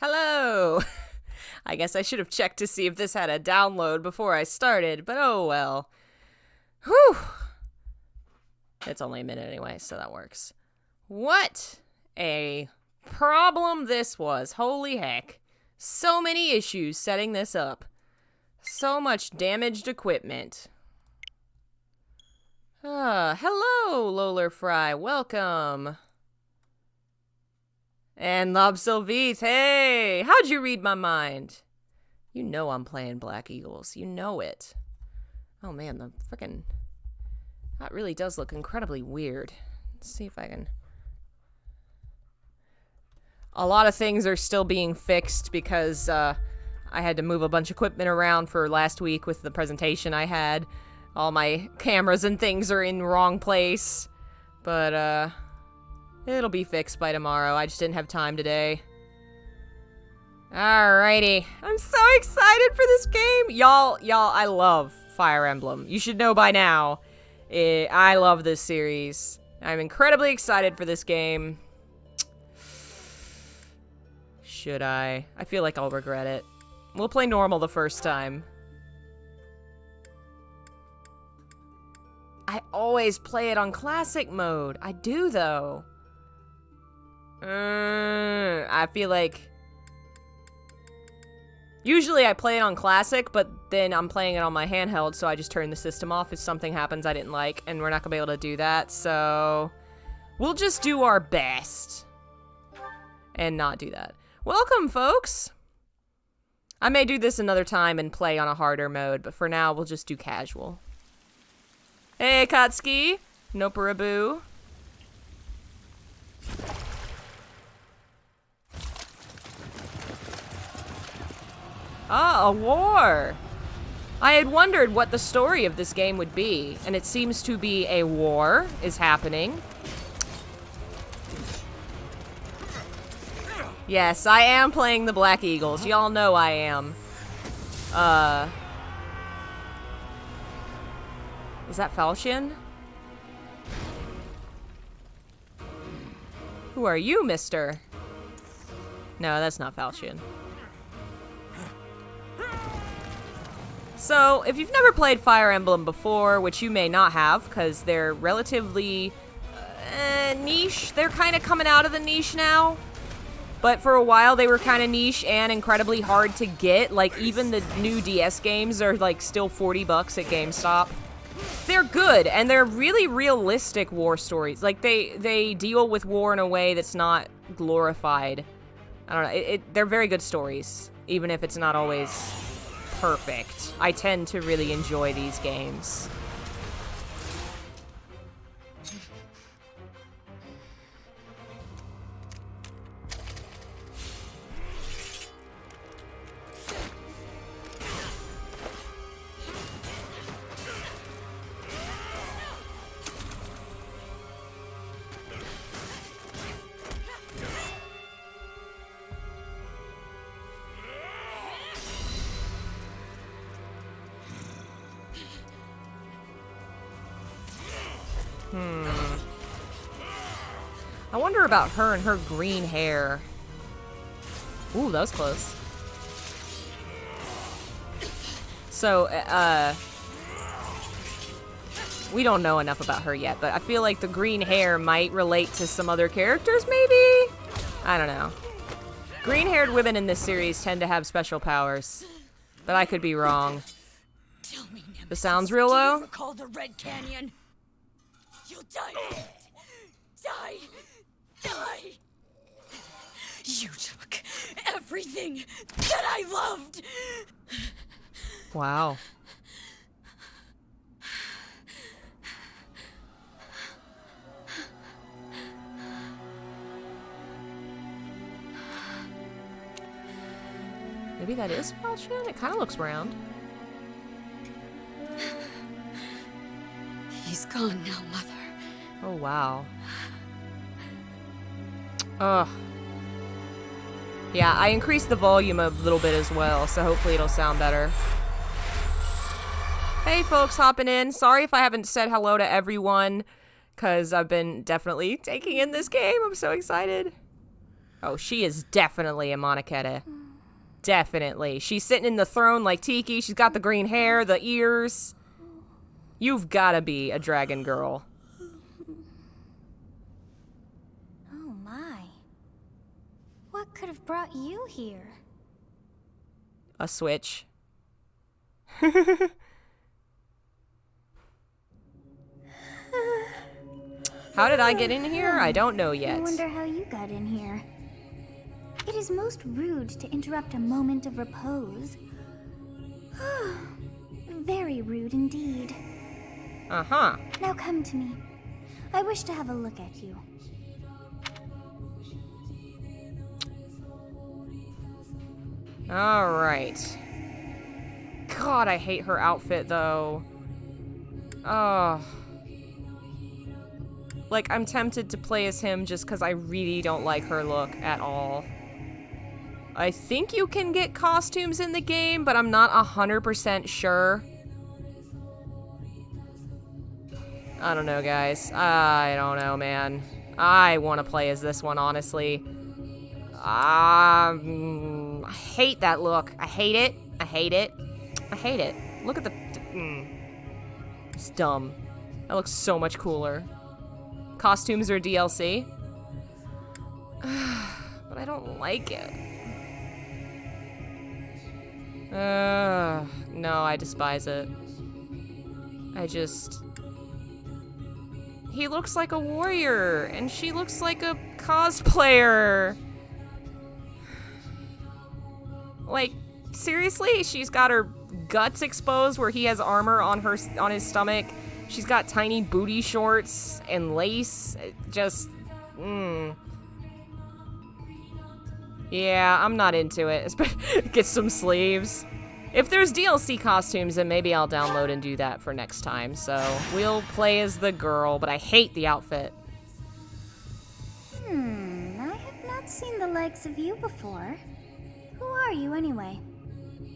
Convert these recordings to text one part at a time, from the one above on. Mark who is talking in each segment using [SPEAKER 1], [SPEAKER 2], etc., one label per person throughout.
[SPEAKER 1] Hello! I guess I should have checked to see if this had a download before I started, but oh well. Whew! It's only a minute anyway, so that works. What a problem this was. Holy heck. So many issues setting this up. So much damaged equipment. Hello, Loler Fry. Welcome. And Lob Sylvith, hey! How'd you read my mind? You know I'm playing Black Eagles. You know it. Oh man, the frickin'... That really does look incredibly weird. Let's see if I can... A lot of things are still being fixed because I had to move a bunch of equipment around for last week with the presentation I had. All my cameras and things are in the wrong place. But, it'll be fixed by tomorrow. I just didn't have time today. Alrighty. I'm so excited for this game. Y'all, I love Fire Emblem. You should know by now. I love this series. I'm incredibly excited for this game. Should I? I feel like I'll regret it. We'll play normal the first time. I always play it on classic mode. I do, though. I feel like... Usually I play it on classic, but then I'm playing it on my handheld, so I just turn the system off if something happens I didn't like, and we're not gonna be able to do that, so... We'll just do our best. And not do that. Welcome, folks! I may do this another time and play on a harder mode, but for now, we'll just do casual. Hey, Katsuki! Noparaboo. Ah, a war! I had wondered what the story of this game would be, and it seems to be a war is happening. Yes, I am playing the Black Eagles. Y'all know I am. Is that Falchion? Who are you, mister? No, that's not Falchion. So, if you've never played Fire Emblem before, which you may not have, because they're relatively niche. They're kind of coming out of the niche now. But for a while, they were kind of niche and incredibly hard to get. Like, even the new DS games are, like, still $40 at GameStop. They're good, and they're really realistic war stories. Like, they deal with war in a way that's not glorified. I don't know. They're very good stories, even if it's not always perfect. I tend to really enjoy these games. I wonder about her and her green hair. Ooh, that was close. So, we don't know enough about her yet, but I feel like the green hair might relate to some other characters, maybe? I don't know. Green-haired women in this series tend to have special powers, but I could be wrong.
[SPEAKER 2] Tell me, Nemesis,
[SPEAKER 1] The sound's real low?
[SPEAKER 2] do you recall the Red Canyon? You'll die. Die. Die. You took everything that I loved.
[SPEAKER 1] Wow. Maybe that is Falchion? It kind of looks round.
[SPEAKER 2] He's gone now, Mother.
[SPEAKER 1] Oh, wow. Ugh. Yeah, I increased the volume a little bit as well, so hopefully it'll sound better. Hey, folks, hopping in. Sorry if I haven't said hello to everyone, because I've been definitely taking in this game. I'm so excited. Oh, she is definitely a Monokete. Definitely. She's sitting in the throne like Tiki. She's got the green hair, the ears. You've gotta be a dragon girl.
[SPEAKER 3] Oh my. What could have brought you here?
[SPEAKER 1] A switch. How did I get in here? I don't know yet.
[SPEAKER 3] I wonder how you got in here. It is most rude to interrupt a moment of repose. Very rude indeed.
[SPEAKER 1] Uh-huh.
[SPEAKER 3] Now come to me. I wish to have a look at you.
[SPEAKER 1] Alright. God, I hate her outfit, though. Oh. Like, I'm tempted to play as him just because I really don't like her look at all. I think you can get costumes in the game, but I'm not 100% sure. I don't know, guys. I don't know, man. I want to play as this one, honestly. I hate that look. I hate it. I hate it. I hate it. Look at the... It's dumb. That looks so much cooler. Costumes or DLC? But I don't like it. No, I despise it. I just... He looks like a warrior, and she looks like a cosplayer. Like, seriously? She's got her guts exposed where he has armor on his stomach. She's got tiny booty shorts and lace. Just, Yeah, I'm not into it. Get some sleeves. If there's DLC costumes, then maybe I'll download and do that for next time. So, we'll play as the girl, but I hate the outfit.
[SPEAKER 3] I have not seen the likes of you before. Who are you, anyway?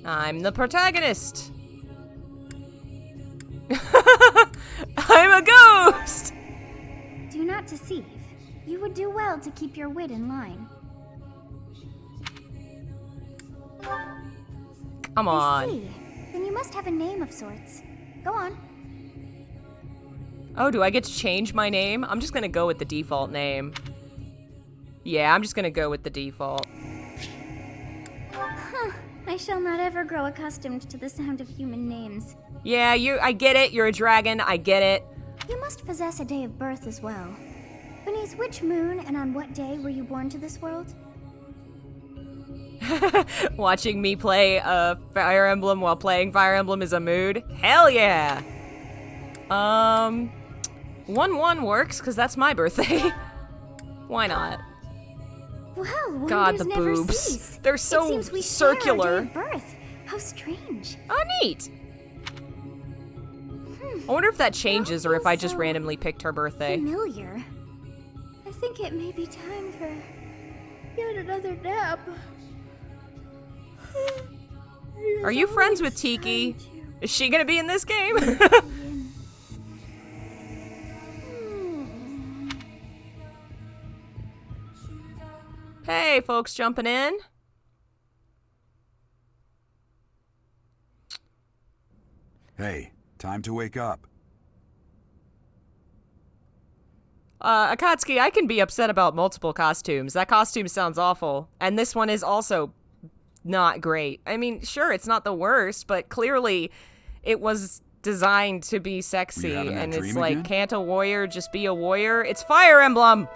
[SPEAKER 1] I'm the protagonist. I'm a ghost!
[SPEAKER 3] Do not deceive. You would do well to keep your wit in line.
[SPEAKER 1] Come
[SPEAKER 3] I
[SPEAKER 1] on.
[SPEAKER 3] see. Then you must have a name of sorts. Go on.
[SPEAKER 1] Oh, do I get to change my name? I'm just gonna go with the default name. Yeah, I'm just gonna go with the default.
[SPEAKER 3] I shall not ever grow accustomed to the sound of human names.
[SPEAKER 1] Yeah, I get it. You're a dragon. I get it.
[SPEAKER 3] You must possess a day of birth as well. Beneath which moon and on what day were you born to this world?
[SPEAKER 1] Watching me play Fire Emblem while playing Fire Emblem is a mood. Hell yeah! 1/1 works, because that's my birthday. Why not?
[SPEAKER 3] Well,
[SPEAKER 1] God, the
[SPEAKER 3] never
[SPEAKER 1] boobs.
[SPEAKER 3] cease.
[SPEAKER 1] They're so
[SPEAKER 3] it seems we
[SPEAKER 1] circular.
[SPEAKER 3] Share our day of birth. How strange.
[SPEAKER 1] Oh, neat! I wonder if that changes or if I just randomly picked her birthday.
[SPEAKER 3] Familiar. I think it may be time for yet another nap.
[SPEAKER 1] Are you friends with Tiki? Is she gonna be in this game? Hey, folks jumping in.
[SPEAKER 4] Hey, time to wake up.
[SPEAKER 1] Akatsuki, I can be upset about multiple costumes. That costume sounds awful. And this one is also not great. I mean, sure, it's not the worst, but clearly it was designed to be sexy. And it's like,
[SPEAKER 4] again?
[SPEAKER 1] can't a warrior just be a warrior? It's Fire Emblem!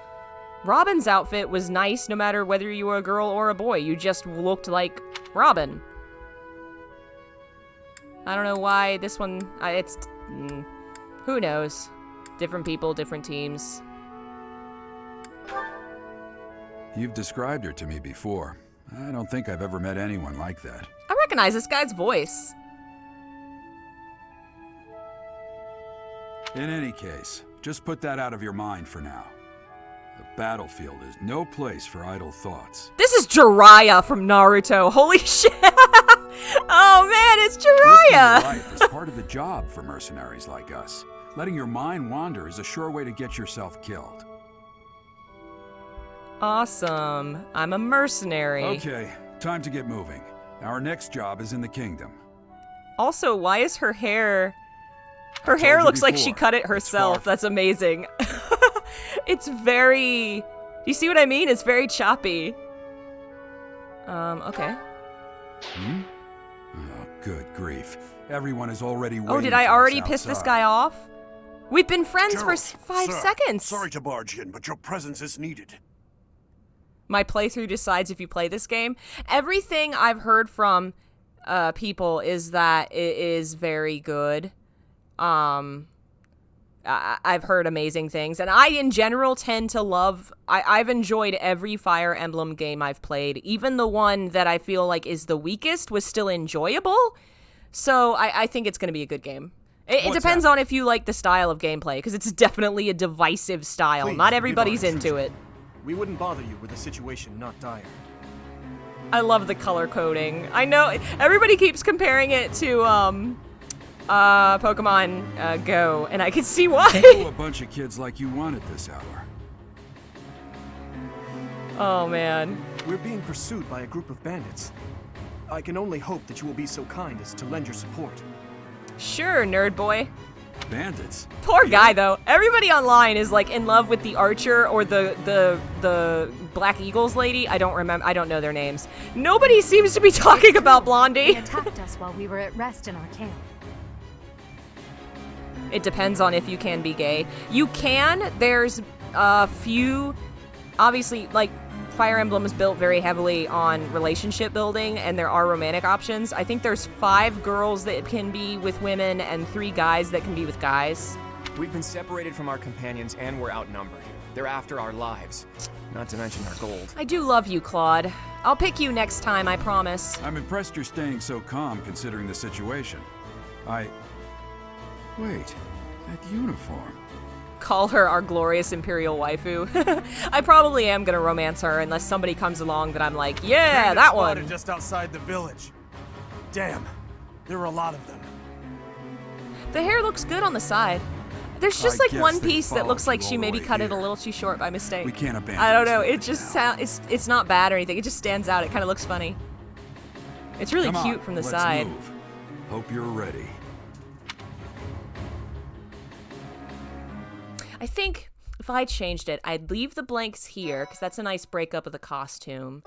[SPEAKER 1] Robin's outfit was nice no matter whether you were a girl or a boy. You just looked like Robin. I don't know why this one... who knows? Different people, different teams.
[SPEAKER 4] You've described her to me before. I don't think I've ever met anyone like that.
[SPEAKER 1] I recognize this guy's voice.
[SPEAKER 4] In any case, just put that out of your mind for now. The battlefield is no place for idle thoughts.
[SPEAKER 1] This is Jiraiya from Naruto. Holy shit! Oh man, it's Jiraiya!
[SPEAKER 4] Risking life is part of the job for mercenaries like us. Letting your mind wander is a sure way to get yourself killed.
[SPEAKER 1] Awesome. I'm a mercenary.
[SPEAKER 4] Okay, time to get moving. Our next job is in the kingdom.
[SPEAKER 1] Also, why is her hair... Her
[SPEAKER 4] told
[SPEAKER 1] hair
[SPEAKER 4] you
[SPEAKER 1] looks like
[SPEAKER 4] before,
[SPEAKER 1] she cut it
[SPEAKER 4] it's
[SPEAKER 1] herself.
[SPEAKER 4] far-
[SPEAKER 1] That's amazing. It's very... You see what I mean? It's very choppy. Okay.
[SPEAKER 4] Oh, good grief. Everyone is already waiting
[SPEAKER 1] Oh, did I
[SPEAKER 4] for us
[SPEAKER 1] already piss this
[SPEAKER 4] outside.
[SPEAKER 1] guy off? We've been friends for
[SPEAKER 5] Gerald,
[SPEAKER 1] 5
[SPEAKER 5] sir,
[SPEAKER 1] seconds.
[SPEAKER 5] Sorry to barge in, but your presence is needed.
[SPEAKER 1] My playthrough decides if you play this game. Everything I've heard from people is that it is very good. I've heard amazing things, and I in general tend to love... I've enjoyed every Fire Emblem game I've played. Even the one that I feel like is the weakest was still enjoyable. So I think it's going to be a good game. It depends on if you like the style of gameplay, because it's definitely a divisive style.
[SPEAKER 5] Please,
[SPEAKER 1] Not
[SPEAKER 5] leave
[SPEAKER 1] everybody's
[SPEAKER 5] our
[SPEAKER 1] into it.
[SPEAKER 5] We wouldn't bother you with a situation not dire.
[SPEAKER 1] I love the color coding. I know everybody keeps comparing it to Pokemon Go, and I can see why.
[SPEAKER 4] A bunch of kids like you want at this hour.
[SPEAKER 1] Oh man.
[SPEAKER 5] We're being pursued by a group of bandits. I can only hope that you will be so kind as to lend your support.
[SPEAKER 1] Sure, nerd boy.
[SPEAKER 4] Bandits?
[SPEAKER 1] Poor guy though. Everybody online is like in love with the archer or the Black Eagles lady. I don't know their names. Nobody seems to be talking about
[SPEAKER 6] They
[SPEAKER 1] Blondie.
[SPEAKER 6] attacked us while we were at rest in our camp.
[SPEAKER 1] It depends on if you can be gay. You can. There's a few, obviously, like, Fire Emblem is built very heavily on relationship building, and there are romantic options. I think there's 5 girls that can be with women and 3 guys that can be with guys.
[SPEAKER 7] We've been separated from our companions and we're outnumbered. They're after our lives, not to mention our gold.
[SPEAKER 1] I do love you, Claude. I'll pick you next time, I promise.
[SPEAKER 4] I'm impressed you're staying so calm considering the situation. Wait, that uniform.
[SPEAKER 1] Call her our glorious imperial waifu. I probably am gonna romance her unless somebody comes along that I'm like, yeah, that one.
[SPEAKER 5] Spotted just outside the village. Damn, there are a lot of them.
[SPEAKER 1] The hair looks good on the side. There's just
[SPEAKER 4] I
[SPEAKER 1] like
[SPEAKER 4] guess
[SPEAKER 1] one
[SPEAKER 4] they
[SPEAKER 1] piece that
[SPEAKER 4] followed
[SPEAKER 1] looks like
[SPEAKER 4] you
[SPEAKER 1] she
[SPEAKER 4] all the
[SPEAKER 1] maybe
[SPEAKER 4] way
[SPEAKER 1] cut it a
[SPEAKER 4] here.
[SPEAKER 1] little too short by mistake.
[SPEAKER 4] We can't abandon
[SPEAKER 1] I don't
[SPEAKER 4] this
[SPEAKER 1] know.
[SPEAKER 4] village
[SPEAKER 1] It just
[SPEAKER 4] now.
[SPEAKER 1] it's not bad or anything. It just stands out. It kind of looks funny. It's really
[SPEAKER 4] Come
[SPEAKER 1] cute
[SPEAKER 4] on,
[SPEAKER 1] from the
[SPEAKER 4] let's
[SPEAKER 1] side.
[SPEAKER 4] Move. Hope you're ready.
[SPEAKER 1] I think if I changed it, I'd leave the blanks here because that's a nice breakup of the costume.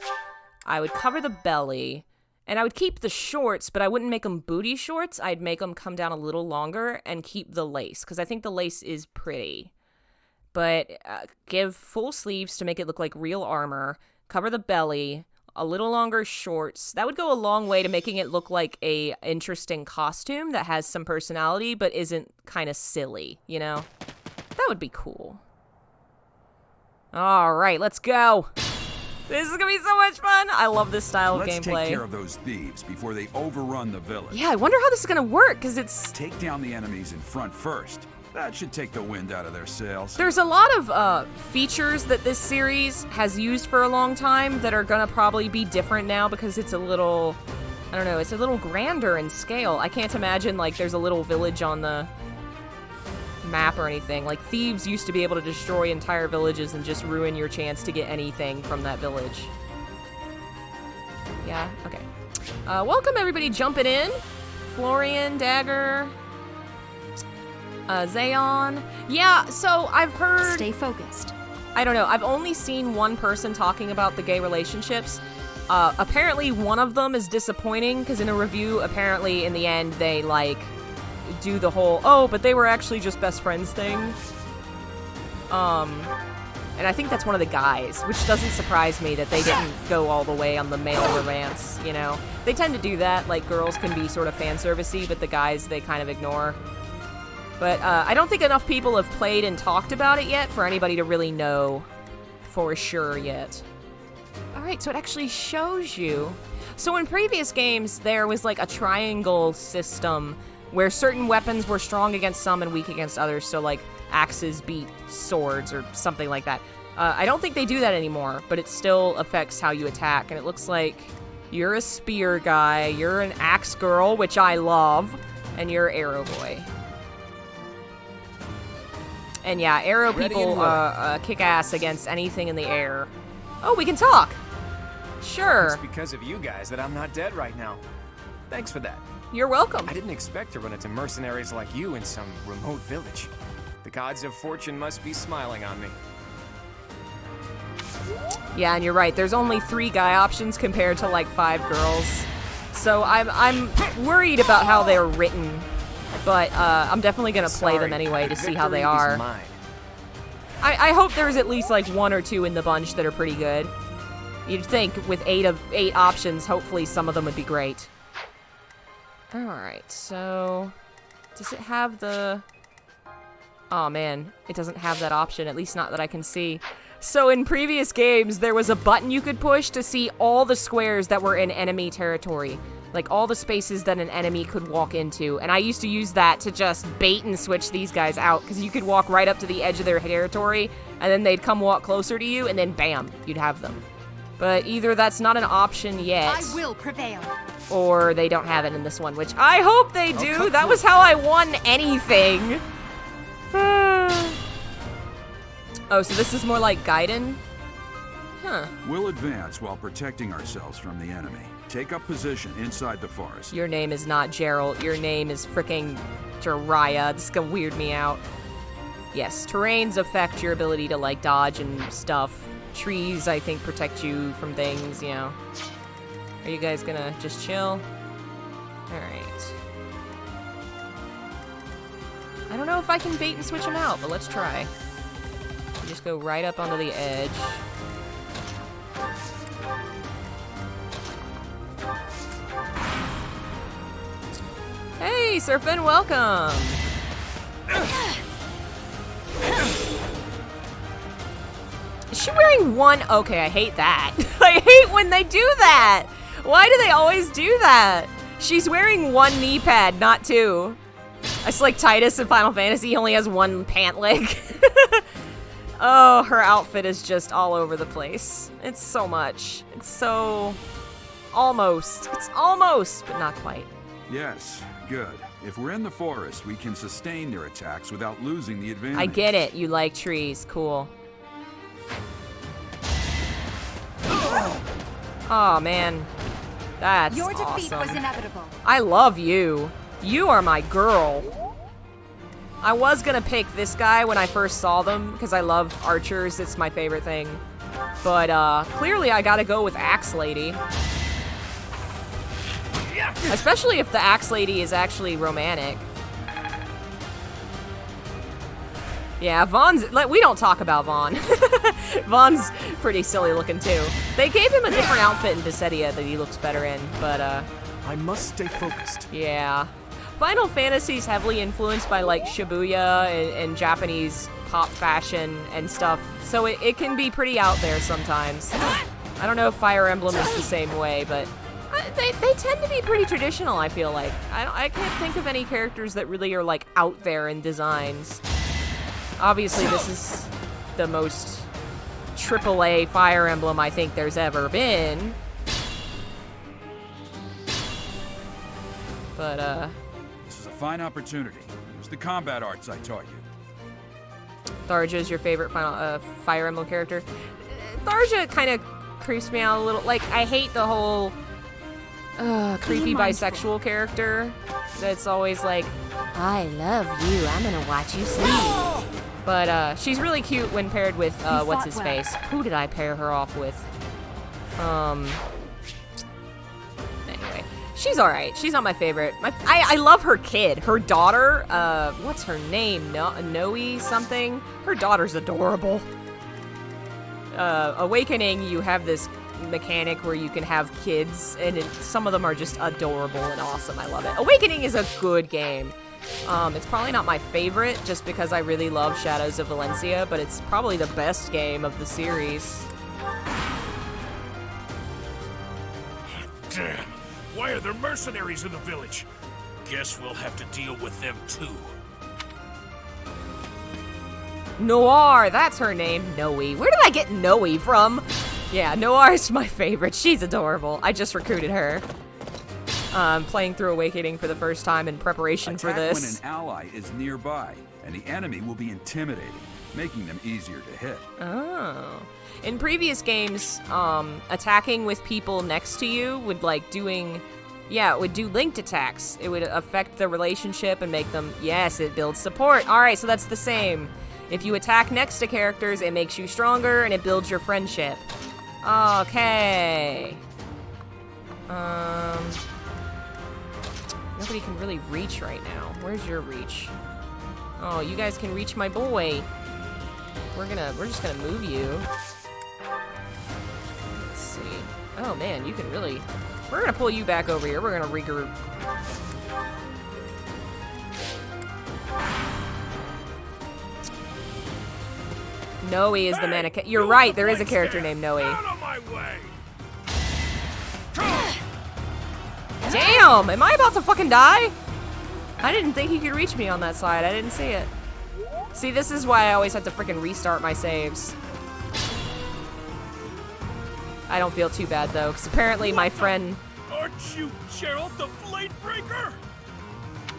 [SPEAKER 1] I would cover the belly, and I would keep the shorts, but I wouldn't make them booty shorts. I'd make them come down a little longer and keep the lace because I think the lace is pretty. But give full sleeves to make it look like real armor. Cover the belly. A little longer shorts. That would go a long way to making it look like a interesting costume that has some personality but isn't kind of silly, you know? That would be cool. All right, let's go. This is gonna be so much fun. I love this style of
[SPEAKER 4] Let's
[SPEAKER 1] gameplay.
[SPEAKER 4] take care of those thieves before they overrun the village.
[SPEAKER 1] Yeah, I wonder how this is gonna work because it's...
[SPEAKER 4] Take down the enemies in front first. That should take the wind out of their sails.
[SPEAKER 1] There's a lot of features that this series has used for a long time that are gonna probably be different now because it's a little, I don't know, it's a little grander in scale. I can't imagine like there's a little village on the map or anything. Like thieves used to be able to destroy entire villages and just ruin your chance to get anything from that village. Yeah, okay. Welcome everybody jumping in. Florian, Dagger, Zayon. Yeah, so I've heard...
[SPEAKER 6] Stay focused.
[SPEAKER 1] I don't know. I've only seen one person talking about the gay relationships. Apparently one of them is disappointing because in a review, apparently in the end, they like do the whole, oh, but they were actually just best friends thing. And I think that's one of the guys, which doesn't surprise me that they didn't go all the way on the male romance, you know? They tend to do that, like girls can be sort of fan servicey, but the guys they kind of ignore. But I don't think enough people have played and talked about it yet for anybody to really know for sure yet. Alright, so it actually shows you. So in previous games, there was like a triangle system where certain weapons were strong against some and weak against others, so like axes beat swords or something like that. I don't think they do that anymore, but it still affects how you attack, and it looks like you're a spear guy, you're an axe girl, which I love, and you're arrow boy. And yeah, arrow
[SPEAKER 7] Ready
[SPEAKER 1] people
[SPEAKER 7] and willing.
[SPEAKER 1] kick ass against anything in the air. Oh, we can talk. Sure.
[SPEAKER 7] It's because of you guys that I'm not dead right now. Thanks for that.
[SPEAKER 1] You're welcome.
[SPEAKER 7] I didn't expect to run into mercenaries like you in some remote village. The gods of fortune must be smiling on me.
[SPEAKER 1] Yeah, and you're right. There's only 3 guy options compared to like 5 girls. So I'm worried about how they're written, but I'm definitely gonna play them anyway to see how they are.
[SPEAKER 7] Mine.
[SPEAKER 1] I hope there's at least like 1 or 2 in the bunch that are pretty good. You'd think with 8 options, hopefully some of them would be great. All right, so does it have the? Oh man, it doesn't have that option. At least not that I can see. So in previous games, there was a button you could push to see all the squares that were in enemy territory. Like all the spaces that an enemy could walk into. And I used to use that to just bait and switch these guys out. Because you could walk right up to the edge of their territory. And then they'd come walk closer to you. And then bam, you'd have them. But either that's not an option yet.
[SPEAKER 6] I will prevail.
[SPEAKER 1] Or they don't have it in this one. Which I hope they do. That was how I won anything. Oh, so this is more like Gaiden? Huh.
[SPEAKER 4] We'll advance while protecting ourselves from the enemy. Take up position inside the forest.
[SPEAKER 1] Your name is not Gerald. Your name is fricking Jiraiya. This is gonna weird me out. Yes, terrains affect your ability to, like, dodge and stuff. Trees, I think, protect you from things, you know. Are you guys gonna just chill? Alright. I don't know if I can bait and switch them out, but let's try. Just go right up onto the edge. Hey, Surfin, welcome! Is she wearing one? Okay, I hate that. I hate when they do that! Why do they always do that? She's wearing 1 knee pad, not 2. It's like Titus in Final Fantasy, he only has 1 pant leg. Oh, her outfit is just all over the place. It's so much. It's so... almost. It's almost, but not quite.
[SPEAKER 4] Yes, good. If we're in the forest, we can sustain their attacks without losing the advantage.
[SPEAKER 1] I get it. You like trees. Cool. Oh, man. That's
[SPEAKER 6] Your defeat
[SPEAKER 1] awesome.
[SPEAKER 6] was inevitable.
[SPEAKER 1] I love you. You are my girl. I was gonna pick this guy when I first saw them, because I love archers. It's my favorite thing. But, clearly I gotta go with Axe Lady. Especially if the Axe Lady is actually romantic. Yeah, Vaughn's... we don't talk about Vaughn. Vaughn's pretty silly looking, too. They gave him a different outfit in Dissidia that he looks better in, but,
[SPEAKER 5] I must stay focused.
[SPEAKER 1] yeah. Final Fantasy's heavily influenced by, like, Shibuya and Japanese pop fashion and stuff, so it can be pretty out there sometimes. I don't know if Fire Emblem is the same way, but they tend to be pretty traditional, I feel like. I can't think of any characters that really are, like, out there in designs. Obviously, this is the most AAA Fire Emblem I think there's ever been. But,
[SPEAKER 4] This is a fine opportunity. Use the combat arts I taught you.
[SPEAKER 1] Tharja is your favorite Fire Emblem character. Tharja kind of creeps me out a little. Like, I hate the whole creepy bisexual character that's always like, I love you, I'm gonna watch you sleep. But she's really cute when paired with what's his face. Who did I pair her off with? Anyway, she's alright. She's not my favorite. I love her kid. Her daughter, what's her name? Noe something? Her daughter's adorable. Awakening, you have this mechanic where you can have kids, and some of them are just adorable and awesome. I love it. Awakening is a good game. It's probably not my favorite, just because I really love Shadows of Valencia, but it's probably the best game of the series.
[SPEAKER 8] Damn! Why are there mercenaries in the village? Guess we'll have to deal with them too.
[SPEAKER 1] Noir, that's her name. Noe. Where did I get Noe from? Yeah, Noir is my favorite. She's adorable. I just recruited her. Playing through Awakening for the first time in preparation for this.
[SPEAKER 4] Attack when an ally is nearby, and the enemy will be intimidating. making them easier to hit.
[SPEAKER 1] Oh. In previous games, attacking with people next to you would it would do linked attacks. It would affect the relationship and make them, yes, it builds support. All right, so that's the same. If you attack next to characters, it makes you stronger and it builds your friendship. Okay. Nobody can really reach right now. Where's your reach? Oh, you guys can reach my boy. We're just gonna move you. Let's see. Oh man, you can really... We're gonna pull you back over here. We're gonna regroup. Noe is the mannequin. You're right, there is a character named Noe.
[SPEAKER 8] Out of my way!
[SPEAKER 1] Damn! Am I about to fucking die? I didn't think he could reach me on that side. I didn't see it. See, this is why I always have to freaking restart my saves. I don't feel too bad, though, because apparently my friend...
[SPEAKER 8] Aren't you Gerald the Bladebreaker?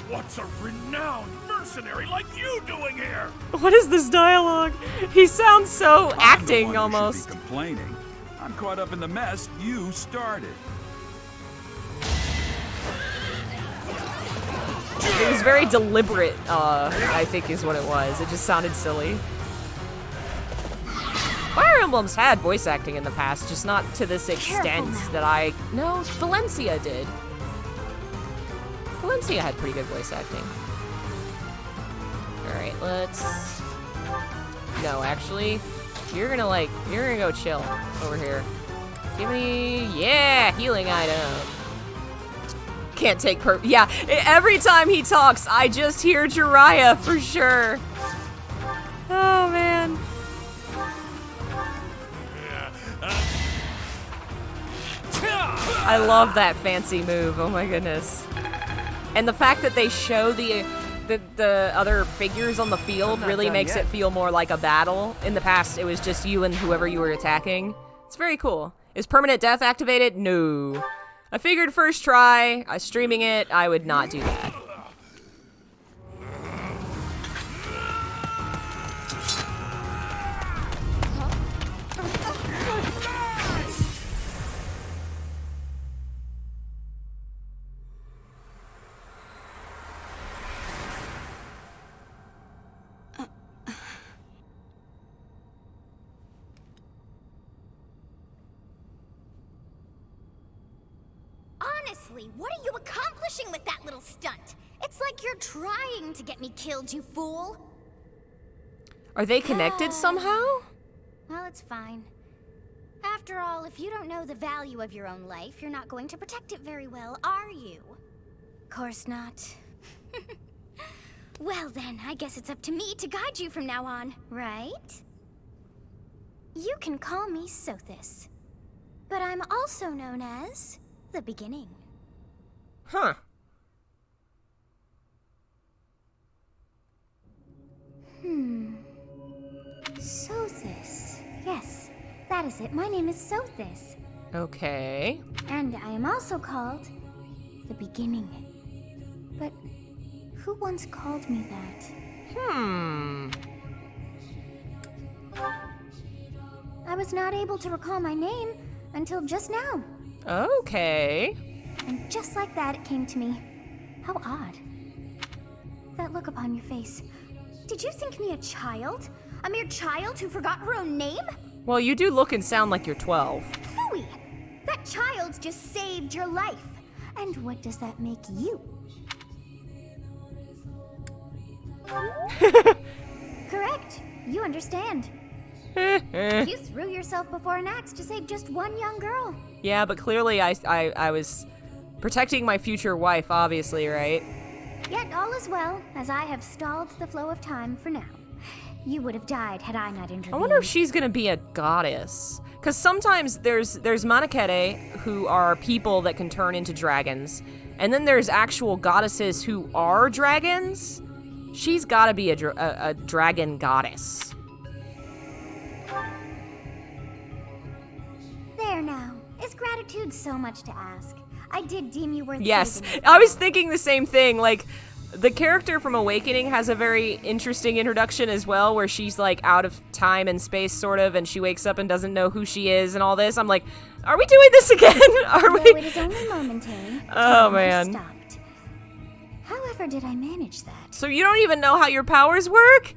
[SPEAKER 8] What's a renowned mercenary like you doing here?
[SPEAKER 1] What is this dialogue? He sounds so acting,
[SPEAKER 4] I'm the one who
[SPEAKER 1] almost.
[SPEAKER 4] should be complaining. I'm caught up in the mess you started.
[SPEAKER 1] It was very deliberate, I think is what it was. It just sounded silly. Fire Emblem's had voice acting in the past, just not to this extent that I... No, Valencia did. Valencia had pretty good voice acting. Alright, let's... No, actually, you're gonna go chill over here. Give me... Yeah, healing item. Can't take yeah, every time he talks, I just hear Jiraiya for sure. Oh, man. I love that fancy move. Oh my goodness. And the fact that they show the other figures on the field really makes it feel more like a battle. In the past, it was just you and whoever you were attacking. It's very cool. Is permanent death activated? No. I figured first try, streaming it, I would not do that.
[SPEAKER 3] Honestly, what are you accomplishing with that little stunt? It's like you're trying to get me killed, you fool.
[SPEAKER 1] Are they connected somehow?
[SPEAKER 3] Well, it's fine. After all, if you don't know the value of your own life, you're not going to protect it very well, are you? Course not. Well then, I guess it's up to me to guide you from now on, right? You can call me Sothis, but I'm also known as the Beginning.
[SPEAKER 1] Huh.
[SPEAKER 3] Sothis. Yes, that is it. My name is Sothis.
[SPEAKER 1] Okay.
[SPEAKER 3] And I am also called the Beginning. But who once called me that? I was not able to recall my name until just now.
[SPEAKER 1] Okay.
[SPEAKER 3] And just like that, it came to me. How odd. That look upon your face. Did you think me a child? A mere child who forgot her own name?
[SPEAKER 1] Well, you do look and sound like you're 12.
[SPEAKER 3] Phooey! That child just saved your life. And what does that make you? Correct. You understand. You threw yourself before an axe to save just one young girl.
[SPEAKER 1] Yeah, but clearly I was protecting my future wife, obviously, right?
[SPEAKER 3] Yet all is well, as I have stalled the flow of time for now. You would have died had I not intervened.
[SPEAKER 1] I wonder if she's gonna be a goddess. Because sometimes there's Manakete, who are people that can turn into dragons. And then there's actual goddesses who are dragons. She's gotta be a dragon goddess.
[SPEAKER 3] There now. Is gratitude so much to ask? I did deem you worth
[SPEAKER 1] Yes,
[SPEAKER 3] saving.
[SPEAKER 1] I was thinking the same thing. Like, The character from Awakening has a very interesting introduction as well, where she's like out of time and space, sort of, and she wakes up and doesn't know who she is and all this. I'm like, are we doing this again? Are
[SPEAKER 3] Though
[SPEAKER 1] we?
[SPEAKER 3] it is only momentary.
[SPEAKER 1] Oh,
[SPEAKER 3] time has
[SPEAKER 1] man.
[SPEAKER 3] Stopped. However did I manage that?
[SPEAKER 1] So you don't even know how your powers work?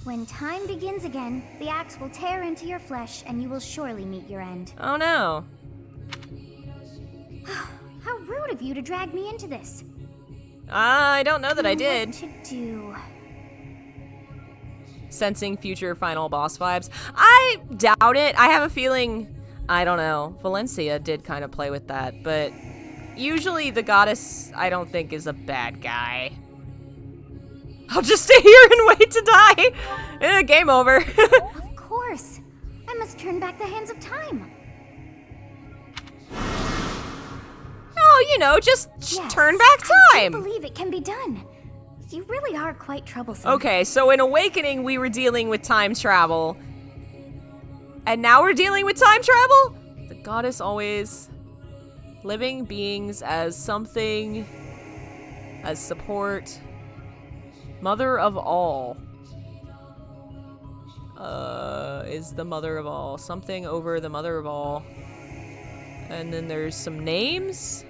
[SPEAKER 3] When time begins again, the axe will tear into your flesh and you will surely meet your end.
[SPEAKER 1] Oh no.
[SPEAKER 3] How rude of you to drag me into this.
[SPEAKER 1] I don't know that I did.
[SPEAKER 3] What to do?
[SPEAKER 1] Sensing future final boss vibes. I doubt it. I have a feeling, I don't know. Valencia did kind of play with that, but usually the goddess, I don't think, is a bad guy. I'll just stay here and wait to die. Game over.
[SPEAKER 3] Of course. I must turn back the hands of time.
[SPEAKER 1] Oh, you know, just
[SPEAKER 3] Yes,
[SPEAKER 1] turn back
[SPEAKER 3] I
[SPEAKER 1] time.
[SPEAKER 3] do believe it can be done. You really are quite troublesome.
[SPEAKER 1] Okay, so in Awakening, we were dealing with time travel. And now we're dealing with time travel? The goddess always living beings as something, as support. Mother of all. Is the mother of all. Something over the mother of all. And then there's some names.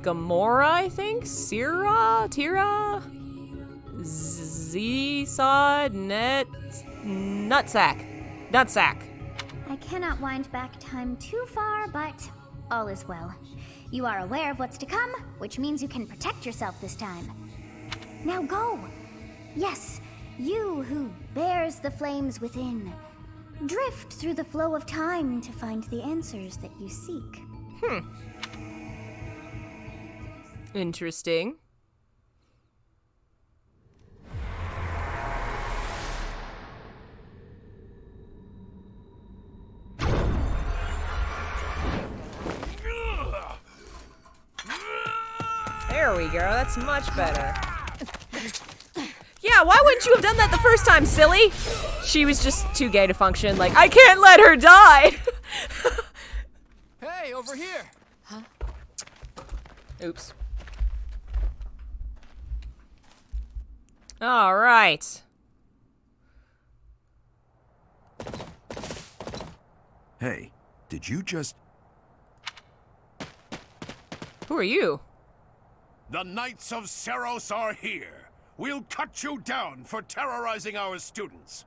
[SPEAKER 1] Gamora, I think? Sira? Tira? Zesod? Nutsack. Nutsack.
[SPEAKER 3] I cannot wind back time too far, but all is well. You are aware of what's to come, which means you can protect yourself this time. Now go! Yes, you who bears the flames within. Drift through the flow of time to find the answers that you seek.
[SPEAKER 1] Interesting. There we go, that's much better. Yeah, why wouldn't you have done that the first time, silly? She was just too gay to function, like, I can't let her die!
[SPEAKER 7] Hey, over here!
[SPEAKER 1] Oops. All right.
[SPEAKER 4] Hey, did you just...
[SPEAKER 1] Who are you?
[SPEAKER 8] The Knights of Seros are here. We'll cut you down for terrorizing our students.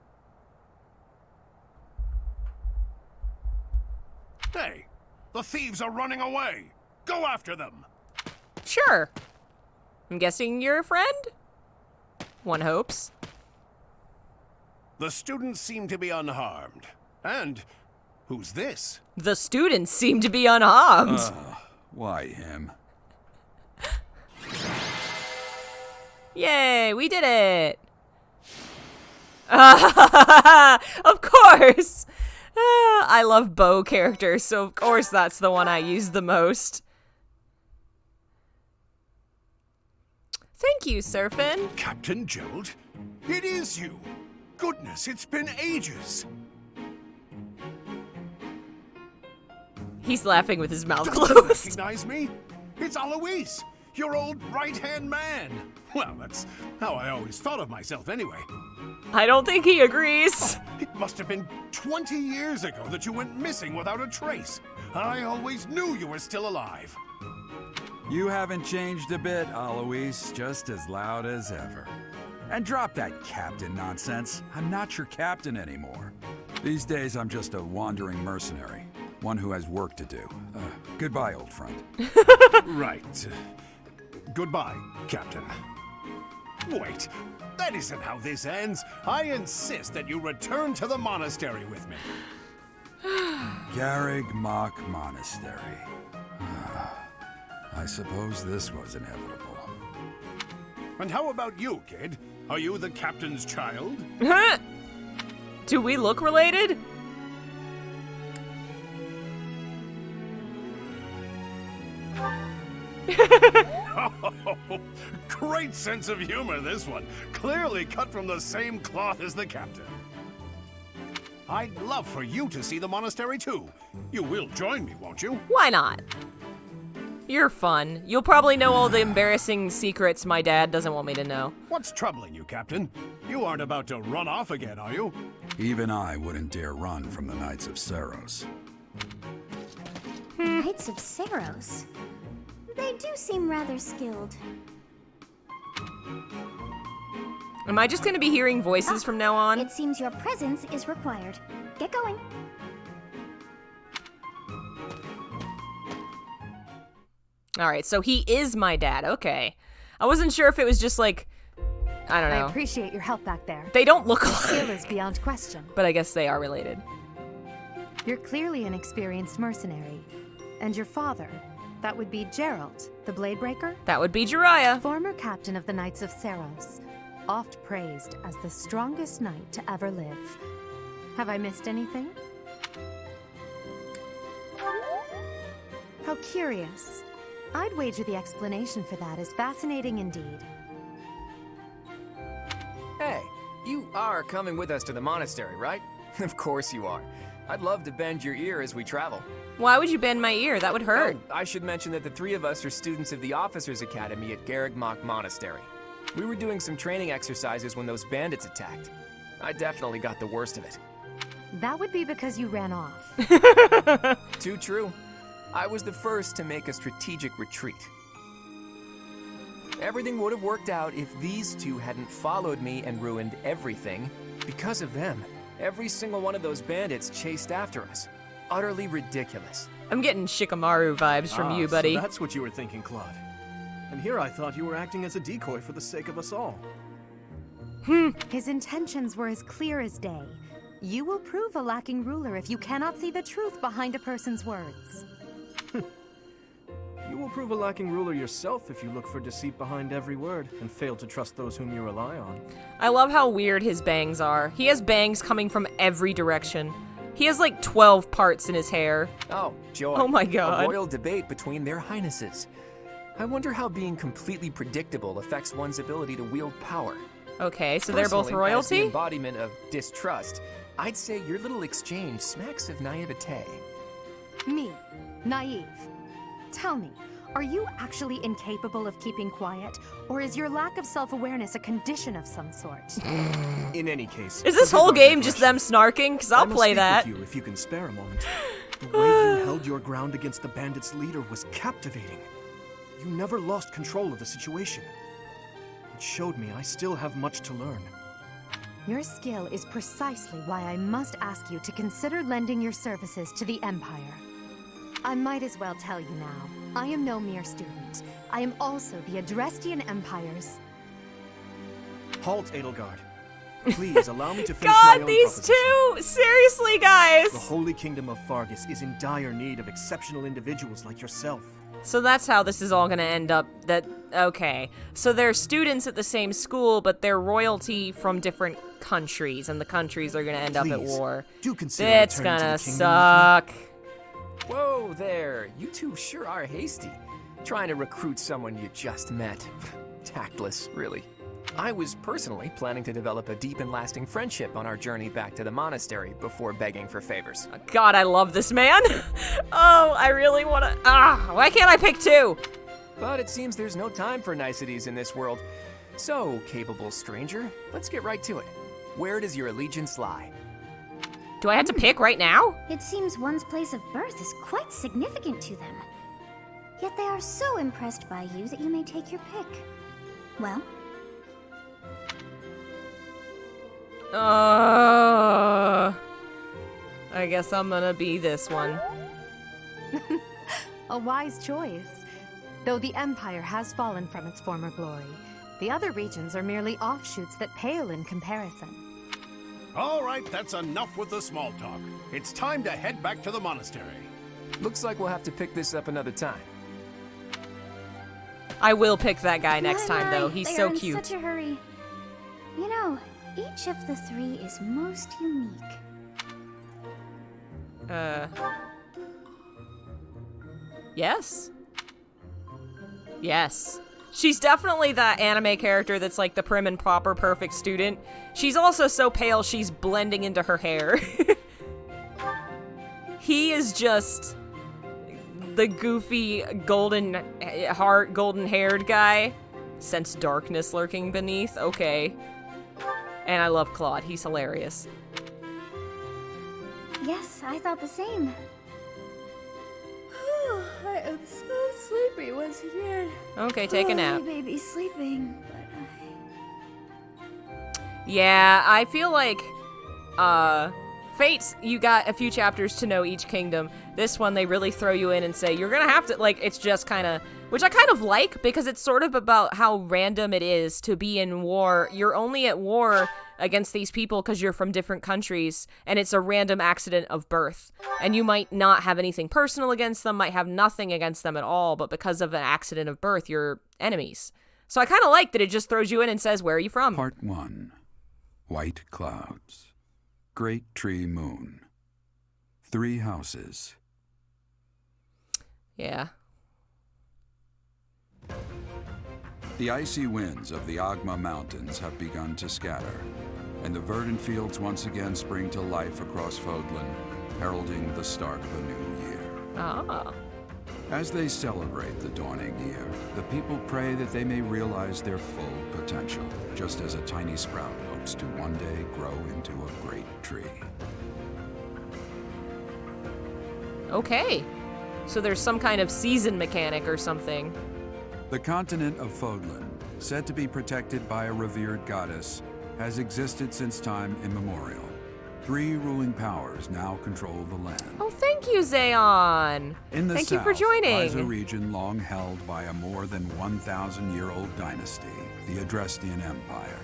[SPEAKER 8] Hey, the thieves are running away. Go after them.
[SPEAKER 1] Sure. I'm guessing you're a friend? One hopes.
[SPEAKER 8] The students seem to be unharmed. And who's this?
[SPEAKER 1] The students seem to be unharmed.
[SPEAKER 4] Why him?
[SPEAKER 1] Yay, we did it! Of course! I love bow characters, so of course that's the one I use the most. Thank you, Surfin.
[SPEAKER 8] Captain Gerald? It is you. Goodness, it's been ages.
[SPEAKER 1] He's laughing with his mouth
[SPEAKER 8] Don't you
[SPEAKER 1] closed.
[SPEAKER 8] recognize me? It's Alois, your old right-hand man. Well, that's how I always thought of myself anyway.
[SPEAKER 1] I don't think he agrees.
[SPEAKER 8] It must have been 20 years ago that you went missing without a trace. I always knew you were still alive.
[SPEAKER 4] You haven't changed a bit, Alois. Just as loud as ever. And drop that captain nonsense. I'm not your captain anymore. These days, I'm just a wandering mercenary. One who has work to do. Goodbye, old friend.
[SPEAKER 8] Right. Goodbye, Captain. Wait, that isn't how this ends. I insist that you return to the monastery with me.
[SPEAKER 4] Garrig Mach Monastery. I suppose this was inevitable.
[SPEAKER 8] And how about you, kid? Are you the captain's child?
[SPEAKER 1] Do we look related?
[SPEAKER 8] Oh, great sense of humor, this one. Clearly cut from the same cloth as the captain. I'd love for you to see the monastery, too. You will join me, won't you?
[SPEAKER 1] Why not? You're fun. You'll probably know all the embarrassing secrets my dad doesn't want me to know.
[SPEAKER 8] What's troubling you, Captain? You aren't about to run off again, are you?
[SPEAKER 4] Even I wouldn't dare run from the Knights of Saros.
[SPEAKER 3] Knights of Saros. They do seem rather skilled.
[SPEAKER 1] Am I just gonna be hearing voices from now on?
[SPEAKER 3] It seems your presence is required. Get going.
[SPEAKER 1] Alright, so he is my dad. Okay. I wasn't sure if it was just like, I don't
[SPEAKER 6] I
[SPEAKER 1] know.
[SPEAKER 6] appreciate your help back there.
[SPEAKER 1] They don't look
[SPEAKER 6] Skill
[SPEAKER 1] alike,
[SPEAKER 6] is beyond question.
[SPEAKER 1] but I guess they are related.
[SPEAKER 6] You're clearly an experienced mercenary. And your father, that would be Gerald, the Bladebreaker?
[SPEAKER 1] That would be Jiraiya.
[SPEAKER 6] Former captain of the Knights of Saros, oft praised as the strongest knight to ever live. Have I missed anything? How curious. I'd wager the explanation for that is fascinating indeed.
[SPEAKER 7] Hey, you are coming with us to the monastery, right? Of course you are. I'd love to bend your ear as we travel.
[SPEAKER 1] Why would you bend my ear? That would hurt.
[SPEAKER 7] Oh, I should mention that the three of us are students of the Officers' Academy at Garrigmach Monastery. We were doing some training exercises when those bandits attacked. I definitely got the worst of it.
[SPEAKER 6] That would be because you ran off.
[SPEAKER 7] Too true. I was the first to make a strategic retreat. Everything would have worked out if these two hadn't followed me and ruined everything. Because of them, every single one of those bandits chased after us. Utterly ridiculous.
[SPEAKER 1] I'm getting Shikamaru vibes from you, buddy.
[SPEAKER 5] So that's what you were thinking, Claude. And here I thought you were acting as a decoy for the sake of us all.
[SPEAKER 6] His intentions were as clear as day. You will prove a lacking ruler if you cannot see the truth behind a person's words.
[SPEAKER 5] You will prove a lacking ruler yourself if you look for deceit behind every word and fail to trust those whom you rely on.
[SPEAKER 1] I love how weird his bangs are. He has bangs coming from every direction. He has like 12 parts in his hair.
[SPEAKER 7] Oh, joy.
[SPEAKER 1] Oh my God.
[SPEAKER 7] A royal debate between their highnesses. I wonder how being completely predictable affects one's ability to wield power.
[SPEAKER 1] Okay, so they're both
[SPEAKER 7] Personally, as the
[SPEAKER 1] royalty?
[SPEAKER 7] embodiment of distrust, I'd say your little exchange smacks of naivete.
[SPEAKER 6] Me, naive. Tell me, are you actually incapable of keeping quiet, or is your lack of self-awareness a condition of some sort?
[SPEAKER 5] In any case,
[SPEAKER 1] Is this
[SPEAKER 5] forgive
[SPEAKER 1] whole
[SPEAKER 5] our
[SPEAKER 1] game just
[SPEAKER 5] digression.
[SPEAKER 1] them snarking? Because
[SPEAKER 5] I
[SPEAKER 1] I'll
[SPEAKER 5] must
[SPEAKER 1] play
[SPEAKER 5] speak
[SPEAKER 1] that.
[SPEAKER 5] with you if you can spare a moment. The way you held your ground against the bandits' leader was captivating. You never lost control of the situation. It showed me I still have much to learn.
[SPEAKER 6] Your skill is precisely why I must ask you to consider lending your services to the Empire. I might as well tell you now, I am no mere student. I am also the Adrestian Empire's...
[SPEAKER 5] Halt, Edelgard. Please allow me to finish my
[SPEAKER 1] God,
[SPEAKER 5] own
[SPEAKER 1] these
[SPEAKER 5] proposition.
[SPEAKER 1] two! Seriously, guys!
[SPEAKER 5] The Holy Kingdom of Fargus is in dire need of exceptional individuals like yourself.
[SPEAKER 1] So that's how this is all gonna end up. Okay. So they're students at the same school, but they're royalty from different countries, and the countries are gonna end up at
[SPEAKER 5] Please,
[SPEAKER 1] war.
[SPEAKER 5] do consider
[SPEAKER 1] That's
[SPEAKER 5] returning to
[SPEAKER 1] gonna
[SPEAKER 5] the kingdom
[SPEAKER 1] suck.
[SPEAKER 7] Whoa there, you two sure are hasty. Trying to recruit someone you just met. Tactless, really. I was personally planning to develop a deep and lasting friendship on our journey back to the monastery before begging for favors.
[SPEAKER 1] God, I love this man. Oh, I really wanna. Why can't I pick two?
[SPEAKER 7] But it seems there's no time for niceties in this world. So, capable stranger, let's get right to it. Where does your allegiance lie?
[SPEAKER 1] Do I have to pick right now?
[SPEAKER 3] It seems one's place of birth is quite significant to them. Yet they are so impressed by you that you may take your pick. Well,
[SPEAKER 1] I guess I'm gonna be this one.
[SPEAKER 6] A wise choice. Though the Empire has fallen from its former glory, the other regions are merely offshoots that pale in comparison.
[SPEAKER 8] All right, that's enough with the small talk. It's time to head back to the monastery.
[SPEAKER 7] Looks like we'll have to pick this up another time.
[SPEAKER 1] I will pick that guy next
[SPEAKER 3] my,
[SPEAKER 1] time, though.
[SPEAKER 3] my,
[SPEAKER 1] He's
[SPEAKER 3] they
[SPEAKER 1] so
[SPEAKER 3] are in
[SPEAKER 1] cute.
[SPEAKER 3] such a hurry. You know, each of the three is most unique.
[SPEAKER 1] Yes. Yes. She's definitely that anime character that's like the prim and proper perfect student. She's also so pale she's blending into her hair. He is just the goofy golden haired guy. Sense darkness lurking beneath. Okay. And I love Claude. He's hilarious.
[SPEAKER 3] Yes, I thought the same. I am so sleepy once again.
[SPEAKER 1] Okay, take a nap.
[SPEAKER 3] My baby's sleeping, but
[SPEAKER 1] Yeah, I feel like, Fates, you got a few chapters to know each kingdom. This one, they really throw you in and say, you're gonna have to, like, it's just kind of, which I kind of like, because it's sort of about how random it is to be in war. You're only at war against these people because you're from different countries, and it's a random accident of birth. And you might not have anything personal against them, might have nothing against them at all, but because of an accident of birth, you're enemies. So I kind of like that it just throws you in and says, where are you from?
[SPEAKER 4] Part 1. White clouds. Great tree moon. 3 houses.
[SPEAKER 1] Yeah.
[SPEAKER 4] The icy winds of the Agma Mountains have begun to scatter, and the verdant fields once again spring to life across Fodlan, heralding the start of a new year.
[SPEAKER 1] Ah.
[SPEAKER 4] As they celebrate the dawning year, the people pray that they may realize their full potential, just as a tiny sprout hopes to one day grow into a great tree.
[SPEAKER 1] Okay. So there's some kind of season mechanic or something.
[SPEAKER 4] The continent of Fodlan, said to be protected by a revered goddess, has existed since time immemorial. 3 ruling powers now control the land.
[SPEAKER 1] Oh, thank you, Zayon.
[SPEAKER 4] In the
[SPEAKER 1] Thank
[SPEAKER 4] south
[SPEAKER 1] you for joining.
[SPEAKER 4] lies a region long held by a more than 1,000-year-old dynasty, the Adrestian Empire.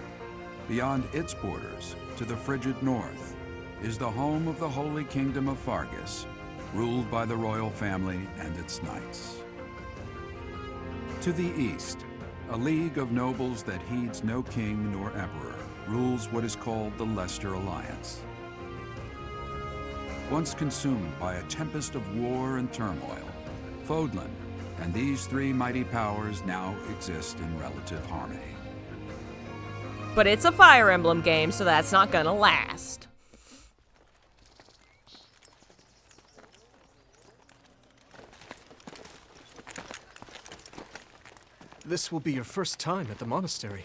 [SPEAKER 4] Beyond its borders, to the frigid north, is the home of the Holy Kingdom of Fargus, ruled by the royal family and its knights. To the east, a league of nobles that heeds no king nor emperor rules what is called the Leicester Alliance. Once consumed by a tempest of war and turmoil, Fodlan and these 3 mighty powers now exist in relative harmony.
[SPEAKER 1] But it's a Fire Emblem game, so that's not gonna last.
[SPEAKER 5] This will be your first time at the monastery.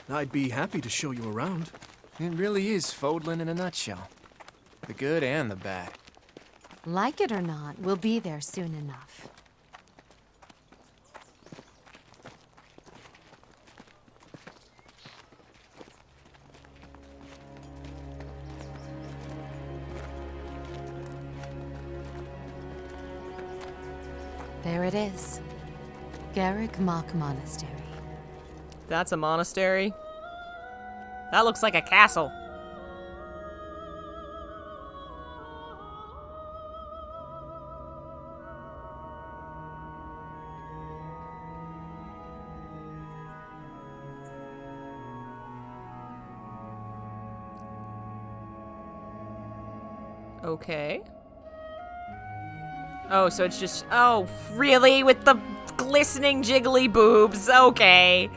[SPEAKER 5] I'd be happy to show you around.
[SPEAKER 7] It really is Fodlan in a nutshell. The good and the bad.
[SPEAKER 6] Like it or not, we'll be there soon enough. There it is. Garrick Mock Monastery.
[SPEAKER 1] That's a monastery. That looks like a castle. Okay. Oh, so it's just... Oh, really? With the glistening jiggly boobs? Okay.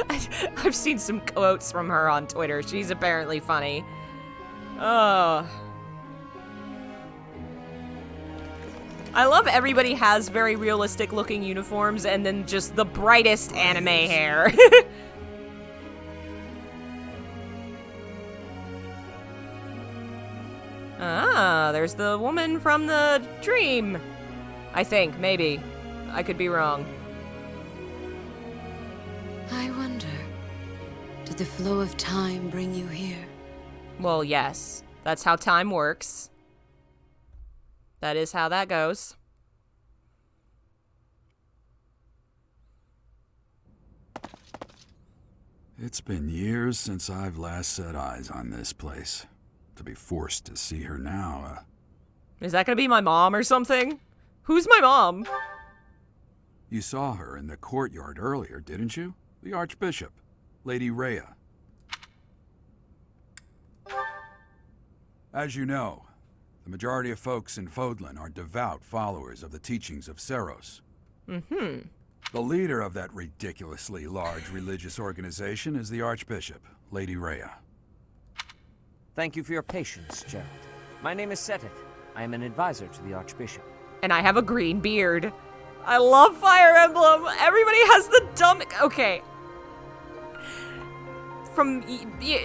[SPEAKER 1] I've seen some quotes from her on Twitter. She's apparently funny. Oh. I love everybody has very realistic looking uniforms and then just the brightest anime hair. Ah, there's the woman from the dream. I think, maybe. I could be wrong.
[SPEAKER 2] I wonder, did the flow of time bring you here?
[SPEAKER 1] Well, yes. That's how time works. That is how that goes.
[SPEAKER 4] It's been years since I've last set eyes on this place. To be forced to see her now,
[SPEAKER 1] Is that gonna be my mom or something? Who's my mom?
[SPEAKER 4] You saw her in the courtyard earlier, didn't you? The Archbishop, Lady Rhea. As you know, the majority of folks in Fodlan are devout followers of the teachings of Seros.
[SPEAKER 1] Mm-hmm.
[SPEAKER 4] The leader of that ridiculously large religious organization is the Archbishop, Lady Rhea.
[SPEAKER 9] Thank you for your patience, Gerald. My name is Seteth. I am an advisor to the Archbishop.
[SPEAKER 1] And I have a green beard. I love Fire Emblem. Everybody has the dumb... Okay.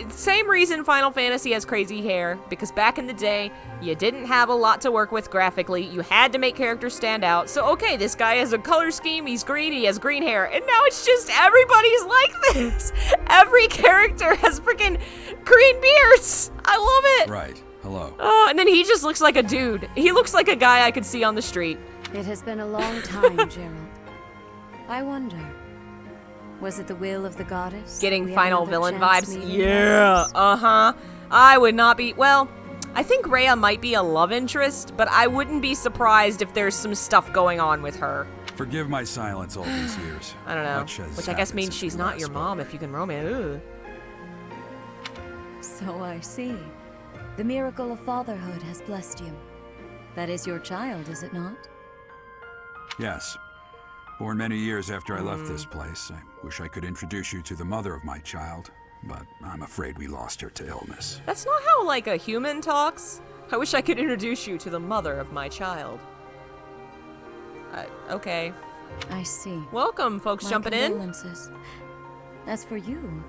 [SPEAKER 1] Same reason Final Fantasy has crazy hair, because back in the day, you didn't have a lot to work with graphically. You had to make characters stand out. So, okay, this guy has a color scheme, he's green, he has green hair, and now it's just everybody's like this. Every character has freaking green beards. I love it.
[SPEAKER 4] Right. Hello.
[SPEAKER 1] And then he just looks like a dude. He looks like a guy I could see on the street.
[SPEAKER 2] It has been a long time, Gerald. I wonder, was it the will of the goddess?
[SPEAKER 1] Getting
[SPEAKER 2] We have
[SPEAKER 1] final
[SPEAKER 2] another
[SPEAKER 1] villain
[SPEAKER 2] chance
[SPEAKER 1] vibes.
[SPEAKER 2] meeting
[SPEAKER 1] Yeah,
[SPEAKER 2] others?
[SPEAKER 1] I would not be, well, I think Rhea might be a love interest, but I wouldn't be surprised if there's some stuff going on with her.
[SPEAKER 4] Forgive my silence all these years.
[SPEAKER 1] I don't know.
[SPEAKER 4] Much has
[SPEAKER 1] Which I guess
[SPEAKER 4] happened
[SPEAKER 1] means
[SPEAKER 4] since
[SPEAKER 1] she's
[SPEAKER 4] we
[SPEAKER 1] not
[SPEAKER 4] last
[SPEAKER 1] your
[SPEAKER 4] spoke.
[SPEAKER 1] mom if you can romance. Ugh.
[SPEAKER 2] So I see. The miracle of fatherhood has blessed you. That is your child, is it not?
[SPEAKER 4] Yes. Born many years after I left this place. I wish I could introduce you to the mother of my child, but I'm afraid we lost her to illness.
[SPEAKER 1] That's not how, like, a human talks. I wish I could introduce you to the mother of my child. Okay.
[SPEAKER 2] I see.
[SPEAKER 1] Welcome, folks
[SPEAKER 2] My
[SPEAKER 1] jumping in.
[SPEAKER 2] condolences. As for you,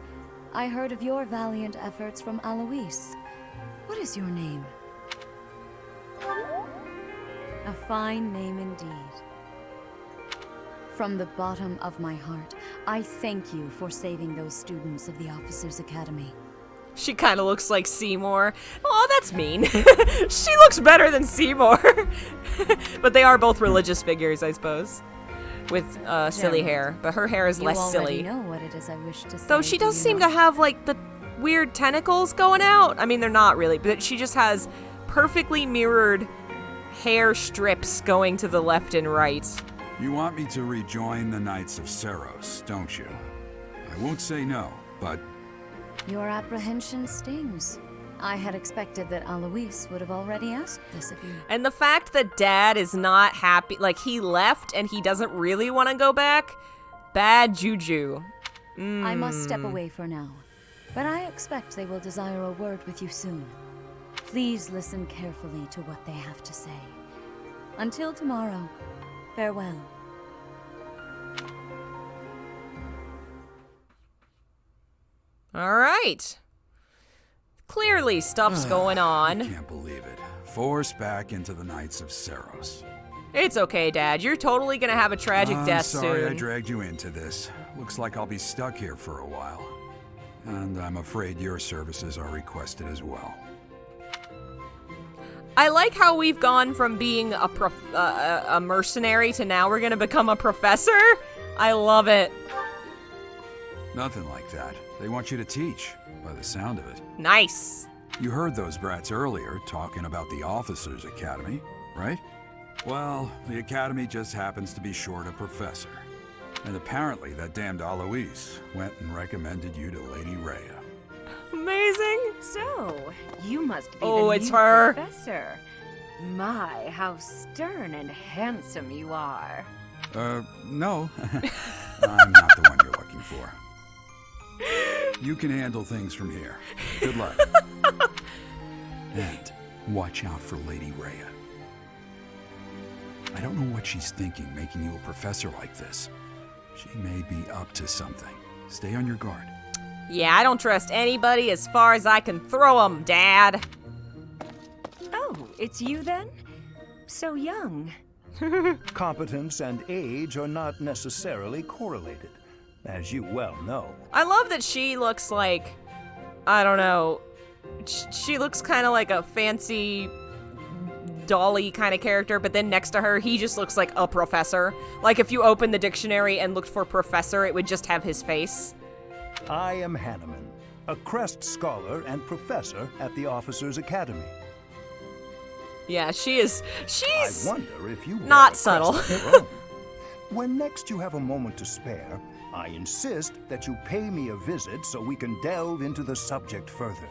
[SPEAKER 2] I heard of your valiant efforts from Alois. What is your name? A fine name indeed. From the bottom of my heart, I thank you for saving those students of the Officers' Academy.
[SPEAKER 1] She kind of looks like Seymour. Oh, that's mean. She looks better than Seymour. But they are both religious figures, I suppose. With silly
[SPEAKER 2] Gerald,
[SPEAKER 1] hair. But her hair is
[SPEAKER 2] You
[SPEAKER 1] less
[SPEAKER 2] already
[SPEAKER 1] silly.
[SPEAKER 2] know what it is I wish to say.
[SPEAKER 1] Though she
[SPEAKER 2] do
[SPEAKER 1] does
[SPEAKER 2] you
[SPEAKER 1] seem
[SPEAKER 2] not?
[SPEAKER 1] to have, like, the weird tentacles going out. I mean, they're not really, but she just has perfectly mirrored hair strips going to the left and right.
[SPEAKER 4] You want me to rejoin the Knights of Seros, don't you? I won't say no, but
[SPEAKER 2] Your apprehension stings. I had expected that Alois would have already asked this of you.
[SPEAKER 1] And the fact that Dad is not happy, like, he left and he doesn't really want to go back, bad juju.
[SPEAKER 2] I must step away for now, but I expect they will desire a word with you soon. Please listen carefully to what they have to say. Until tomorrow, farewell.
[SPEAKER 1] All right. Clearly stuff's going
[SPEAKER 4] I
[SPEAKER 1] on.
[SPEAKER 4] can't believe it. Forced back into the Knights of Seros.
[SPEAKER 1] It's okay, Dad. You're totally gonna have a tragic
[SPEAKER 4] I'm
[SPEAKER 1] death
[SPEAKER 4] sorry
[SPEAKER 1] soon.
[SPEAKER 4] I dragged you into this. Looks like I'll be stuck here for a while. And I'm afraid your services are requested as well.
[SPEAKER 1] I like how we've gone from being a mercenary to now we're gonna become a professor. I love it.
[SPEAKER 4] Nothing like that. They want you to teach, by the sound of it.
[SPEAKER 1] Nice.
[SPEAKER 4] You heard those brats earlier talking about the Officers' Academy, right? Well, the Academy just happens to be short a professor. And apparently that damned Alois went and recommended you to Lady Rhea.
[SPEAKER 1] Amazing.
[SPEAKER 10] So, you must be
[SPEAKER 1] Oh,
[SPEAKER 10] the
[SPEAKER 1] it's
[SPEAKER 10] new
[SPEAKER 1] her.
[SPEAKER 10] professor. My, how stern and handsome you are.
[SPEAKER 4] No. I'm not the one you're looking for. You can handle things from here. Good luck. And watch out for Lady Rhea. I don't know what she's thinking making you a professor like this. She may be up to something. Stay on your guard.
[SPEAKER 1] Yeah, I don't trust anybody as far as I can throw them, Dad.
[SPEAKER 10] Oh, it's you then? So young.
[SPEAKER 11] Competence and age are not necessarily correlated, as you well know.
[SPEAKER 1] I love that she looks like, I don't know, she looks kind of like a fancy dolly kind of character, but then next to her, he just looks like a professor. Like if you opened the dictionary and looked for professor, it would just have his face.
[SPEAKER 11] I am Hanneman, a Crest Scholar and Professor at the Officers' Academy.
[SPEAKER 1] Yeah, she's
[SPEAKER 11] I wonder if you
[SPEAKER 1] not
[SPEAKER 11] wear a
[SPEAKER 1] subtle.
[SPEAKER 11] crest of your own. When next you have a moment to spare, I insist that you pay me a visit so we can delve into the subject further.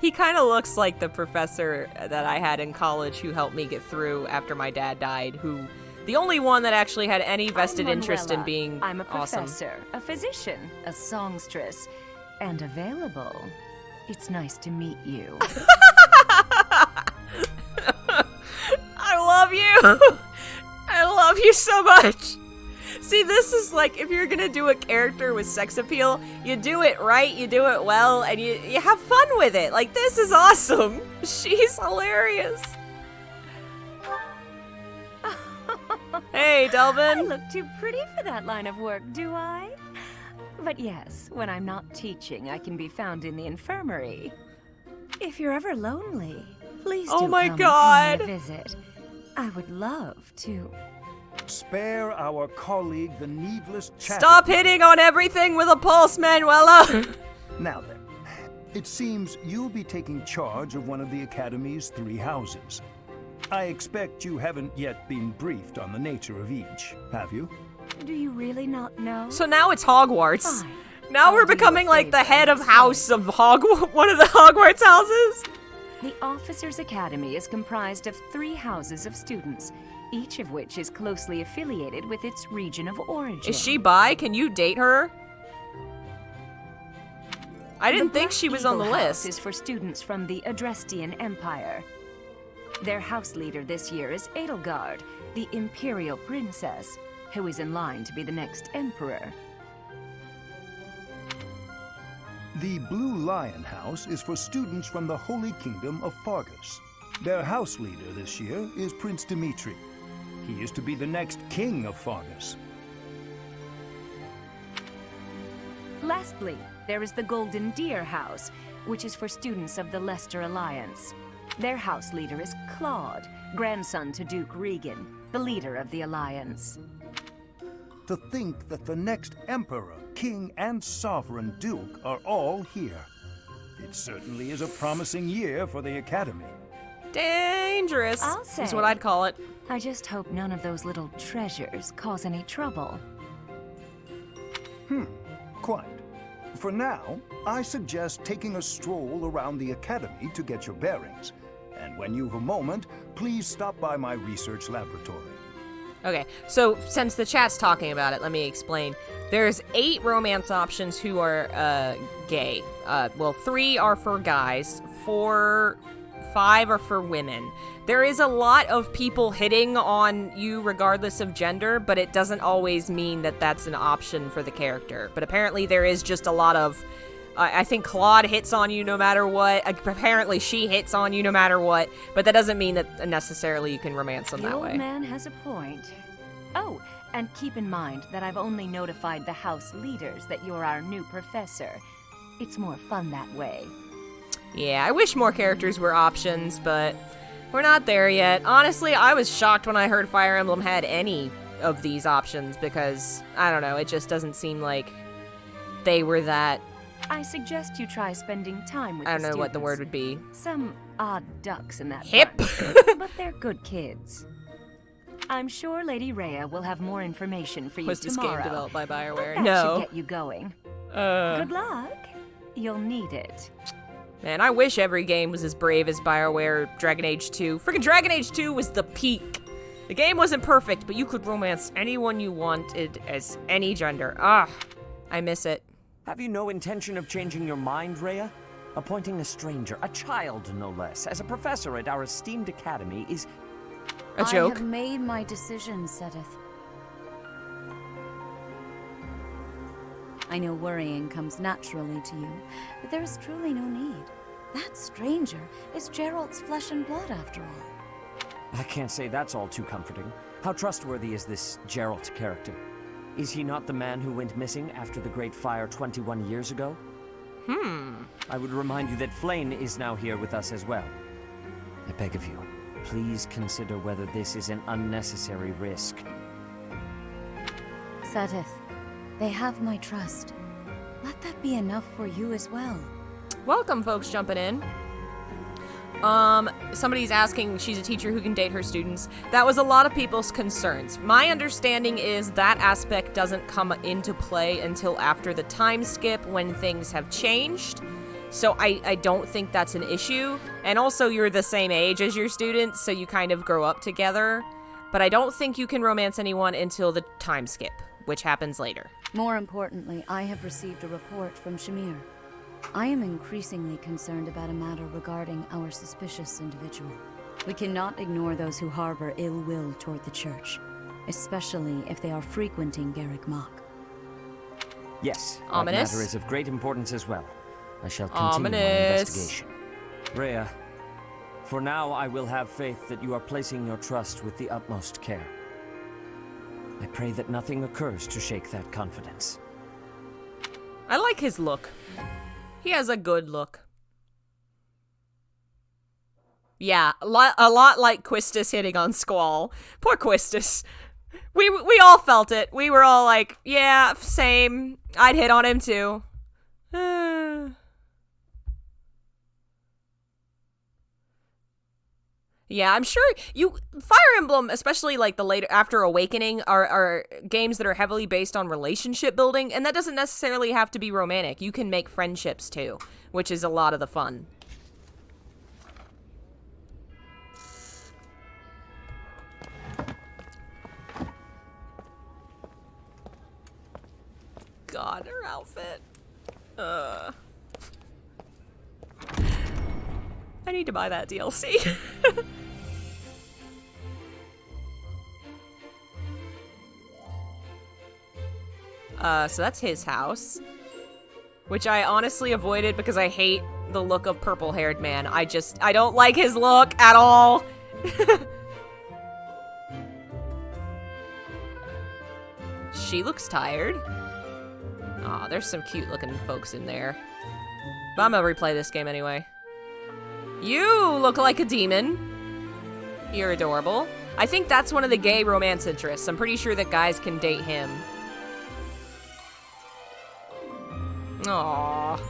[SPEAKER 1] He kind of looks like the professor that I had in college who helped me get through after my dad died, who the only one that actually had any vested interest in
[SPEAKER 10] Manuela.
[SPEAKER 1] being
[SPEAKER 10] I'm a
[SPEAKER 1] awesome.
[SPEAKER 10] professor, a physician, a songstress, and available. It's nice to meet you.
[SPEAKER 1] I love you so much. See, this is like, if you're gonna do a character with sex appeal, you do it right, you do it well, and you have fun with it. Like, this is awesome. She's hilarious. Hey, Delvin.
[SPEAKER 10] I look too pretty for that line of work, do I? But yes, when I'm not teaching, I can be found in the infirmary. If you're ever lonely, please do come and pay me a visit. I would love to.
[SPEAKER 11] Spare our colleague the needless chatter.
[SPEAKER 1] Stop hitting on everything with a pulse, Manuela!
[SPEAKER 11] Now then, it seems you'll be taking charge of one of the Academy's 3 houses. I expect you haven't yet been briefed on the nature of each, have you?
[SPEAKER 10] Do you really not know?
[SPEAKER 1] So now it's Hogwarts.
[SPEAKER 10] Fine.
[SPEAKER 1] Now we're becoming like the head of house of one of the Hogwarts houses.
[SPEAKER 10] The Officers' Academy is comprised of 3 houses of students, each of which is closely affiliated with its region of origin.
[SPEAKER 1] Is she bi? Can you date her? I didn't think she was on the list.
[SPEAKER 10] House is for students from the Adrestian Empire. Their house leader this year is Edelgard, the Imperial Princess, who is in line to be the next Emperor.
[SPEAKER 11] The Blue Lion House is for students from the Holy Kingdom of Fargus. Their house leader this year is Prince Dimitri. He is to be the next king of Fargus.
[SPEAKER 10] Lastly, there is the Golden Deer House, which is for students of the Leicester Alliance. Their house leader is Claude, grandson to Duke Regan, the leader of the Alliance.
[SPEAKER 11] To think that the next Emperor, King, and Sovereign Duke are all here. It certainly is a promising year for the Academy.
[SPEAKER 1] Dangerous,
[SPEAKER 10] I'll say.
[SPEAKER 1] is what I'd call it.
[SPEAKER 10] I just hope none of those little treasures cause any trouble.
[SPEAKER 11] Quite. For now, I suggest taking a stroll around the Academy to get your bearings. And when you've a moment, please stop by my research laboratory.
[SPEAKER 1] Okay, so since the chat's talking about it, let me explain. There's 8 romance options who are gay. Well, 3 are for guys, 5 are for women. There is a lot of people hitting on you regardless of gender, but it doesn't always mean that that's an option for the character. But apparently there is just a lot of... I think Claude hits on you no matter what. Apparently she hits on you no matter what. But that doesn't mean that necessarily you can romance them that way.
[SPEAKER 10] The old man has a point. Oh, and keep in mind that I've only notified the house leaders that you're our new professor. It's more fun that way.
[SPEAKER 1] Yeah, I wish more characters were options, but we're not there yet. Honestly, I was shocked when I heard Fire Emblem had any of these options because, I don't know, it just doesn't seem like they were that...
[SPEAKER 10] I suggest you try spending time with
[SPEAKER 1] I don't
[SPEAKER 10] the
[SPEAKER 1] know what the
[SPEAKER 10] students.
[SPEAKER 1] word would be.
[SPEAKER 10] Some odd ducks in that
[SPEAKER 1] Hip.
[SPEAKER 10] bunch, but they're good kids. I'm sure Lady Rhea will have more information for you
[SPEAKER 1] Was this
[SPEAKER 10] tomorrow.
[SPEAKER 1] game developed by BioWare?
[SPEAKER 10] That
[SPEAKER 1] No.
[SPEAKER 10] should get you going. Good luck. You'll need it.
[SPEAKER 1] Man, I wish every game was as brave as BioWare Dragon Age 2. Freaking Dragon Age 2 was the peak. The game wasn't perfect, but you could romance anyone you wanted as any gender. I miss it.
[SPEAKER 9] Have you no intention of changing your mind, Rhea? Appointing a stranger, a child no less, as a professor at our esteemed academy is...
[SPEAKER 1] A joke?
[SPEAKER 2] I have made my decision, Sedith. I know worrying comes naturally to you, but there is truly no need. That stranger is Geralt's flesh and blood, after all.
[SPEAKER 9] I can't say that's all too comforting. How trustworthy is this Geralt character? Is he not the man who went missing after the Great Fire 21 years ago? I would remind you that Flayn is now here with us as well. I beg of you, please consider whether this is an unnecessary risk.
[SPEAKER 2] Sedith, they have my trust. Let that be enough for you as well.
[SPEAKER 1] Welcome, folks jumping in. Somebody's asking, she's a teacher who can date her students. That was a lot of people's concerns. My understanding is that aspect doesn't come into play until after the time skip when things have changed. So I don't think that's an issue. And also you're the same age as your students, so you kind of grow up together. But I don't think you can romance anyone until the time skip, which happens later.
[SPEAKER 2] More importantly, I have received a report from Shamir. I am increasingly concerned about a matter regarding our suspicious individual. We cannot ignore those who harbor ill will toward the church, especially if they are frequenting Garrick Mach.
[SPEAKER 9] Yes,
[SPEAKER 1] Ominous.
[SPEAKER 9] that matter is of great importance as well. I shall continue my investigation. Rhea, for now I will have faith that you are placing your trust with the utmost care. I pray that nothing occurs to shake that confidence.
[SPEAKER 1] I like his look. He has a good look. Yeah, a lot like Quistis hitting on Squall. Poor Quistis. We all felt it. We were all like, yeah, same. I'd hit on him too. Yeah, I'm sure Fire Emblem, especially like the later after Awakening, are games that are heavily based on relationship building, and that doesn't necessarily have to be romantic. You can make friendships too, which is a lot of the fun. God, her outfit. I need to buy that DLC. So that's his house. Which I honestly avoided because I hate the look of purple-haired man. I don't like his look at all. She looks tired. Aw, there's some cute-looking folks in there. But I'm gonna replay this game anyway. You look like a demon. You're adorable. I think that's one of the gay romance interests. I'm pretty sure that guys can date him. Aww.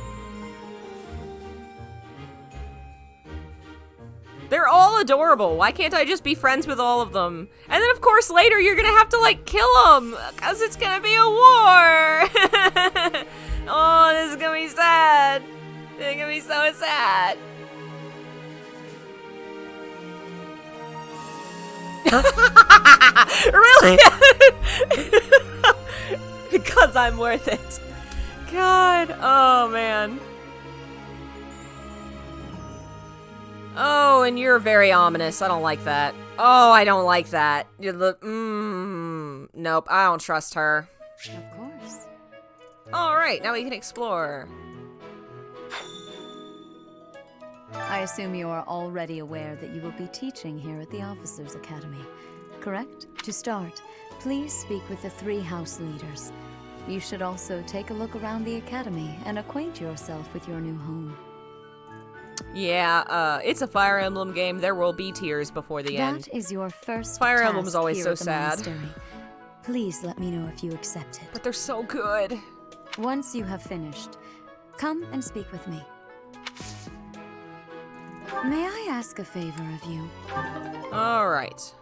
[SPEAKER 1] They're all adorable. Why can't I just be friends with all of them? And then, of course, later you're gonna have to, like, kill them. Because it's gonna be a war. Oh, this is gonna be sad. It's gonna be so sad. Really? Because I'm worth it. God. Oh, man. Oh, and you're very ominous. I don't like that. Oh, I don't like that. You look. Nope, I don't trust her.
[SPEAKER 2] Of course.
[SPEAKER 1] Alright, now we can explore.
[SPEAKER 2] I assume you are already aware that you will be teaching here at the Officers' Academy, correct? To start, please speak with the 3 house leaders. You should also take a look around the academy and acquaint yourself with your new home.
[SPEAKER 1] Yeah, it's a Fire Emblem game. There will be tears before the end.
[SPEAKER 2] That is your first
[SPEAKER 1] Fire Emblem is
[SPEAKER 2] task
[SPEAKER 1] always
[SPEAKER 2] here
[SPEAKER 1] so
[SPEAKER 2] at the
[SPEAKER 1] sad.
[SPEAKER 2] monastery. Please let me know if you accept it.
[SPEAKER 1] But they're so good.
[SPEAKER 2] Once you have finished, come and speak with me. May I ask a favor of you?
[SPEAKER 1] Alright.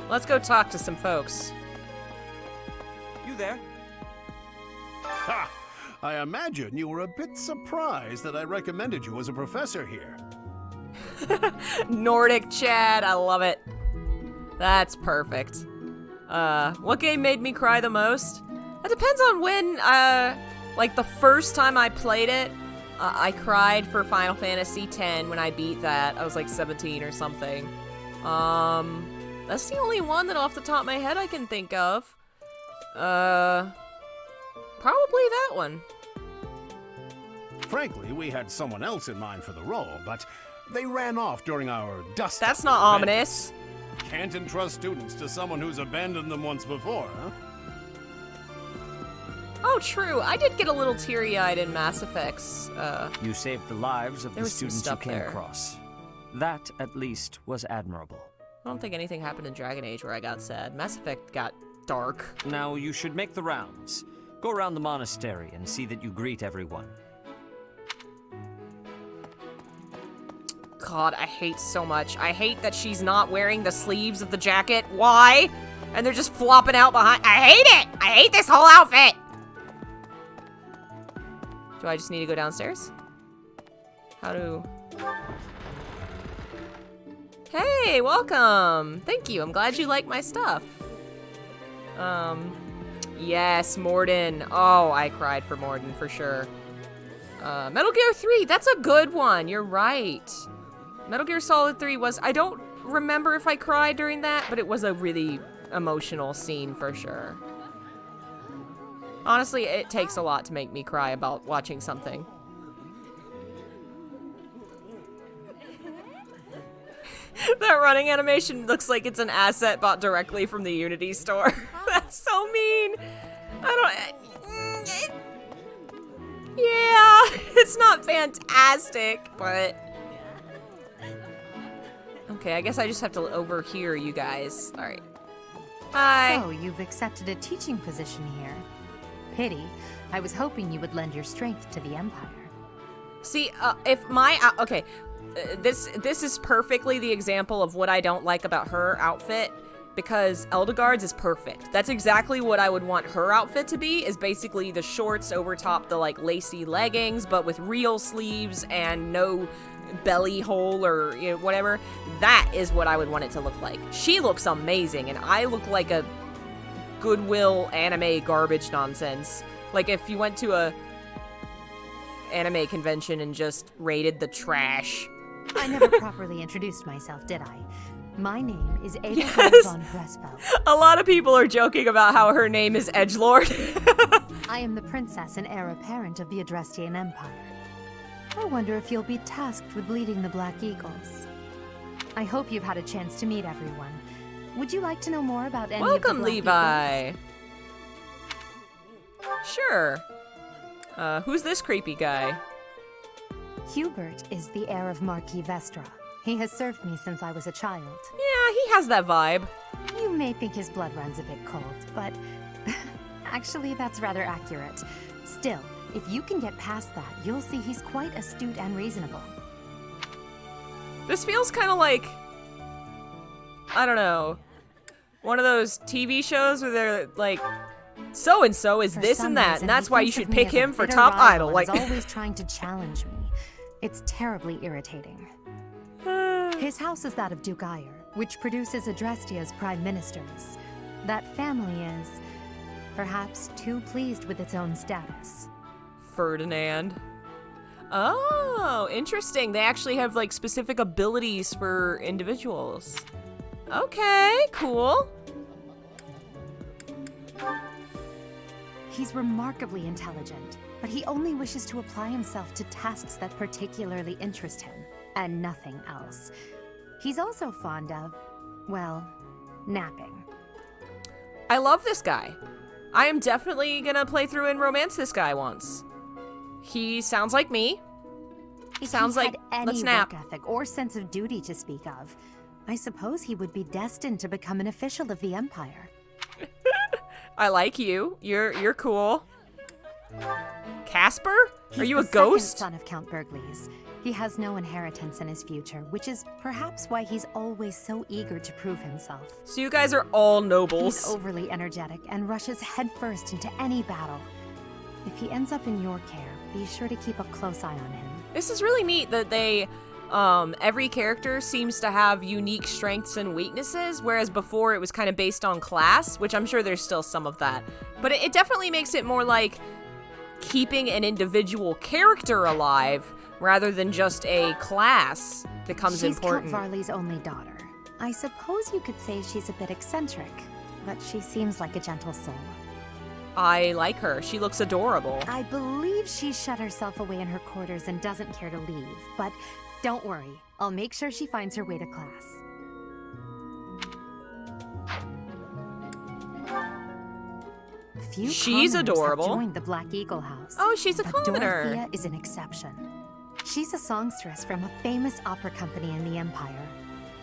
[SPEAKER 1] Let's go talk to some folks.
[SPEAKER 9] You there?
[SPEAKER 8] Ha! I imagine you were a bit surprised that I recommended you as a professor here.
[SPEAKER 1] Nordic Chad, I love it. That's perfect. What game made me cry the most? It depends on when, like the first time I played it, I cried for Final Fantasy X when I beat that. I was like 17 or something. That's the only one that off the top of my head I can think of. Probably that one.
[SPEAKER 8] Frankly, we had someone else in mind for the role, but they ran off during our dust.
[SPEAKER 1] That's not ominous.
[SPEAKER 8] Can't entrust students to someone who's abandoned them once before, huh?
[SPEAKER 1] Oh, true. I did get a little teary-eyed in Mass Effect's,
[SPEAKER 9] You saved the lives of
[SPEAKER 1] there
[SPEAKER 9] the
[SPEAKER 1] was some
[SPEAKER 9] students you
[SPEAKER 1] stuff
[SPEAKER 9] came
[SPEAKER 1] there.
[SPEAKER 9] across. That, at least, was admirable.
[SPEAKER 1] I don't think anything happened in Dragon Age where I got sad. Mass Effect got dark.
[SPEAKER 9] Now, you should make the rounds. Go around the monastery and see that you greet everyone.
[SPEAKER 1] God, I hate so much. I hate that she's not wearing the sleeves of the jacket. Why? And they're just flopping out behind. I hate it! I hate this whole outfit! Do I just need to go downstairs? How do... Hey, welcome! Thank you, I'm glad you like my stuff. Yes, Morden. Oh, I cried for Morden, for sure. Metal Gear 3, that's a good one. You're right. Metal Gear Solid 3 was, I don't remember if I cried during that, but it was a really emotional scene for sure. Honestly, it takes a lot to make me cry about watching something. That running animation looks like it's an asset bought directly from the Unity store. That's so mean. Yeah, it's not fantastic, but... Okay, I guess I just have to overhear you guys. Alright. Hi.
[SPEAKER 6] So, you've accepted a teaching position here. Pity. I was hoping you would lend your strength to the Empire.
[SPEAKER 1] See, if my... okay, this is perfectly the example of what I don't like about her outfit, because Eldegard's is perfect. That's exactly what I would want her outfit to be, is basically the shorts over top the, like, lacy leggings, but with real sleeves and no belly hole or, you know, whatever. That is what I would want it to look like. She looks amazing, and I look like a Goodwill anime garbage nonsense. Like if you went to a anime convention and just raided the trash.
[SPEAKER 6] I never properly introduced myself, did I? My name is Ada von Brespel.
[SPEAKER 1] A lot of people are joking about how her name is Edgelord.
[SPEAKER 6] I am the princess and heir apparent of the Adrestian Empire. I wonder if you'll be tasked with leading the Black Eagles. I hope you've had a chance to meet everyone. Would you like to know more about any of the Black
[SPEAKER 1] Levi.
[SPEAKER 6] Eagles?
[SPEAKER 1] Sure. Who's this creepy guy?
[SPEAKER 6] Hubert is the heir of Marquis Vestra. He has served me since I was a child.
[SPEAKER 1] Yeah, he has that vibe.
[SPEAKER 6] You may think his blood runs a bit cold, but actually that's rather accurate. Still, if you can get past that, you'll see he's quite astute and reasonable.
[SPEAKER 1] This feels kind of like, I don't know, one of those TV shows where they're like, so-and-so is this and that, and that's why you should pick him for top idol. Like,
[SPEAKER 6] he's always trying to challenge me. It's terribly irritating. His house is that of Duke Ire, which produces Adrestia's prime ministers. That family is, perhaps, too pleased with its own status.
[SPEAKER 1] Ferdinand. Oh, interesting. They actually have, like, specific abilities for individuals. Okay, cool.
[SPEAKER 6] He's remarkably intelligent, but he only wishes to apply himself to tasks that particularly interest him, and nothing else. He's also fond of, well, napping.
[SPEAKER 1] I love this guy. I am definitely gonna play through and romance this guy once. He sounds like me.
[SPEAKER 6] If
[SPEAKER 1] Sounds
[SPEAKER 6] he
[SPEAKER 1] like,
[SPEAKER 6] had
[SPEAKER 1] let's
[SPEAKER 6] any
[SPEAKER 1] nap.
[SPEAKER 6] work ethic or sense of duty to speak of, I suppose he would be destined to become an official of the Empire.
[SPEAKER 1] I like you. You're cool. Casper?
[SPEAKER 6] He's
[SPEAKER 1] Are you a
[SPEAKER 6] the
[SPEAKER 1] ghost?
[SPEAKER 6] second son of Count Burgleys. He has no inheritance in his future, which is perhaps why he's always so eager to prove himself.
[SPEAKER 1] So you guys are all nobles.
[SPEAKER 6] He's overly energetic and rushes headfirst into any battle. If he ends up in your care, be sure to keep a close eye on him.
[SPEAKER 1] This is really neat that they, every character seems to have unique strengths and weaknesses, whereas before it was kind of based on class, which I'm sure there's still some of that. But it definitely makes it more like keeping an individual character alive rather than just a class becomes important.
[SPEAKER 6] She's Count Varley's only daughter. I suppose you could say she's a bit eccentric, but she seems like a gentle soul.
[SPEAKER 1] I like her. She looks adorable.
[SPEAKER 6] I believe she shut herself away in her quarters and doesn't care to leave, but don't worry. I'll make sure she finds her way to class. Few
[SPEAKER 1] She's
[SPEAKER 6] commoners have
[SPEAKER 1] adorable.
[SPEAKER 6] joined the Black Eagle House.
[SPEAKER 1] Oh, she's a
[SPEAKER 6] but
[SPEAKER 1] commoner.
[SPEAKER 6] Dorothea is an exception. She's a songstress from a famous opera company in the Empire.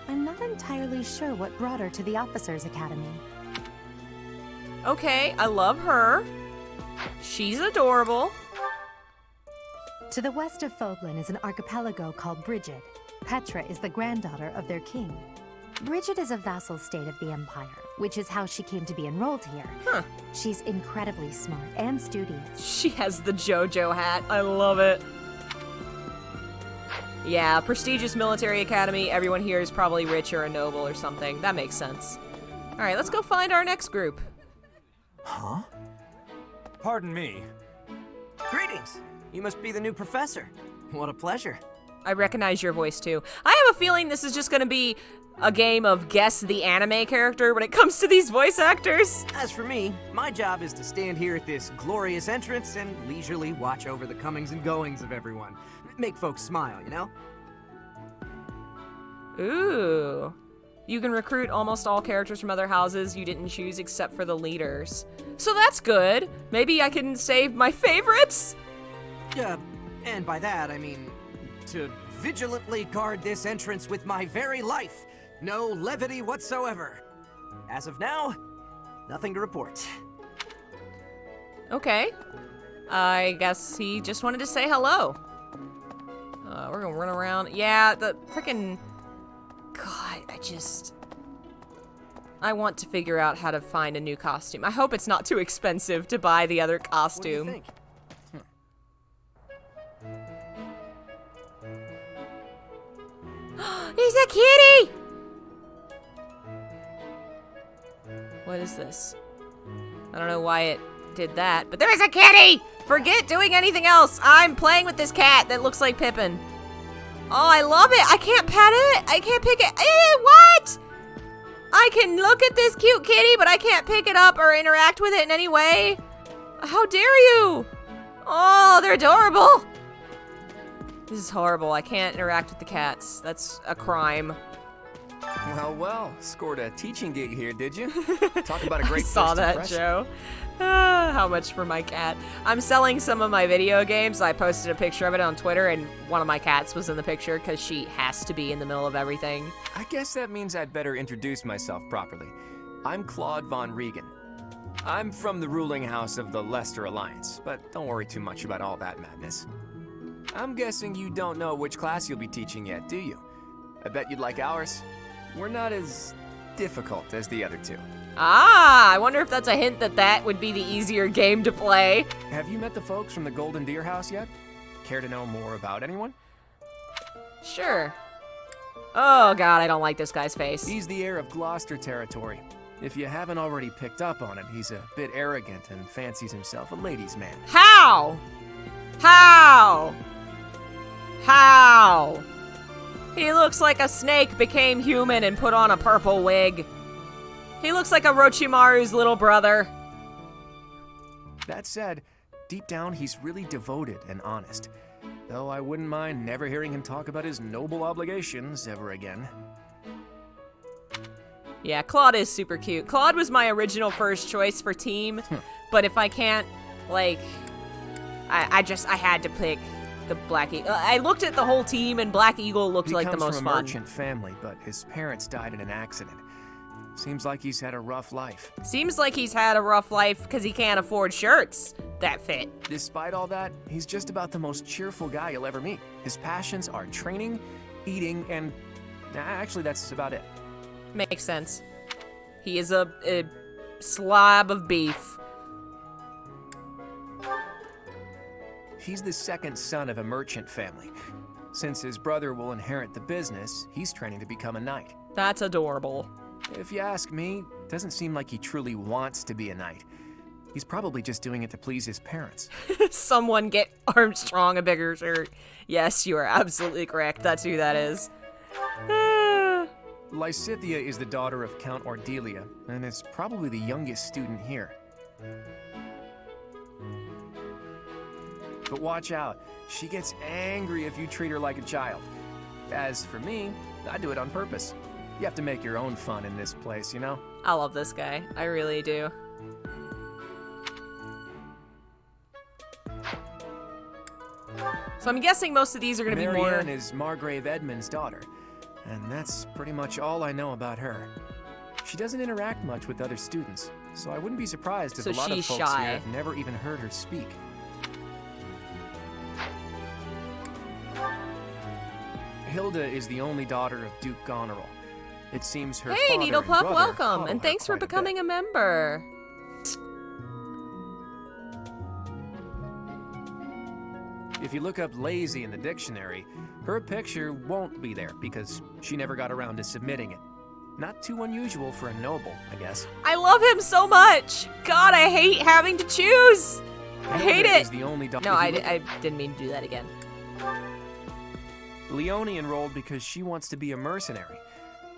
[SPEAKER 6] I'm not entirely sure what brought her to the Officers' Academy.
[SPEAKER 1] Okay, I love her. She's adorable.
[SPEAKER 6] To the west of Foglin is an archipelago called Brigid. Petra is the granddaughter of their king. Brigid is a vassal state of the Empire, which is how she came to be enrolled here.
[SPEAKER 1] Huh.
[SPEAKER 6] She's incredibly smart and studious.
[SPEAKER 1] She has the JoJo hat. I love it. Yeah, prestigious military academy. Everyone here is probably rich or a noble or something. That makes sense. All right, let's go find our next group.
[SPEAKER 12] Huh? Pardon me.
[SPEAKER 7] Greetings.
[SPEAKER 12] you must be the new professor. What a pleasure.
[SPEAKER 1] I recognize your voice too. I have a feeling this is just gonna be a game of guess the anime character when it comes to these voice actors.
[SPEAKER 12] As for me, my job is to stand here at this glorious entrance and leisurely watch over the comings and goings of everyone. Make folks smile, you know?
[SPEAKER 1] Ooh. You can recruit almost all characters from other houses you didn't choose except for the leaders. So that's good. Maybe I can save my favorites?
[SPEAKER 12] And by that, I mean to vigilantly guard this entrance with my very life. No levity whatsoever. As of now, nothing to report.
[SPEAKER 1] Okay. I guess he just wanted to say hello. We're gonna run around. Yeah, the frickin'... God, I want to figure out how to find a new costume. I hope it's not too expensive to buy the other costume.
[SPEAKER 12] What do you think?
[SPEAKER 1] He's a kitty! What is this? I don't know why it did that, but there's a kitty! Forget doing anything else. I'm playing with this cat that looks like Pippin. Oh, I love it. I can't pet it. I can't pick it. What? I can look at this cute kitty, but I can't pick it up or interact with it in any way. How dare you? Oh, they're adorable. This is horrible. I can't interact with the cats. That's a crime.
[SPEAKER 7] Well, scored a teaching gig here, did you? Talk about a great
[SPEAKER 1] I saw
[SPEAKER 7] first
[SPEAKER 1] that,
[SPEAKER 7] impression.
[SPEAKER 1] Joe. How much for my cat? I'm selling some of my video games. I posted a picture of it on Twitter, and one of my cats was in the picture because she has to be in the middle of everything.
[SPEAKER 7] I guess that means I'd better introduce myself properly. I'm Claude von Regan. I'm from the ruling house of the Leicester Alliance, but don't worry too much about all that madness. I'm guessing you don't know which class you'll be teaching yet, do you? I bet you'd like ours. We're not as difficult as the other two.
[SPEAKER 1] Ah, I wonder if that's a hint that that would be the easier game to play.
[SPEAKER 7] Have you met the folks from the Golden Deer House yet? Care to know more about anyone?
[SPEAKER 1] Sure. Oh god, I don't like this guy's face.
[SPEAKER 7] He's the heir of Gloucester territory. If you haven't already picked up on him, he's a bit arrogant and fancies himself a ladies' man.
[SPEAKER 1] How? How? How? He looks like a snake became human and put on a purple wig. He looks like Orochimaru's little brother.
[SPEAKER 7] That said, deep down he's really devoted and honest. Though I wouldn't mind never hearing him talk about his noble obligations ever again.
[SPEAKER 1] Yeah, Claude is super cute. Claude was my original first choice for team, but if I can't, like, I had to pick the Black Eagle. I looked at the whole team, and Black Eagle looked like the most
[SPEAKER 7] He comes from
[SPEAKER 1] fun.
[SPEAKER 7] a merchant family, but his parents died in an accident. Seems like he's had a rough life.
[SPEAKER 1] Seems like he's had a rough life because he can't afford shirts that fit.
[SPEAKER 7] Despite all that, he's just about the most cheerful guy you'll ever meet. His passions are training, eating, and actually that's about it.
[SPEAKER 1] Makes sense. He is a slab of beef.
[SPEAKER 7] He's the second son of a merchant family. Since his brother will inherit the business, he's training to become a knight.
[SPEAKER 1] That's adorable.
[SPEAKER 7] If you ask me, it doesn't seem like he truly wants to be a knight. He's probably just doing it to please his parents.
[SPEAKER 1] Someone get Armstrong a bigger shirt. Yes, you are absolutely correct. That's who that is.
[SPEAKER 7] Lysithea is the daughter of Count Ordelia, and is probably the youngest student here. But watch out, she gets angry if you treat her like a child. As for me, I do it on purpose. You have to make your own fun in this place, you know?
[SPEAKER 1] I love this guy. I really do. So I'm guessing most of these are going to be more...
[SPEAKER 7] Marianne is Margrave Edmund's daughter, and that's pretty much all I know about her. She doesn't interact much with other students, so I wouldn't be surprised if
[SPEAKER 1] So
[SPEAKER 7] a lot of
[SPEAKER 1] she's
[SPEAKER 7] folks
[SPEAKER 1] shy.
[SPEAKER 7] here have never even heard her speak. Hilda is the only daughter of Duke Goneril. It seems her
[SPEAKER 1] Hey,
[SPEAKER 7] father
[SPEAKER 1] Needlepup,
[SPEAKER 7] and brother
[SPEAKER 1] welcome,
[SPEAKER 7] coddle
[SPEAKER 1] and
[SPEAKER 7] her
[SPEAKER 1] thanks for
[SPEAKER 7] quite a bit.
[SPEAKER 1] becoming a member.
[SPEAKER 7] If you look up lazy in the dictionary, her picture won't be there because she never got around to submitting it. Not too unusual for a noble, I guess.
[SPEAKER 1] I love him so much. God, I hate having to choose. I hate it.
[SPEAKER 7] Is the only
[SPEAKER 1] No, I didn't mean to do that again.
[SPEAKER 7] Leone enrolled because she wants to be a mercenary.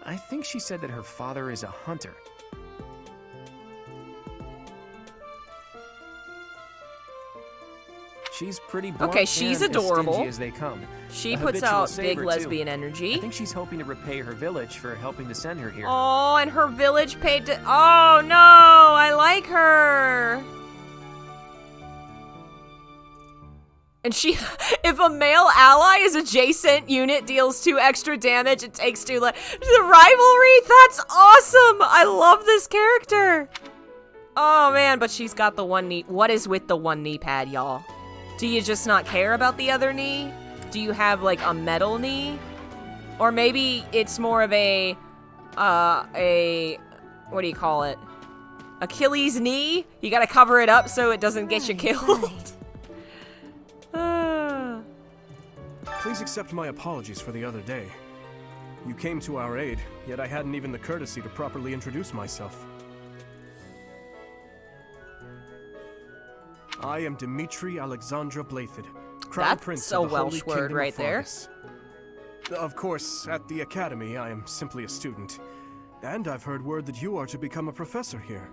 [SPEAKER 7] I think she said that her father is a hunter. She's pretty blunt.
[SPEAKER 1] Okay, she's
[SPEAKER 7] and
[SPEAKER 1] adorable.
[SPEAKER 7] As stingy as they come.
[SPEAKER 1] She
[SPEAKER 7] A
[SPEAKER 1] puts
[SPEAKER 7] habitual
[SPEAKER 1] out big
[SPEAKER 7] saver, too.
[SPEAKER 1] lesbian energy.
[SPEAKER 7] I think she's hoping to repay her village for helping to send her here.
[SPEAKER 1] Oh, and her village paid to. Oh no, I like her. And she, if a male ally is adjacent, unit deals 2 extra damage, it takes 2 the rivalry, that's awesome! I love this character! Oh man, but she's got the one knee. What is with the one knee pad, y'all? Do you just not care about the other knee? Do you have like a metal knee? Or maybe it's more of a, what do you call it? Achilles knee? You gotta cover it up so it doesn't get you killed.
[SPEAKER 5] Please accept my apologies for the other day. You came to our aid, yet I hadn't even the courtesy to properly introduce myself. I am Dimitri Alexandra Blathid, Crown
[SPEAKER 1] That's
[SPEAKER 5] Prince
[SPEAKER 1] a
[SPEAKER 5] of the Holy
[SPEAKER 1] Welsh word
[SPEAKER 5] Kingdom
[SPEAKER 1] right
[SPEAKER 5] of
[SPEAKER 1] there.
[SPEAKER 5] Fargus. Of course, at the Academy, I am simply a student. And I've heard word that you are to become a professor here.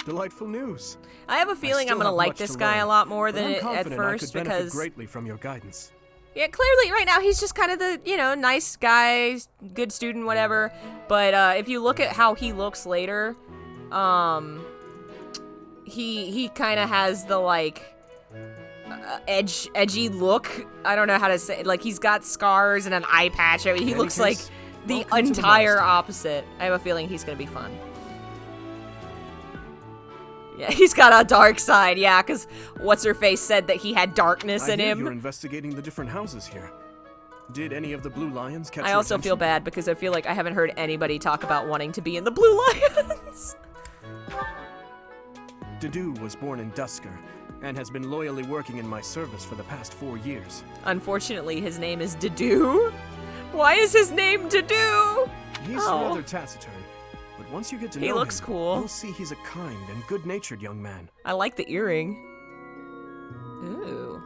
[SPEAKER 5] Delightful news.
[SPEAKER 1] I have a feeling I'm
[SPEAKER 5] still
[SPEAKER 1] gonna
[SPEAKER 5] have
[SPEAKER 1] like
[SPEAKER 5] much
[SPEAKER 1] this
[SPEAKER 5] to
[SPEAKER 1] guy
[SPEAKER 5] learn,
[SPEAKER 1] a lot more
[SPEAKER 5] but
[SPEAKER 1] than
[SPEAKER 5] I'm
[SPEAKER 1] at
[SPEAKER 5] confident I
[SPEAKER 1] first
[SPEAKER 5] could benefit
[SPEAKER 1] because
[SPEAKER 5] greatly from your guidance.
[SPEAKER 1] yeah, clearly right now he's just kind of the, you know, nice guy, good student, whatever. But if you look at how he looks later, he kind of has the like edgy look. I don't know how to say it. Like he's got scars and an eye patch. I mean, he looks like the entire opposite. I have a feeling he's gonna be fun. Yeah, he's got a dark side, yeah, because What's-Her-Face said that he had darkness in him.
[SPEAKER 5] You're investigating the different houses here. Did any of the Blue Lions catch
[SPEAKER 1] I
[SPEAKER 5] your
[SPEAKER 1] also feel
[SPEAKER 5] attention?
[SPEAKER 1] bad because I feel like I haven't heard anybody talk about wanting to be in the Blue Lions.
[SPEAKER 5] Dedu was born in Dusker and has been loyally working in my service for the past 4 years.
[SPEAKER 1] Unfortunately, his name is Dedu. Why is his name Dedu?
[SPEAKER 5] He's rather taciturn, but once you get to know him,
[SPEAKER 1] He looks cool.
[SPEAKER 5] you'll see he's a kind and good-natured young man.
[SPEAKER 1] I like the earring. Ooh.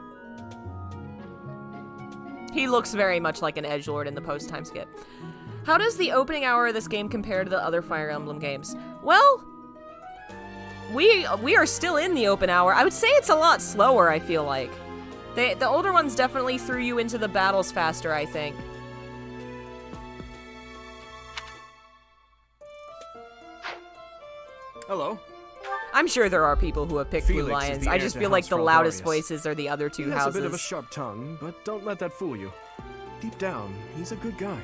[SPEAKER 1] He looks very much like an edgelord in the post-time skip. How does the opening hour of this game compare to the other Fire Emblem games? Well, we are still in the open hour. I would say it's a lot slower, I feel like. The older ones definitely threw you into the battles faster, I think.
[SPEAKER 5] Hello.
[SPEAKER 1] I'm sure there are people who have picked
[SPEAKER 5] Felix
[SPEAKER 1] Blue
[SPEAKER 5] is
[SPEAKER 1] Lions.
[SPEAKER 5] the
[SPEAKER 1] I
[SPEAKER 5] heir
[SPEAKER 1] just
[SPEAKER 5] to
[SPEAKER 1] feel like
[SPEAKER 5] House
[SPEAKER 1] the loudest
[SPEAKER 5] Fraldarius.
[SPEAKER 1] voices are the other 2
[SPEAKER 5] He has
[SPEAKER 1] houses.
[SPEAKER 5] a bit of a sharp tongue, but don't let that fool you. Deep down, he's a good guy.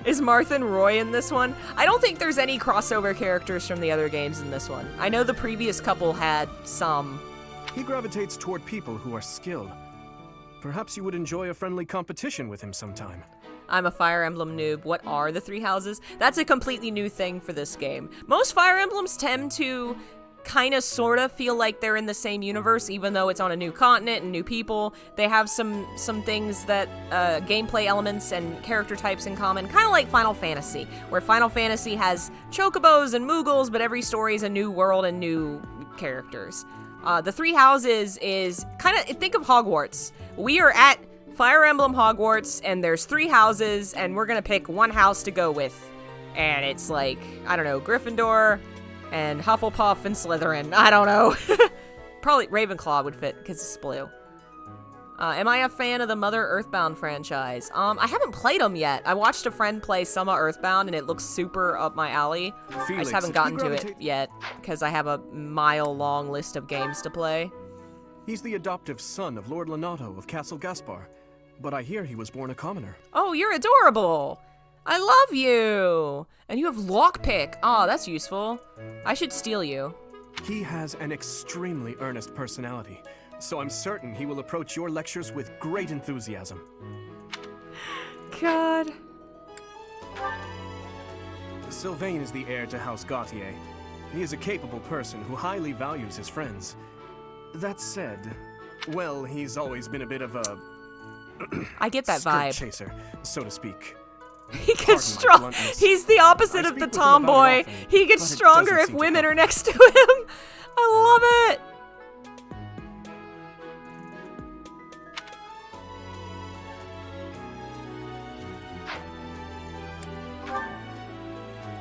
[SPEAKER 1] Is Martha and Roy in this one? I don't think there's any crossover characters from the other games in this one. I know the previous couple had some.
[SPEAKER 5] He gravitates toward people who are skilled. Perhaps you would enjoy a friendly competition with him sometime.
[SPEAKER 1] I'm a Fire Emblem noob. What are the 3 houses? That's a completely new thing for this game. Most Fire Emblems tend to kind of sort of feel like they're in the same universe, even though it's on a new continent and new people. They have some things that gameplay elements and character types in common, kind of like Final Fantasy, where Final Fantasy has chocobos and moogles, but every story is a new world and new characters. The 3 houses is kind of, think of Hogwarts. We are at Fire Emblem Hogwarts, and there's 3 houses, and we're gonna pick one house to go with. And it's like, I don't know, Gryffindor, and Hufflepuff, and Slytherin. I don't know. Probably Ravenclaw would fit, because it's blue. Am I a fan of the Mother Earthbound franchise? I haven't played them yet. I watched a friend play some of Earthbound, and it looks super up my alley. I
[SPEAKER 5] Felix,
[SPEAKER 1] just haven't
[SPEAKER 5] if you
[SPEAKER 1] gotten to it
[SPEAKER 5] gravitate-
[SPEAKER 1] yet, because I have a mile-long list of games to play.
[SPEAKER 5] He's the adoptive son of Lord Lonato of Castle Gaspar, but I hear he was born a commoner.
[SPEAKER 1] Oh, you're adorable! I love you! And you have lockpick. Oh, that's useful. I should steal you.
[SPEAKER 5] He has an extremely earnest personality, so I'm certain he will approach your lectures with great enthusiasm.
[SPEAKER 1] God.
[SPEAKER 5] Sylvain is the heir to House Gautier. He is a capable person who highly values his friends. That said, well, he's always been a bit of a
[SPEAKER 1] I get that
[SPEAKER 5] skirt
[SPEAKER 1] vibe.
[SPEAKER 5] chaser, so to speak.
[SPEAKER 1] He gets
[SPEAKER 5] Pardon my
[SPEAKER 1] strong.
[SPEAKER 5] bluntness.
[SPEAKER 1] He's the opposite
[SPEAKER 5] I
[SPEAKER 1] of
[SPEAKER 5] speak
[SPEAKER 1] the
[SPEAKER 5] with him about it
[SPEAKER 1] tomboy.
[SPEAKER 5] often,
[SPEAKER 1] He gets
[SPEAKER 5] but it
[SPEAKER 1] stronger
[SPEAKER 5] doesn't
[SPEAKER 1] if
[SPEAKER 5] seem to
[SPEAKER 1] women
[SPEAKER 5] help.
[SPEAKER 1] are next to him. I love it.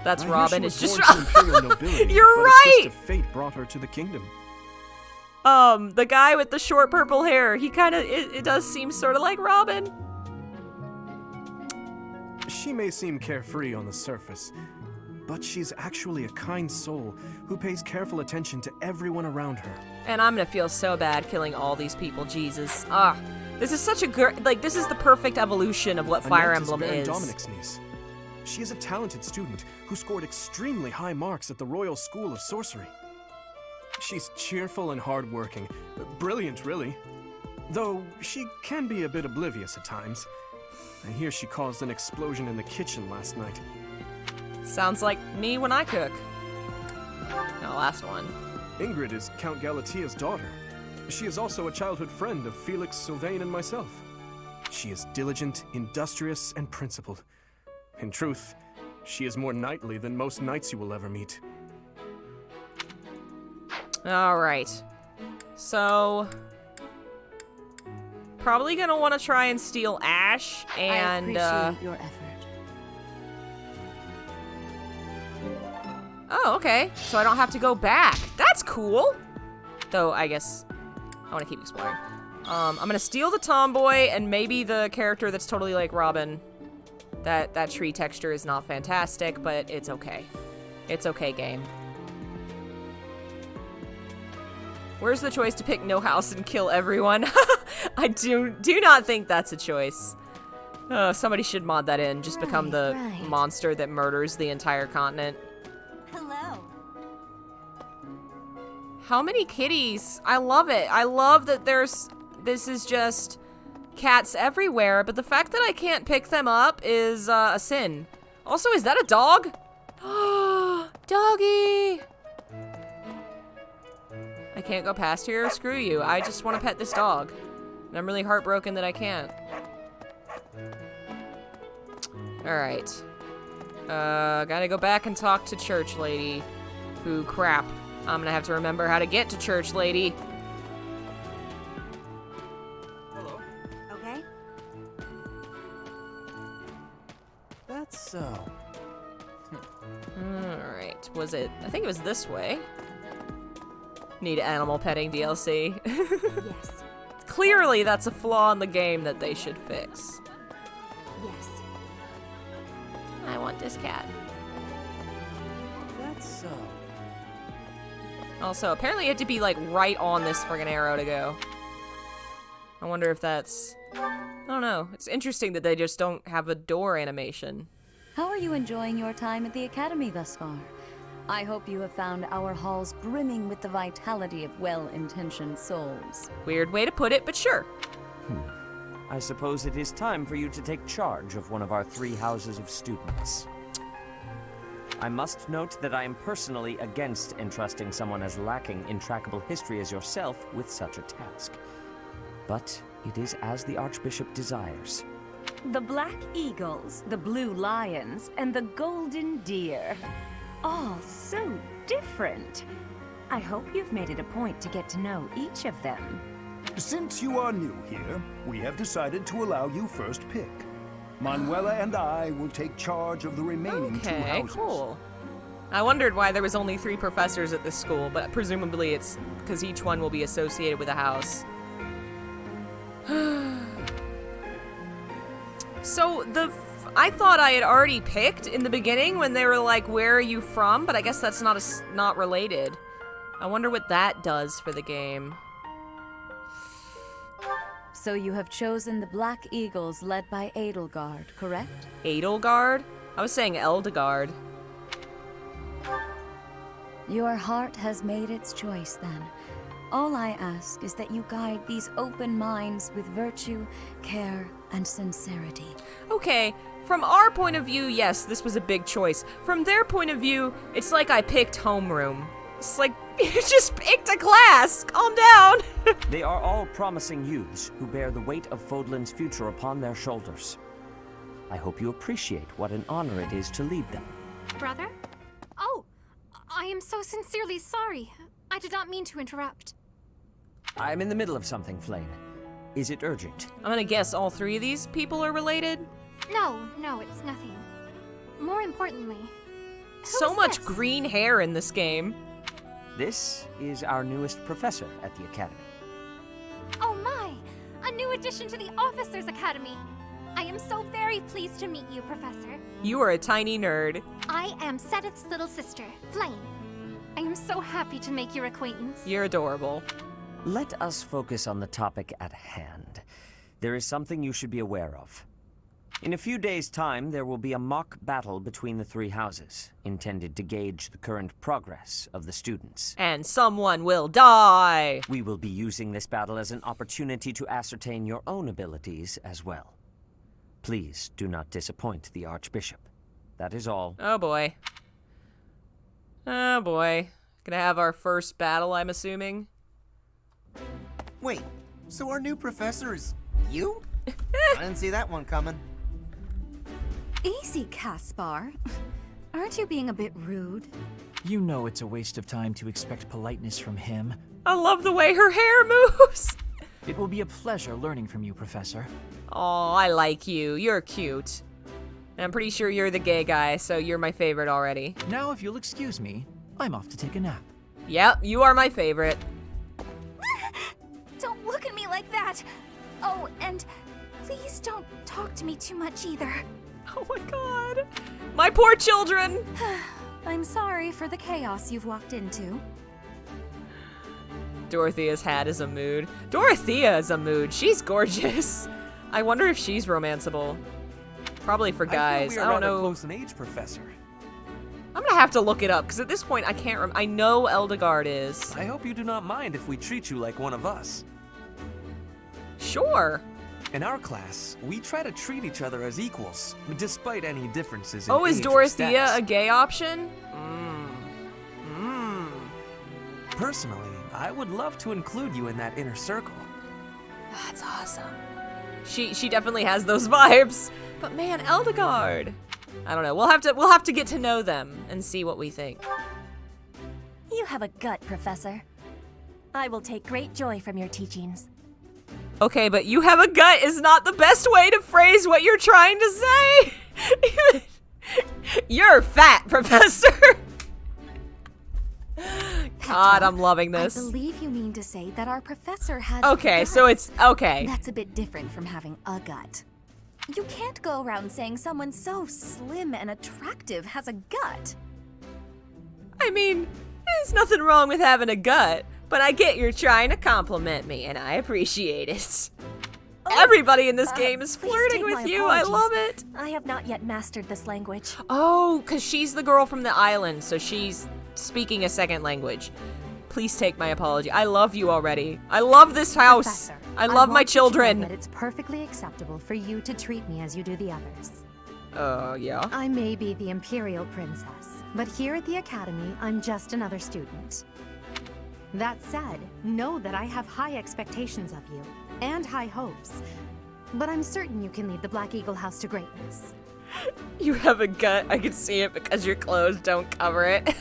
[SPEAKER 1] That's
[SPEAKER 5] I
[SPEAKER 1] Robin.
[SPEAKER 5] hear
[SPEAKER 1] It's
[SPEAKER 5] she was
[SPEAKER 1] just
[SPEAKER 5] born to imperial nobility,
[SPEAKER 1] You're
[SPEAKER 5] but
[SPEAKER 1] right!
[SPEAKER 5] a twist of fate brought her to the kingdom.
[SPEAKER 1] The guy with the short purple hair, he kind of, it does seem sort of like Robin.
[SPEAKER 5] She may seem carefree on the surface, but she's actually a kind soul who pays careful attention to everyone around her.
[SPEAKER 1] And I'm gonna feel so bad killing all these people, Jesus. This is such a this is the perfect evolution of what Fire
[SPEAKER 5] Annette
[SPEAKER 1] Emblem
[SPEAKER 5] Baron
[SPEAKER 1] is.
[SPEAKER 5] Dominic's niece. She is a talented student who scored extremely high marks at the Royal School of Sorcery. She's cheerful and hardworking. Brilliant, really. Though she can be a bit oblivious at times. I hear she caused an explosion in the kitchen last night.
[SPEAKER 1] Sounds like me when I cook. No, last one.
[SPEAKER 5] Ingrid is Count Galatia's daughter. She is also a childhood friend of Felix, Sylvain, and myself. She is diligent, industrious, and principled. In truth, she is more knightly than most knights you will ever meet.
[SPEAKER 1] Alright. So... probably gonna want to try and steal Ash, and,
[SPEAKER 2] I appreciate your effort.
[SPEAKER 1] Oh, okay. So I don't have to go back. That's cool! Though, I guess... I want to keep exploring. I'm gonna steal the tomboy, and maybe the character that's totally like Robin. That tree texture is not fantastic, but it's okay. It's okay, game. Where's the choice to pick no house and kill everyone? I do not think that's a choice. Somebody should mod that in. Just become the monster that murders the entire continent.
[SPEAKER 3] Hello.
[SPEAKER 1] How many kitties? I love it. I love that this is just cats everywhere, but the fact that I can't pick them up is a sin. Also, is that a dog? Doggy! I can't go past here. Screw you. I just want to pet this dog. And I'm really heartbroken that I can't. Alright. Gotta go back and talk to Church Lady. Who, crap. I'm gonna have to remember how to get to Church Lady.
[SPEAKER 12] Hello.
[SPEAKER 3] Okay.
[SPEAKER 12] That's so.
[SPEAKER 1] Alright. Was it? I think it was this way. Need animal petting DLC.
[SPEAKER 3] Yes.
[SPEAKER 1] Clearly, that's a flaw in the game that they should fix.
[SPEAKER 3] Yes.
[SPEAKER 1] I want this cat.
[SPEAKER 12] That's so.
[SPEAKER 1] Also, apparently you had to be, like, right on this friggin' arrow to go. I wonder if that's... I don't know. It's interesting that they just don't have a door animation.
[SPEAKER 2] How are you enjoying your time at the Academy thus far? I hope you have found our halls brimming with the vitality of well-intentioned souls.
[SPEAKER 1] Weird way to put it, but sure.
[SPEAKER 9] I suppose it is time for you to take charge of one of our 3 houses of students. I must note that I am personally against entrusting someone as lacking in trackable history as yourself with such a task. But it is as the Archbishop desires.
[SPEAKER 10] The Black Eagles, the Blue Lions, and the Golden Deer. All so different. I hope you've made it a point to get to know each of them.
[SPEAKER 11] Since you are new here, we have decided to allow you first pick. Manuela and I will take charge of the remaining 2
[SPEAKER 1] Okay,
[SPEAKER 11] houses.
[SPEAKER 1] cool. I wondered why there was only 3 professors at this school, but presumably it's because each one will be associated with a house. So, I thought I had already picked in the beginning when they were like, where are you from? But I guess that's not related. I wonder what that does for the game.
[SPEAKER 2] So you have chosen the Black Eagles led by Edelgard, correct?
[SPEAKER 1] Edelgard? I was saying Eldegard.
[SPEAKER 2] Your heart has made its choice then. All I ask is that you guide these open minds with virtue, care, and sincerity.
[SPEAKER 1] Okay, from our point of view, yes, this was a big choice. From their point of view, it's like I picked homeroom. It's like, you just picked a class! Calm down!
[SPEAKER 9] They are all promising youths who bear the weight of Fodlan's future upon their shoulders. I hope you appreciate what an honor it is to lead them.
[SPEAKER 6] Brother? Oh, I am so sincerely sorry. I did not mean to interrupt.
[SPEAKER 9] I'm in the middle of something, Flane. Is it urgent?
[SPEAKER 1] I'm gonna guess all 3 of these people are related?
[SPEAKER 6] No, it's nothing. More importantly,
[SPEAKER 1] So much green hair in this game.
[SPEAKER 9] This is our newest professor at the Academy.
[SPEAKER 13] Oh my! A new addition to the Officers Academy! I am so very pleased to meet you, Professor.
[SPEAKER 1] You are a tiny nerd.
[SPEAKER 13] I am Sedith's little sister, Flame. I am so happy to make your acquaintance.
[SPEAKER 1] You're adorable.
[SPEAKER 9] Let us focus on the topic at hand. There is something you should be aware of. In a few days' time, there will be a mock battle between the three houses, intended to gauge the current progress of the students.
[SPEAKER 1] And someone will die!
[SPEAKER 9] We will be using this battle as an opportunity to ascertain your own abilities as well. Please do not disappoint the Archbishop. That is all.
[SPEAKER 1] Oh boy. Oh boy. Gonna have our first battle, I'm assuming.
[SPEAKER 14] Wait, so our new professor is you? I didn't see that one coming.
[SPEAKER 10] Easy, Caspar. Aren't you being a bit rude?
[SPEAKER 15] You know it's a waste of time to expect politeness from him.
[SPEAKER 1] I love the way her hair moves!
[SPEAKER 15] It will be a pleasure learning from you, Professor.
[SPEAKER 1] Oh, I like you. You're cute. And I'm pretty sure you're the gay guy, so you're my favorite already.
[SPEAKER 15] Now, if you'll excuse me, I'm off to take a nap.
[SPEAKER 1] Yep, you are my favorite.
[SPEAKER 13] Don't look at me like that! Oh, and please don't talk to me too much either.
[SPEAKER 1] Oh my god. My poor children!
[SPEAKER 10] I'm sorry for the chaos you've walked into.
[SPEAKER 1] Dorothea's hat is a mood. Dorothea is a mood. She's gorgeous. I wonder if she's romanceable. Probably for guys. I don't know.
[SPEAKER 12] Close in age, Professor.
[SPEAKER 1] I'm gonna have to look it up, because at this point I can't remember. I know Eldegard is.
[SPEAKER 12] I hope you do not mind if we treat you like one of us.
[SPEAKER 1] Sure.
[SPEAKER 12] In our class, we try to treat each other as equals, despite any differences in
[SPEAKER 1] Oh, is
[SPEAKER 12] age or
[SPEAKER 1] Dorothea
[SPEAKER 12] status.
[SPEAKER 1] a gay option?
[SPEAKER 12] Personally, I would love to include you in that inner circle.
[SPEAKER 1] That's awesome. She definitely has those vibes. But man, Eldegard. I don't know. We'll have to get to know them and see what we think.
[SPEAKER 10] You have a gut, Professor. I will take great joy from your teachings.
[SPEAKER 1] Okay, but you have a gut is not the best way to phrase what you're trying to say. You're fat, Professor. God, I'm loving this.
[SPEAKER 10] I believe you mean to say that our professor has
[SPEAKER 1] Okay,
[SPEAKER 10] guts.
[SPEAKER 1] so it's okay.
[SPEAKER 10] That's a bit different from having a gut. You can't go around saying someone so slim and attractive has a gut.
[SPEAKER 1] I mean, there's nothing wrong with having a gut, but I get you're trying to compliment me, and I appreciate it. Everybody in this game is flirting with you. I love it.
[SPEAKER 10] I have not yet mastered this language.
[SPEAKER 1] Oh, because she's the girl from the island, so she's speaking a second language. Please take my apology. I love you already. I love this house.
[SPEAKER 6] Professor,
[SPEAKER 1] I love my
[SPEAKER 6] want you to know
[SPEAKER 1] children.
[SPEAKER 6] that it's perfectly acceptable for you to treat me as you do the others.
[SPEAKER 1] Yeah.
[SPEAKER 6] I may be the Imperial Princess, but here at the Academy, I'm just another student. That said, know that I have high expectations of you, and high hopes. But I'm certain you can lead the Black Eagle House to greatness.
[SPEAKER 1] You have a gut. I can see it because your clothes don't cover it.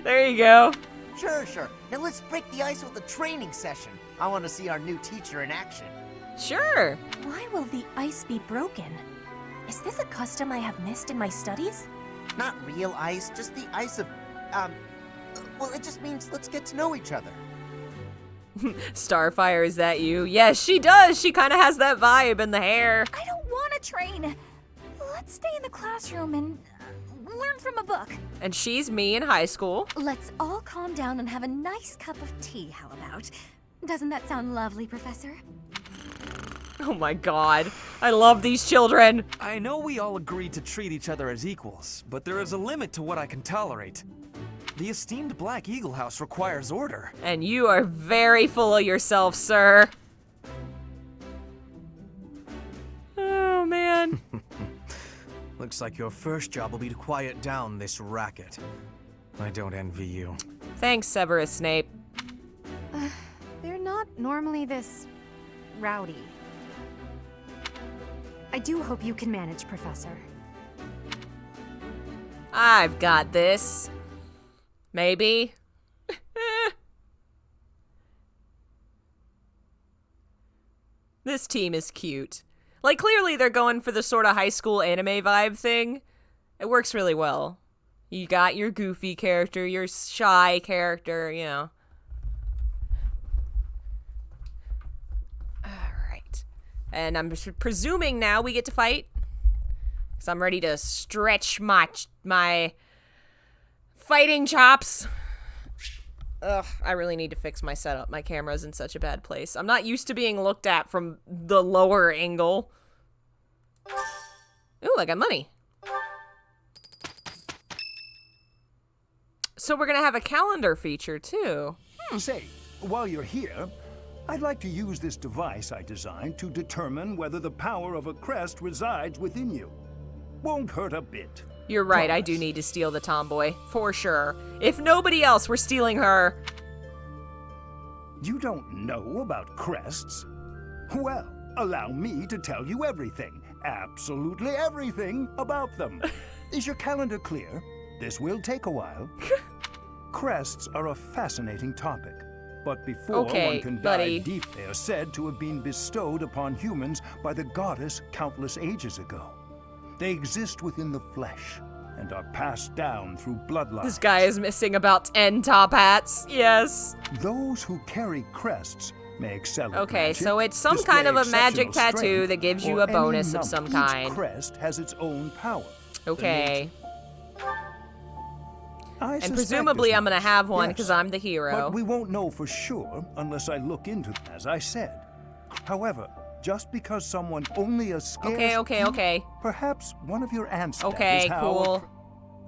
[SPEAKER 1] There you go.
[SPEAKER 14] Sure. Now let's break the ice with a training session. I want to see our new teacher in action.
[SPEAKER 1] Sure.
[SPEAKER 10] Why will the ice be broken? Is this a custom I have missed in my studies?
[SPEAKER 14] Not real ice, just the ice of, well, it just means let's get to know each other.
[SPEAKER 1] Starfire, is that you? Yes, she does. She kind of has that vibe and the hair.
[SPEAKER 13] I don't want to train. Let's stay in the classroom and learn from a book.
[SPEAKER 1] And she's me in high school.
[SPEAKER 10] Let's all calm down and have a nice cup of tea, how about? Doesn't that sound lovely, Professor?
[SPEAKER 1] Oh my god. I love these children.
[SPEAKER 12] I know we all agreed to treat each other as equals, but there is a limit to what I can tolerate. The esteemed Black Eagle House requires order.
[SPEAKER 1] And you are very full of yourself, sir. Oh, man.
[SPEAKER 5] Looks like your first job will be to quiet down this racket. I don't envy you.
[SPEAKER 1] Thanks, Severus Snape.
[SPEAKER 6] They're not normally this rowdy. I do hope you can manage, Professor.
[SPEAKER 1] I've got this. Maybe. This team is cute. Like, clearly they're going for the sort of high school anime vibe thing. It works really well. You got your goofy character, your shy character, you know. Alright. And I'm presuming now we get to fight. Because I'm ready to stretch my fighting chops. Ugh, I really need to fix my setup. My camera's in such a bad place. I'm not used to being looked at from the lower angle. Ooh, I got money. So we're gonna have a calendar feature, too.
[SPEAKER 11] Say, while you're here, I'd like to use this device I designed to determine whether the power of a crest resides within you. Won't hurt a bit.
[SPEAKER 1] You're right, I do need to steal the tomboy, for sure. If nobody else, we're stealing her.
[SPEAKER 11] You don't know about crests? Well, allow me to tell you everything, absolutely everything about them. Is your calendar clear? This will take a while. Crests are a fascinating topic, but before one can dive deep, they are said to have been bestowed upon humans by the goddess countless ages ago. They exist within the flesh and are passed down through bloodlines.
[SPEAKER 1] This guy is missing about 10 top hats. Yes.
[SPEAKER 11] Those who carry crests may excel at
[SPEAKER 1] Okay,
[SPEAKER 11] magic,
[SPEAKER 1] so it's some kind of a magic tattoo that gives you a bonus of some kind.
[SPEAKER 11] Each crest has its own power.
[SPEAKER 1] Okay. And presumably I'm gonna have one because I'm the hero.
[SPEAKER 11] But we won't know for sure unless I look into it, as I said. However, just because someone only a scarce
[SPEAKER 1] Okay.
[SPEAKER 11] Perhaps one of your ancestors.
[SPEAKER 1] Okay, cool.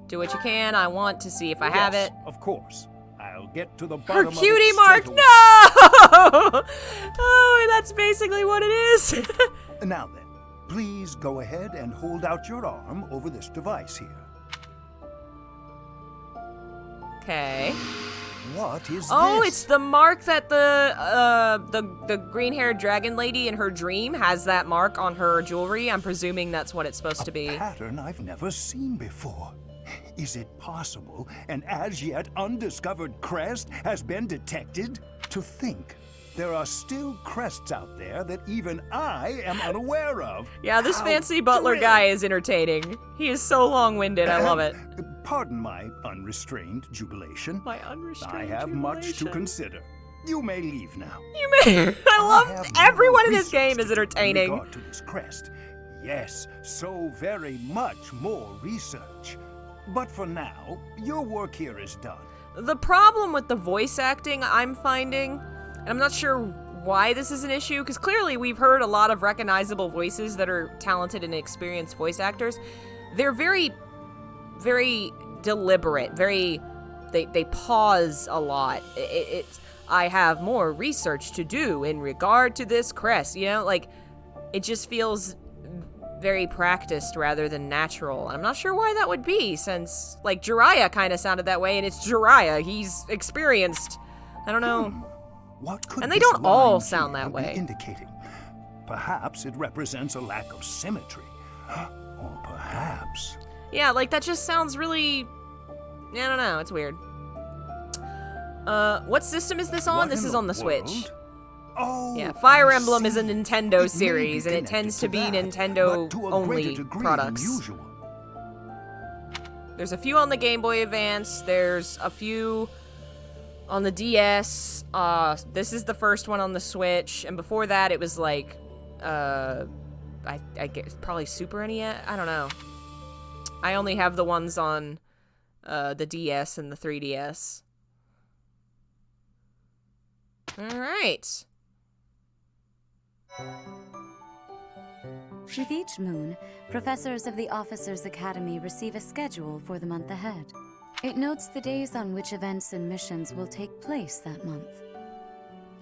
[SPEAKER 1] Do what you can. I want to see if I have it.
[SPEAKER 11] Of course. I'll get to the
[SPEAKER 1] Her
[SPEAKER 11] bottom
[SPEAKER 1] cutie
[SPEAKER 11] of it
[SPEAKER 1] mark.
[SPEAKER 11] straight
[SPEAKER 1] No! Oh, that's basically what it is.
[SPEAKER 11] Now then, please go ahead and hold out your arm over this device here.
[SPEAKER 1] Okay.
[SPEAKER 11] What is
[SPEAKER 1] Oh,
[SPEAKER 11] this?
[SPEAKER 1] it's the mark that the green-haired dragon lady in her dream has that mark on her jewelry. I'm presuming that's what it's supposed to be.
[SPEAKER 11] A pattern I've never seen before. Is it possible an as yet undiscovered crest has been detected? To think there are still crests out there that even I am unaware of.
[SPEAKER 1] Yeah, this
[SPEAKER 11] How
[SPEAKER 1] fancy butler guy is entertaining. He is so long-winded. I love it.
[SPEAKER 11] Pardon my unrestrained jubilation.
[SPEAKER 1] My unrestrained
[SPEAKER 11] I have much to consider. You may leave now.
[SPEAKER 1] You may. I love everyone in this game is entertaining.
[SPEAKER 11] In regard to this crest. Yes, so very much more research. But for now, your work here is done.
[SPEAKER 1] The problem with the voice acting I'm finding, and I'm not sure why this is an issue, because clearly we've heard a lot of recognizable voices that are talented and experienced voice actors. They're very, very deliberate, they pause a lot. I have more research to do in regard to this crest, you know, like, it just feels very practiced rather than natural. I'm not sure why that would be, since, like, Jiraiya kind of sounded that way, and it's Jiraiya. He's experienced. I don't know.
[SPEAKER 11] What could
[SPEAKER 1] and they
[SPEAKER 11] this
[SPEAKER 1] don't all
[SPEAKER 11] line
[SPEAKER 1] sound
[SPEAKER 11] here
[SPEAKER 1] that
[SPEAKER 11] be
[SPEAKER 1] way.
[SPEAKER 11] Indicating? Perhaps it represents a lack of symmetry. Or perhaps...
[SPEAKER 1] Yeah, like, that just sounds really... I don't know, it's weird. What system is this on? This is on the Switch.
[SPEAKER 11] Oh,
[SPEAKER 1] yeah, Fire Emblem is a Nintendo series, and it tends to be Nintendo-only products. There's a few on the Game Boy Advance, there's a few on the DS, this is the first one on the Switch, and before that it was like, I guess probably Super NES, I don't know. I only have the ones on the DS and the 3DS. Alright.
[SPEAKER 2] With each moon, professors of the Officers' Academy receive a schedule for the month ahead. It notes the days on which events and missions will take place that month.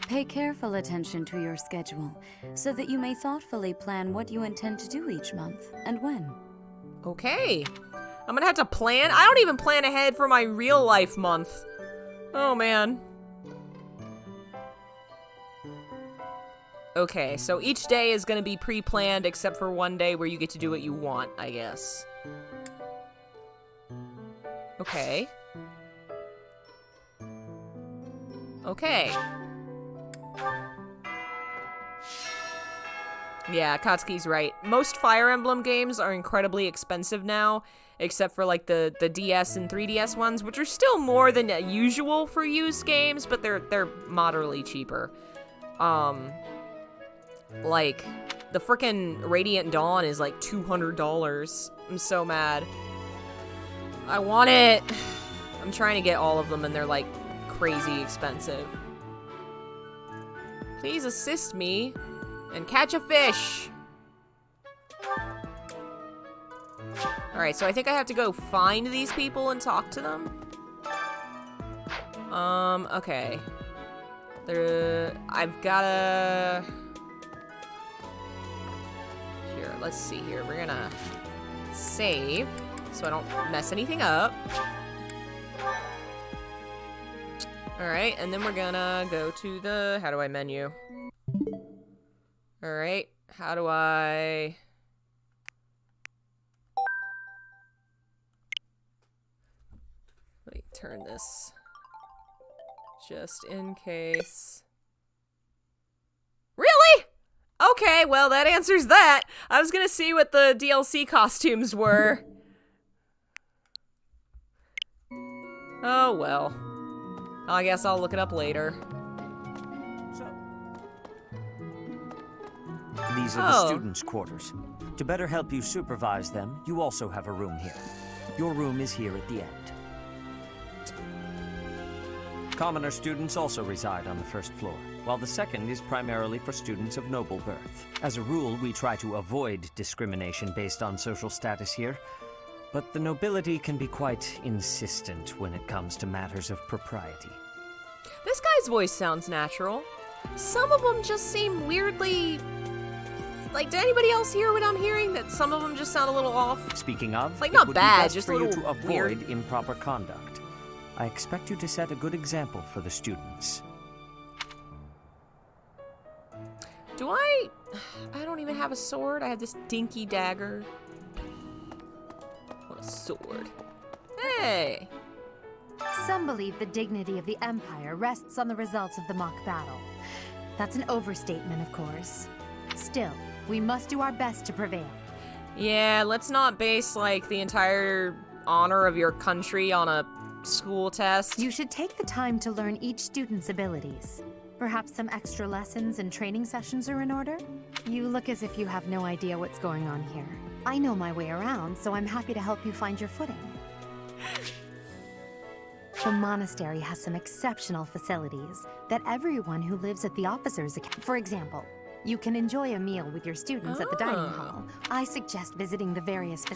[SPEAKER 2] Pay careful attention to your schedule, so that you may thoughtfully plan what you intend to do each month, and when.
[SPEAKER 1] Okay. I'm gonna have to plan? I don't even plan ahead for my real life month. Oh, man. Okay, so each day is gonna be pre-planned except for one day where you get to do what you want, I guess. Okay. Okay. Yeah, Katsuki's right. Most Fire Emblem games are incredibly expensive now, except for like the DS and 3DS ones, which are still more than usual for used games, but they're moderately cheaper. Like the frickin' Radiant Dawn is like $200. I'm so mad. I want it. I'm trying to get all of them and they're like crazy expensive. Please assist me and catch a fish. Alright, so I think I have to go find these people and talk to them. Okay. I've gotta... Here, let's see here. We're gonna save so I don't mess anything up. Alright, and then we're gonna go to the how do I menu. Alright, how do I... Let me turn this just in case. Really? Okay, well that answers that. I was gonna see what the DLC costumes were. Oh well. I guess I'll look it up later.
[SPEAKER 9] These are the students' quarters. To better help you supervise them, you also have a room here. Your room is here at the end. Commoner students also reside on the first floor, while the second is primarily for students of noble birth. As a rule, we try to avoid discrimination based on social status here, but the nobility can be quite insistent when it comes to matters of propriety.
[SPEAKER 1] This guy's voice sounds natural. Some of them just seem weirdly... Like, did anybody else hear what I'm hearing? That some of them just sound a little off?
[SPEAKER 9] Speaking of,
[SPEAKER 1] like, not
[SPEAKER 9] it would
[SPEAKER 1] bad,
[SPEAKER 9] be best
[SPEAKER 1] just
[SPEAKER 9] for
[SPEAKER 1] a little
[SPEAKER 9] you to avoid
[SPEAKER 1] weird.
[SPEAKER 9] improper conduct. I expect you to set a good example for the students.
[SPEAKER 1] Do I don't even have a sword. I have this dinky dagger. What a sword. Hey!
[SPEAKER 6] Some believe the dignity of the Empire rests on the results of the mock battle. That's an overstatement, of course. Still, we must do our best to prevail.
[SPEAKER 1] Yeah, let's not base, like, the entire honor of your country on a school test.
[SPEAKER 6] You should take the time to learn each student's abilities. Perhaps some extra lessons and training sessions are in order? You look as if you have no idea what's going on here. I know my way around, so I'm happy to help you find your footing. The monastery has some exceptional facilities that everyone who lives at the officers' academy. For example, you can enjoy a meal with your students at the dining hall. I suggest visiting the various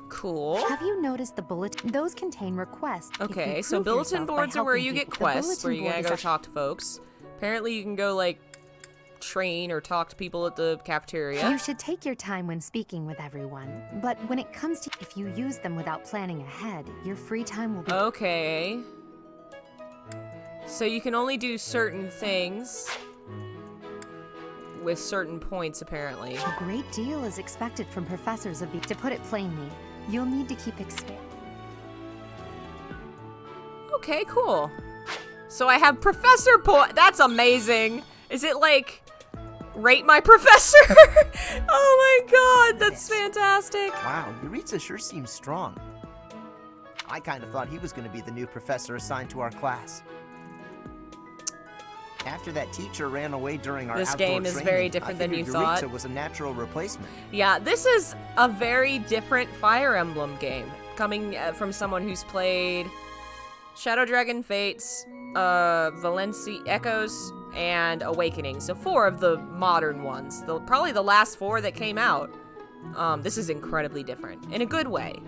[SPEAKER 1] Cool.
[SPEAKER 6] Have you noticed the bulletin? Those contain requests.
[SPEAKER 1] Okay, so bulletin boards are where you get quests, where you gotta go talk to folks. Apparently you can go, like, train or talk to people at the cafeteria.
[SPEAKER 6] You should take your time when speaking with everyone. But when it comes to if you use them without planning ahead, your free time will be...
[SPEAKER 1] Okay. So you can only do certain things with certain points, apparently.
[SPEAKER 6] A great deal is expected from professors of the... To put it plainly, you'll need to keep expanding.
[SPEAKER 1] Okay, cool. So I have professor point. That's amazing. Is it like rate my professor? Oh my god, that's fantastic.
[SPEAKER 14] Wow, Yuritsa sure seems strong. I kind of thought he was going to be the new professor assigned to our class. After that teacher ran away during our
[SPEAKER 1] This
[SPEAKER 14] outdoor
[SPEAKER 1] game is
[SPEAKER 14] training,
[SPEAKER 1] very different than you
[SPEAKER 14] Yuritsa
[SPEAKER 1] thought.
[SPEAKER 14] was a natural replacement.
[SPEAKER 1] Yeah, this is a very different Fire Emblem game, coming from someone who's played Shadow Dragon Fates, Valencia Echoes, and Awakening. So 4 of the modern ones. Probably the last 4 that came out. This is incredibly different, in a good way.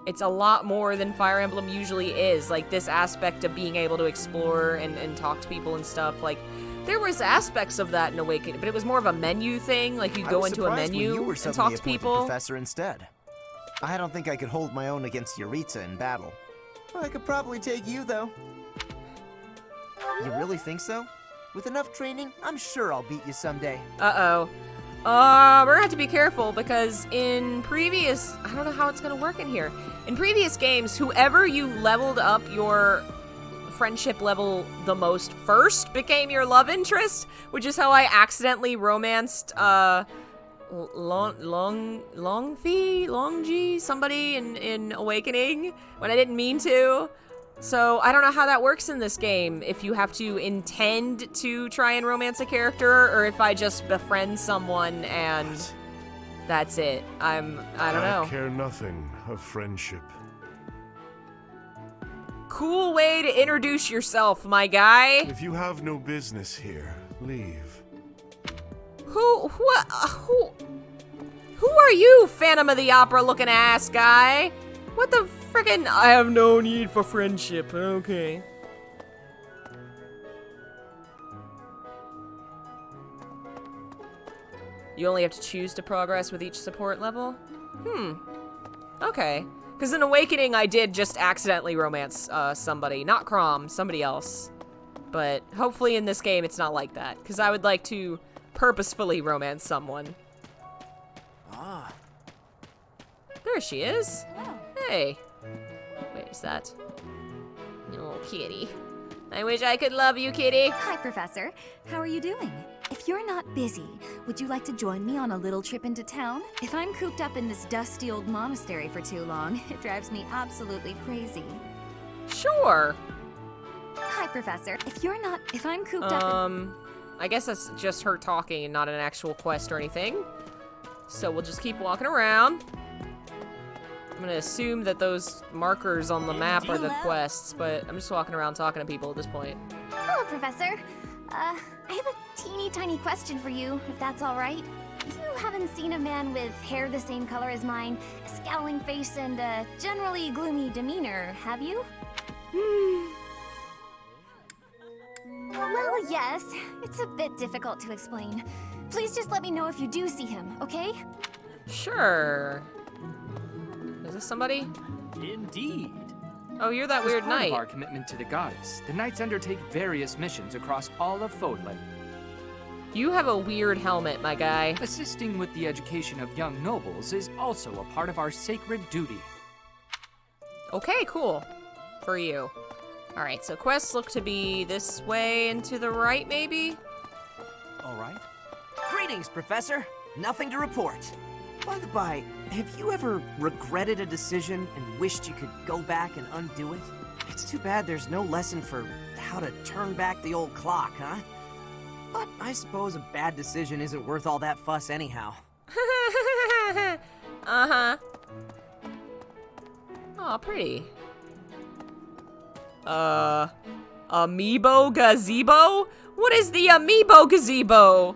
[SPEAKER 1] It's a lot more than Fire Emblem usually is. Like, this aspect of being able to explore and talk to people and stuff. Like, there was aspects of that in Awakening, but it was more of a menu thing. Like, you'd go into a menu and talk to people.
[SPEAKER 14] Professor instead. I don't think I could hold my own against Yuritsa in battle. I could probably take you, though. You really think so? With enough training, I'm sure I'll beat you someday.
[SPEAKER 1] Uh-oh. We're gonna have to be careful because in previous... I don't know how it's gonna work in here. In previous games, whoever you leveled up your friendship level the most first became your love interest, which is how I accidentally romanced, Longji, somebody in Awakening, when I didn't mean to. So I don't know how that works in this game, if you have to intend to try and romance a character, or if I just befriend someone and that's it. I don't know.
[SPEAKER 16] I care nothing of friendship.
[SPEAKER 1] Cool way to introduce yourself, my guy.
[SPEAKER 16] If you have no business here, leave.
[SPEAKER 1] Who are you, Phantom of the Opera looking ass guy? What the frickin'? I have no need for friendship. Okay. You only have to choose to progress with each support level? Okay. Because in Awakening, I did just accidentally romance somebody. Not Crom, somebody else. But hopefully in this game, it's not like that. Because I would like to purposefully romance someone.
[SPEAKER 12] Ah.
[SPEAKER 1] There she is. Hey. Wait, is that? Oh, kitty. I wish I could love you, kitty.
[SPEAKER 2] Hi, Professor. How are you doing? If you're not busy, would you like to join me on a little trip into town? If I'm cooped up in this dusty old monastery for too long, it drives me absolutely crazy.
[SPEAKER 1] Sure.
[SPEAKER 2] Hi, Professor. If I'm cooped up in...
[SPEAKER 1] I guess that's just her talking and not an actual quest or anything. So we'll just keep walking around. I'm gonna assume that those markers on the map are the quests, but I'm just walking around talking to people at this point.
[SPEAKER 3] Hello, Professor. I have a teeny tiny question for you, if that's all right. You haven't seen a man with hair the same color as mine, a scowling face, and a generally gloomy demeanor, have you? Well, yes. It's a bit difficult to explain. Please just let me know if you do see him, okay?
[SPEAKER 1] Sure. Is this somebody?
[SPEAKER 17] Indeed.
[SPEAKER 1] Oh, you're that weird
[SPEAKER 17] As part
[SPEAKER 1] knight.
[SPEAKER 17] of our commitment to the goddess, the knights undertake various missions across all of Fodlan.
[SPEAKER 1] You have a weird helmet, my guy.
[SPEAKER 17] Assisting with the education of young nobles is also a part of our sacred duty.
[SPEAKER 1] Okay, cool. For you. Alright, so quests look to be this way and to the right, maybe?
[SPEAKER 12] All right. Greetings, Professor. Nothing to report. By the by, have you ever regretted a decision and wished you could go back and undo it? It's too bad there's no lesson for how to turn back the old clock, huh? But I suppose a bad decision isn't worth all that fuss anyhow.
[SPEAKER 1] Uh-huh. Aw, pretty. Amiibo gazebo? What is the amiibo gazebo?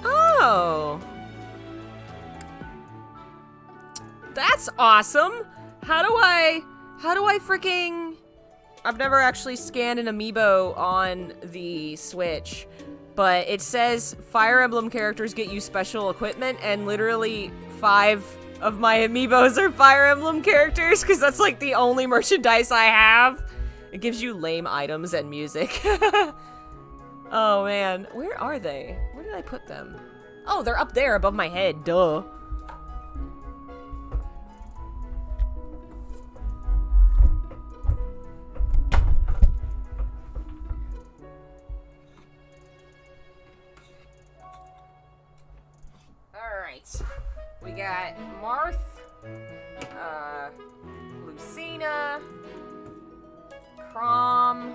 [SPEAKER 1] Oh. That's awesome. How do I freaking... I've never actually scanned an amiibo on the Switch, but it says Fire Emblem characters get you special equipment, and literally 5 of my amiibos are Fire Emblem characters, because that's like the only merchandise I have. It gives you lame items and music. Oh man, where are they? Where did I put them? Oh, they're up there above my head, duh. Alright, we got Marth, Lucina, Crom,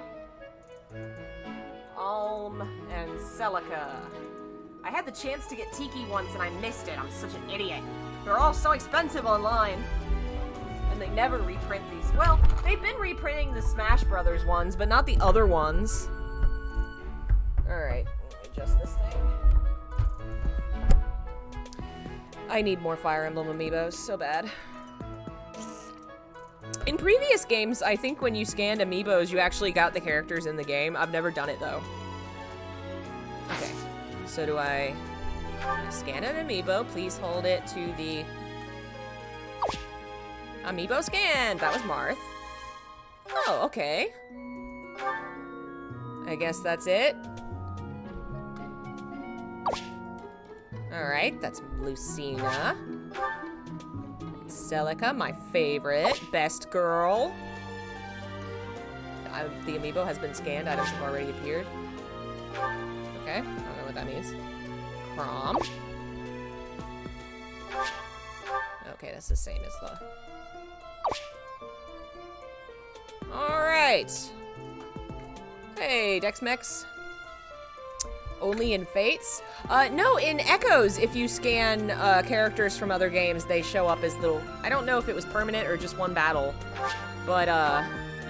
[SPEAKER 1] Alm, and Celica. I had the chance to get Tiki once and I missed it. I'm such an idiot. They're all so expensive online. And they never reprint these. Well, they've been reprinting the Smash Brothers ones, but not the other ones. Alright, let me adjust this thing. I need more Fire Emblem amiibos, so bad. In previous games, I think when you scanned amiibos, you actually got the characters in the game. I've never done it, though. Okay, so do I scan an amiibo? Please hold it to the amiibo scan. That was Marth. Oh, okay. I guess that's it. Alright, that's Lucina. Celica, my favorite. Best girl. The amiibo has been scanned. Items have already appeared. Okay, I don't know what that means. Prom. Okay, that's the same as the... Alright. Hey, Dex-Mex. Only in Fates? No, in Echoes, if you scan characters from other games, they show up as little... I don't know if it was permanent or just one battle. But,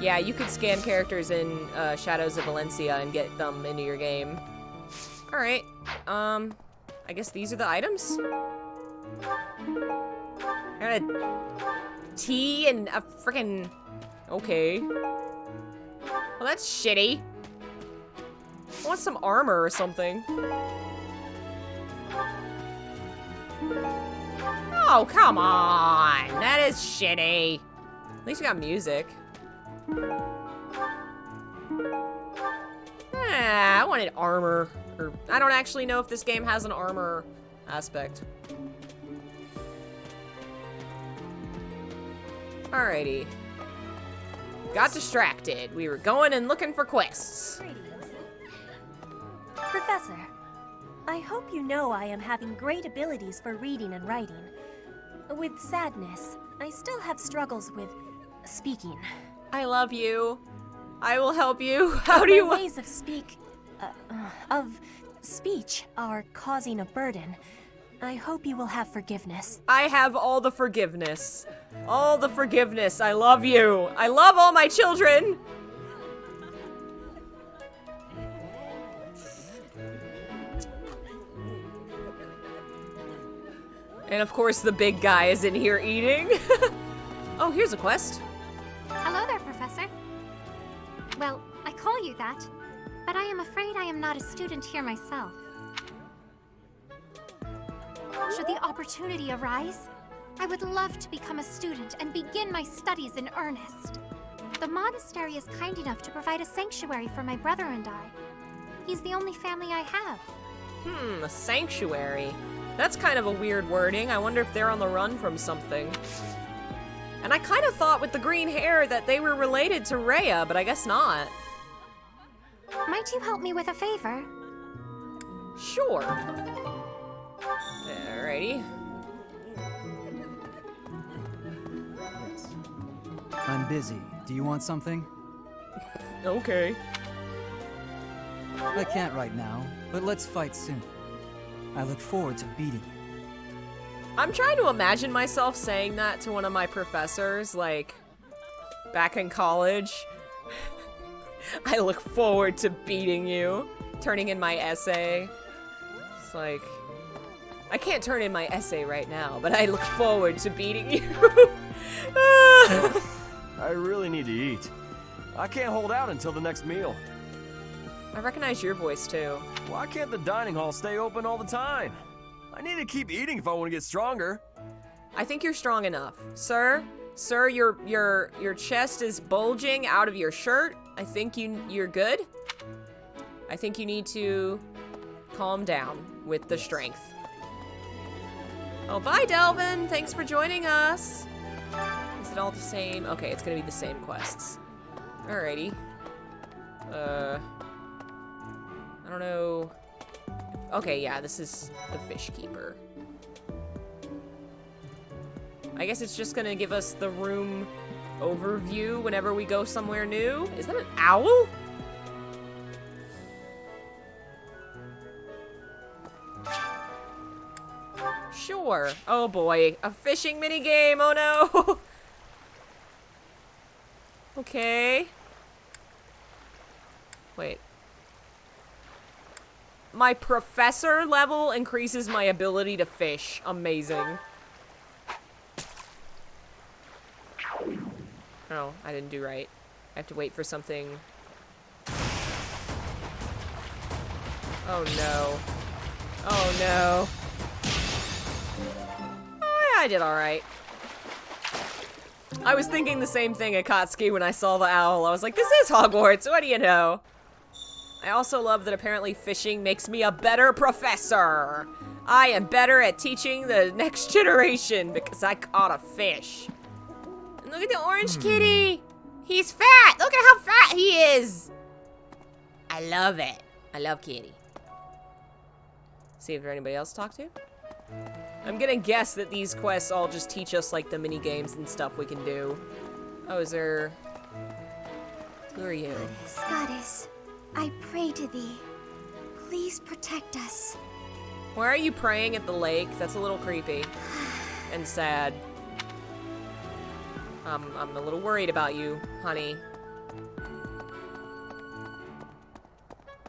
[SPEAKER 1] yeah, you could scan characters in Shadows of Valencia and get them into your game. Alright, I guess these are the items? I got a tea and a frickin'... Okay. Well, that's shitty. I want some armor or something. Oh, come on! That is shitty. At least we got music. I wanted armor. Or, I don't actually know if this game has an armor aspect. Alrighty. Got distracted. We were going and looking for quests.
[SPEAKER 18] Professor, I hope you know I am having great abilities for reading and writing. With sadness, I still have struggles with speaking.
[SPEAKER 1] I love you. I will help you. How do you...
[SPEAKER 18] My ways of speech are causing a burden. I hope you will have forgiveness.
[SPEAKER 1] I have all the forgiveness. All the forgiveness. I love you. I love all my children. And of course the big guy is in here eating. Oh, here's a quest.
[SPEAKER 13] Hello there, Professor. Well, I call you that, but I am afraid I am not a student here myself. Should the opportunity arise, I would love to become a student and begin my studies in earnest. The monastery is kind enough to provide a sanctuary for my brother and I. He's the only family I have.
[SPEAKER 1] A sanctuary. That's kind of a weird wording. I wonder if they're on the run from something. And I kind of thought with the green hair that they were related to Rhea, but I guess not.
[SPEAKER 13] Might you help me with a favor?
[SPEAKER 1] Sure. Alrighty.
[SPEAKER 19] I'm busy. Do you want something?
[SPEAKER 1] Okay.
[SPEAKER 19] I can't right now, but let's fight soon. I look forward to beating you.
[SPEAKER 1] I'm trying to imagine myself saying that to one of my professors, like, back in college. I look forward to beating you. Turning in my essay. It's like, I can't turn in my essay right now, but I look forward to beating you.
[SPEAKER 20] I really need to eat. I can't hold out until the next meal.
[SPEAKER 1] I recognize your voice too.
[SPEAKER 20] Why can't the dining hall stay open all the time? I need to keep eating if I want to get stronger.
[SPEAKER 1] I think you're strong enough. Sir, your chest is bulging out of your shirt. I think you're good. I think you need to calm down with the strength. Oh, bye, Delvin. Thanks for joining us. Is it all the same? Okay, it's gonna be the same quests. Alrighty. I don't know. Okay, yeah, this is the fish keeper. I guess it's just gonna give us the room overview whenever we go somewhere new. Is that an owl? Sure. Oh boy, a fishing minigame, oh no! Okay. Wait. My professor level increases my ability to fish. Amazing. Oh, I didn't do right. I have to wait for something. Oh no. Oh no. Oh, yeah, I did alright. I was thinking the same thing, Akatsuki, when I saw the owl. I was like, this is Hogwarts, what do you know? I also love that apparently fishing makes me a better professor. I am better at teaching the next generation because I caught a fish. And look at the orange kitty. He's fat. Look at how fat he is. I love it. I love kitty. See if there's anybody else to talk to. I'm gonna guess that these quests all just teach us like the mini games and stuff we can do. Oh, is there... Who are you?
[SPEAKER 3] Goddess, I pray to thee. Please protect us.
[SPEAKER 1] Why are you praying at the lake? That's a little creepy. And sad. I'm a little worried about you, honey.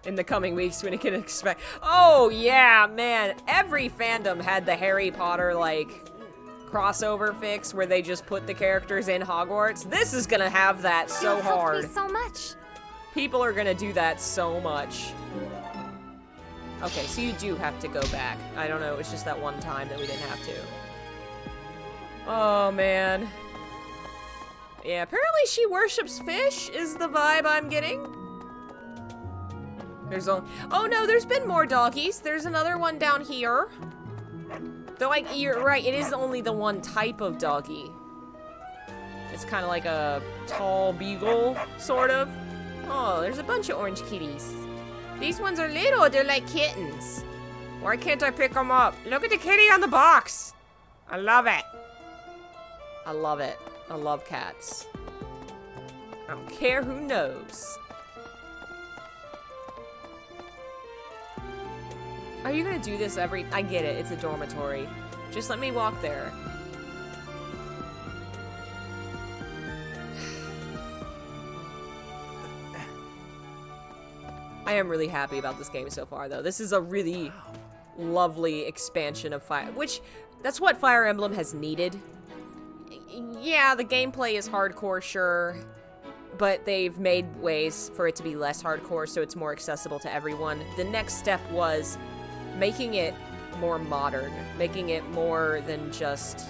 [SPEAKER 1] In the coming weeks, we can expect... Oh, yeah, man. Every fandom had the Harry Potter, like, crossover fix where they just put the characters in Hogwarts. This is gonna have that so hard.
[SPEAKER 3] Me so much.
[SPEAKER 1] People are gonna do that so much. Okay, so you do have to go back. I don't know, it's just that one time that we didn't have to. Oh, man. Yeah, apparently she worships fish, is the vibe I'm getting. There's only... Oh, no, there's been more doggies. There's another one down here. Though, like, you're right, it is only the one type of doggy. It's kind of like a tall beagle, sort of. Oh, there's a bunch of orange kitties. These ones are little, they're like kittens. Why can't I pick them up? Look at the kitty on the box. I love it. I love it. I love cats. I don't care who knows. Are you gonna do this every... I get it, it's a dormitory. Just let me walk there. I am really happy about this game so far, though. This is a really lovely expansion of Fire... Which, that's what Fire Emblem has needed. Yeah, the gameplay is hardcore, sure. But they've made ways for it to be less hardcore, so it's more accessible to everyone. The next step was making it more modern, making it more than just,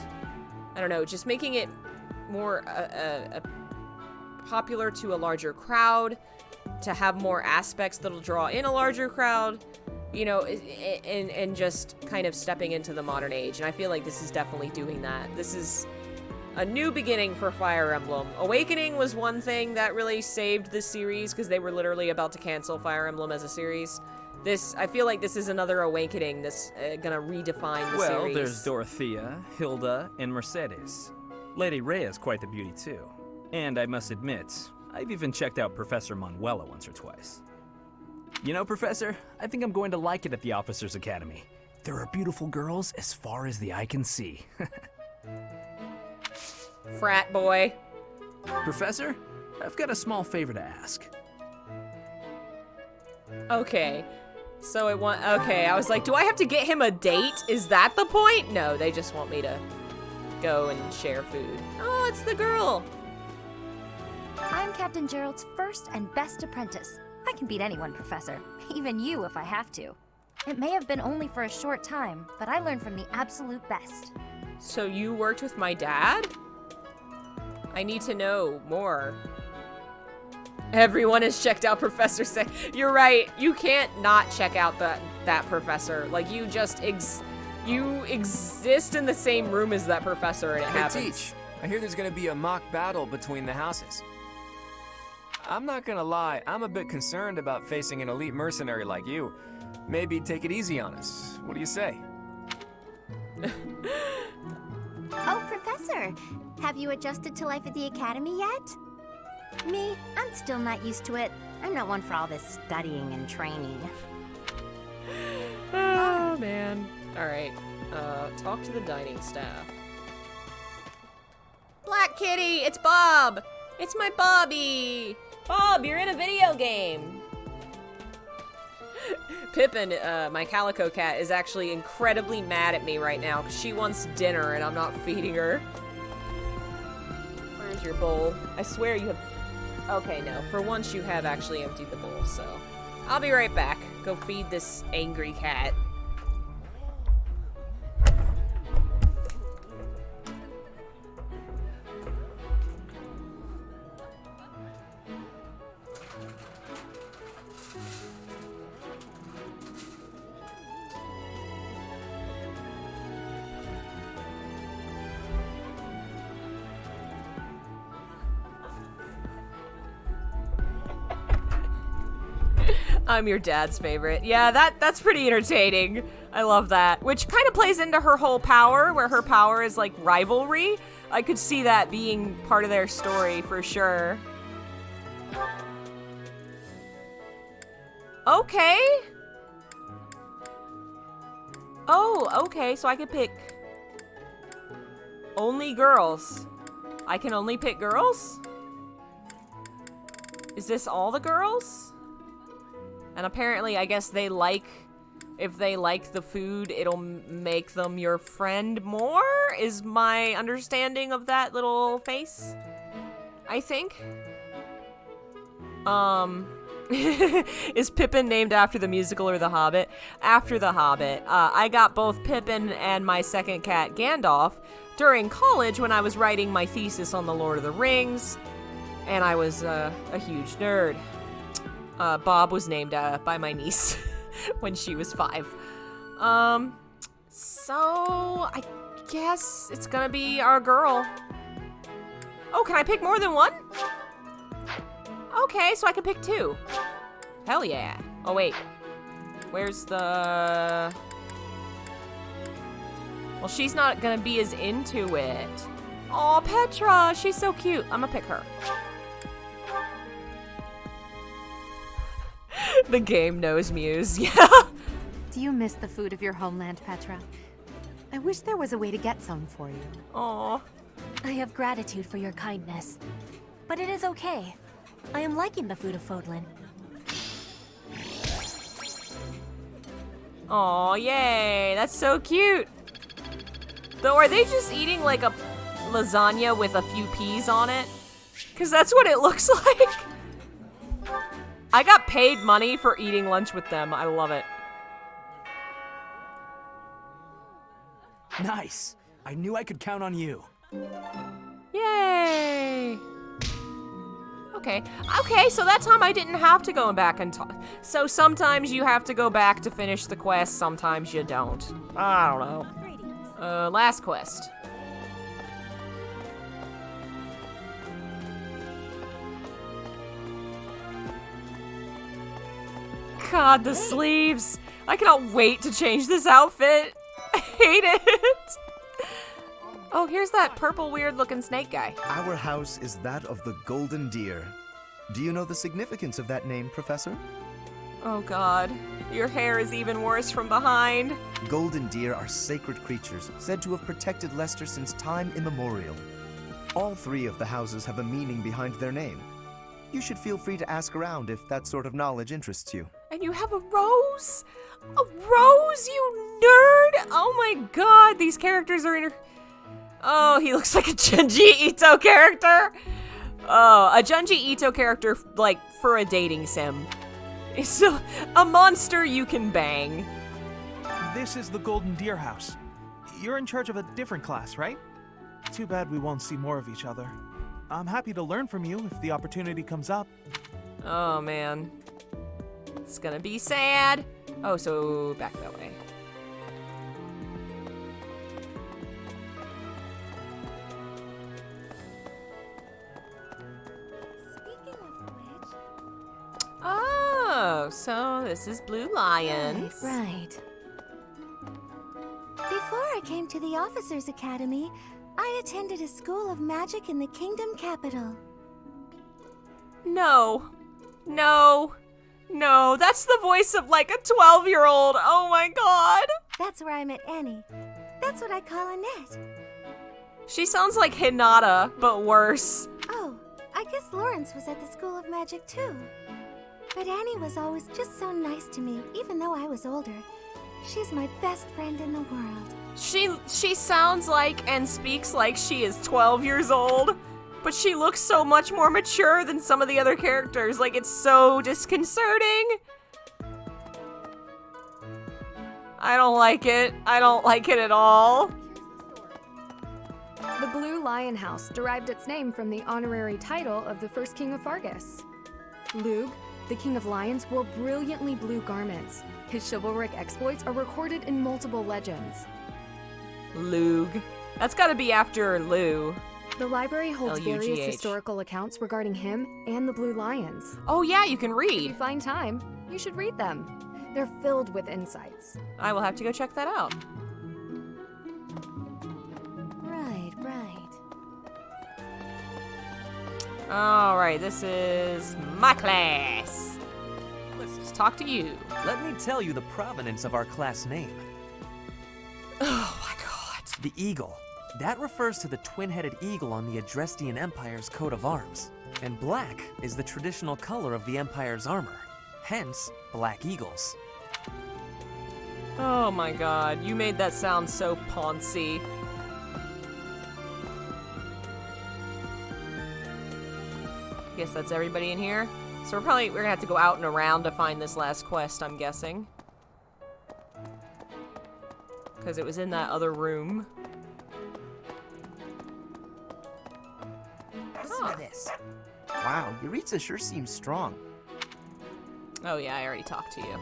[SPEAKER 1] I don't know, just making it more popular to a larger crowd, to have more aspects that'll draw in a larger crowd, you know, and just kind of stepping into the modern age. And I feel like this is definitely doing that. This is a new beginning for Fire Emblem. Awakening was one thing that really saved this series because they were literally about to cancel Fire Emblem as a series. This, I feel like this is another Awakening that's gonna redefine the series.
[SPEAKER 21] Well, there's Dorothea, Hilda, and Mercedes. Lady Rhea's quite the beauty too. And I must admit, I've even checked out Professor Manuela once or twice. You know, Professor, I think I'm going to like it at the Officers Academy. There are beautiful girls as far as the eye can see.
[SPEAKER 1] Frat boy.
[SPEAKER 21] Professor, I've got a small favor to ask.
[SPEAKER 1] Okay. So it want... Okay, I was like, do I have to get him a date? Is that the point? No, they just want me to go and share food. Oh, it's the girl.
[SPEAKER 2] I'm Captain Gerald's first and best apprentice. I can beat anyone, Professor. Even you if I have to. It may have been only for a short time, but I learned from the absolute best.
[SPEAKER 1] So you worked with my dad? I need to know more. Everyone has checked out Professor Say. You're right. You can't not check out that professor. Like, you just you exist in the same room as that professor and it happens.
[SPEAKER 7] Teach. I hear there's gonna be a mock battle between the houses. I'm not gonna lie, I'm a bit concerned about facing an elite mercenary like you. Maybe take it easy on us. What do you say?
[SPEAKER 3] Oh, Professor, have you adjusted to life at the academy yet? Me, I'm still not used to it. I'm not one for all this studying and training.
[SPEAKER 1] Oh, man. Alright. Talk to the dining staff. Black Kitty! It's Bob! It's my Bobby! Bob, you're in a video game! Pippin, my calico cat, is actually incredibly mad at me right now because she wants dinner and I'm not feeding her. Where's your bowl? I swear you have... Okay, no. For once you have actually emptied the bowl, so... I'll be right back. Go feed this angry cat. I'm your dad's favorite. Yeah, that's pretty entertaining. I love that. Which kind of plays into her whole power, where her power is like rivalry. I could see that being part of their story for sure. Okay. Oh, okay, so I could pick only girls. I can only pick girls? Is this all the girls? And apparently, I guess they like, if they like the food, it'll make them your friend more, is my understanding of that little face, I think. Is Pippin named after the musical or The Hobbit? After The Hobbit. I got both Pippin and my second cat, Gandalf, during college when I was writing my thesis on The Lord of the Rings, and I was a huge nerd. Bob was named by my niece when she was 5. So I guess it's gonna be our girl. Oh, can I pick more than one? Okay, so I can pick 2. Hell yeah. Oh, wait. Where's the... Well, she's not gonna be as into it. Aw, Petra, she's so cute. I'm gonna pick her. The game knows Muse, yeah.
[SPEAKER 6] Do you miss the food of your homeland, Petra? I wish there was a way to get some for you.
[SPEAKER 1] Aw.
[SPEAKER 18] I have gratitude for your kindness, but it is okay. I am liking the food of Fodlan.
[SPEAKER 1] Aw, yay, that's so cute. Though, are they just eating like a lasagna with a few peas on it? Because that's what it looks like. I got paid money for eating lunch with them. I love it.
[SPEAKER 19] Nice. I knew I could count on you.
[SPEAKER 1] Yay! Okay. Okay, so that time I didn't have to go back and talk. So sometimes you have to go back to finish the quest, sometimes you don't. I don't know. Last quest. God, the sleeves. I cannot wait to change this outfit. I hate it. Oh, here's that purple weird looking snake guy.
[SPEAKER 14] Our house is that of the Golden Deer. Do you know the significance of that name, Professor?
[SPEAKER 1] Oh God, your hair is even worse from behind.
[SPEAKER 14] Golden deer are sacred creatures said to have protected Leicester since time immemorial. All 3 of the houses have a meaning behind their name. You should feel free to ask around if that sort of knowledge interests you.
[SPEAKER 1] And you have a rose? A rose, you nerd! Oh my God, these characters are Oh, he looks like a Junji Ito character. Oh, a Junji Ito character, like, for a dating sim. It's a monster you can bang.
[SPEAKER 4] This is the Golden Deer House. You're in charge of a different class, right? Too bad we won't see more of each other. I'm happy to learn from you if the opportunity comes up.
[SPEAKER 1] Oh, man. It's gonna be sad. Oh, so back that way. Oh, so this is Blue Lions.
[SPEAKER 3] Right. Before I came to the Officers Academy, I attended a school of magic in the Kingdom capital.
[SPEAKER 1] No. No. No, that's the voice of like a 12-year-old. Oh my God.
[SPEAKER 3] That's where I met Annie. That's what I call Annette.
[SPEAKER 1] She sounds like Hinata, but worse.
[SPEAKER 3] Oh, I guess Lawrence was at the School of Magic too. But Annie was always just so nice to me, even though I was older. She's my best friend in the world.
[SPEAKER 1] She sounds like and speaks like she is 12 years old, but she looks so much more mature than some of the other characters. Like, it's so disconcerting. I don't like it. I don't like it at all.
[SPEAKER 22] The Blue Lion House derived its name from the honorary title of the first king of Fargus. Lug, the King of Lions, wore brilliantly blue garments. His chivalric exploits are recorded in multiple legends.
[SPEAKER 1] Lug. That's gotta be after Lou.
[SPEAKER 22] The library holds various
[SPEAKER 1] LUGH.
[SPEAKER 22] historical accounts regarding him and the Blue Lions.
[SPEAKER 1] Oh yeah, you can
[SPEAKER 22] If
[SPEAKER 1] read.
[SPEAKER 22] you find time, you should read them. They're filled with insights.
[SPEAKER 1] I will have to go check that out.
[SPEAKER 2] Right, right.
[SPEAKER 1] Alright, this is my class. Let's just talk to you.
[SPEAKER 8] Let me tell you the provenance of our class name.
[SPEAKER 1] Oh my god.
[SPEAKER 8] The eagle. That refers to the twin-headed eagle on the Adrestian Empire's coat of arms. And black is the traditional color of the Empire's armor. Hence, black eagles.
[SPEAKER 1] Oh my god, you made that sound so poncy. Guess that's everybody in here. So we're gonna have to go out and around to find this last quest, I'm guessing. Because it was in that other room.
[SPEAKER 14] Listen to this. Wow, Yuritsa sure seems strong.
[SPEAKER 1] Oh yeah, I already talked to you.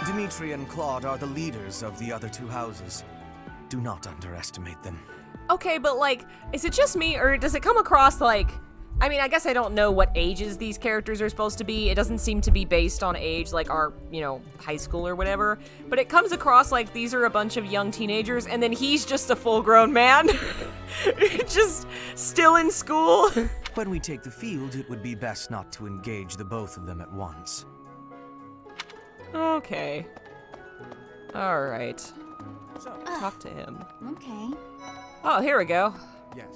[SPEAKER 12] Dimitri and Claude are the leaders of the other two houses. Do not underestimate them.
[SPEAKER 1] Okay, but like, is it just me, or does it come across like... I mean, I guess I don't know what ages these characters are supposed to be. It doesn't seem to be based on age, like our, you know, high school or whatever. But it comes across like these are a bunch of young teenagers, and then he's just a full-grown man. Just still in school.
[SPEAKER 12] When we take the field, it would be best not to engage the both of them at once.
[SPEAKER 1] Okay. Alright. Talk to him.
[SPEAKER 3] Okay.
[SPEAKER 1] Oh, here we go.
[SPEAKER 15] Yes.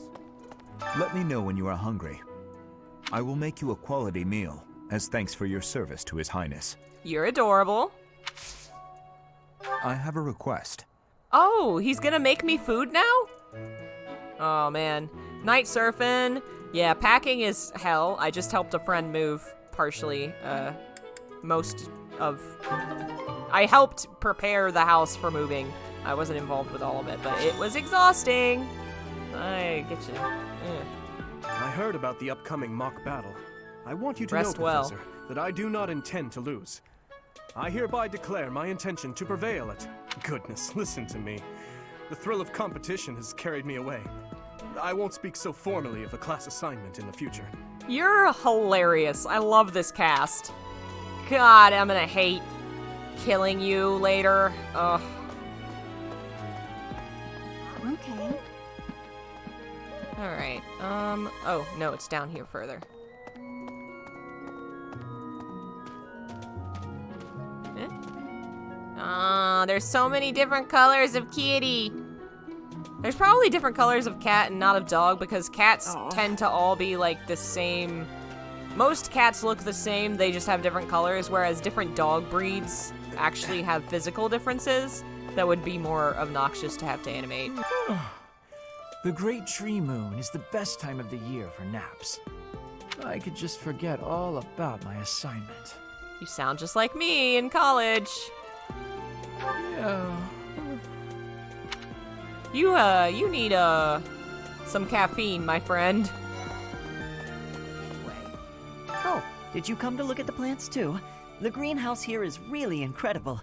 [SPEAKER 15] Let me know when you are hungry. I will make you a quality meal, as thanks for your service to His Highness.
[SPEAKER 1] You're adorable.
[SPEAKER 15] I have a request.
[SPEAKER 1] Oh, he's gonna make me food now? Oh, man. Night surfing. Yeah, packing is hell. I just helped a friend move, partially. Most of... I helped prepare the house for moving. I wasn't involved with all of it, but it was exhausting. I get you.
[SPEAKER 5] I heard about the upcoming mock battle. I want you to
[SPEAKER 1] Rest
[SPEAKER 5] know,
[SPEAKER 1] well.
[SPEAKER 5] Professor, that I do not intend to lose. I hereby declare my intention to prevail at... Goodness, listen to me. The thrill of competition has carried me away. I won't speak so formally of a class assignment in the future.
[SPEAKER 1] You're hilarious. I love this cast. God, I'm gonna hate killing you later. Ugh.
[SPEAKER 3] Okay.
[SPEAKER 1] Alright, oh, no, it's down here further. There's so many different colors of kitty. There's probably different colors of cat and not of dog, because cats tend to all be like the same. Most cats look the same, they just have different colors, whereas different dog breeds actually have physical differences that would be more obnoxious to have to animate.
[SPEAKER 23] The Great Tree Moon is the best time of the year for naps. I could just forget all about my assignment.
[SPEAKER 1] You sound just like me in college.
[SPEAKER 23] Yeah.
[SPEAKER 1] You need, some caffeine, my friend.
[SPEAKER 24] Oh, did you come to look at the plants too? The greenhouse here is really incredible.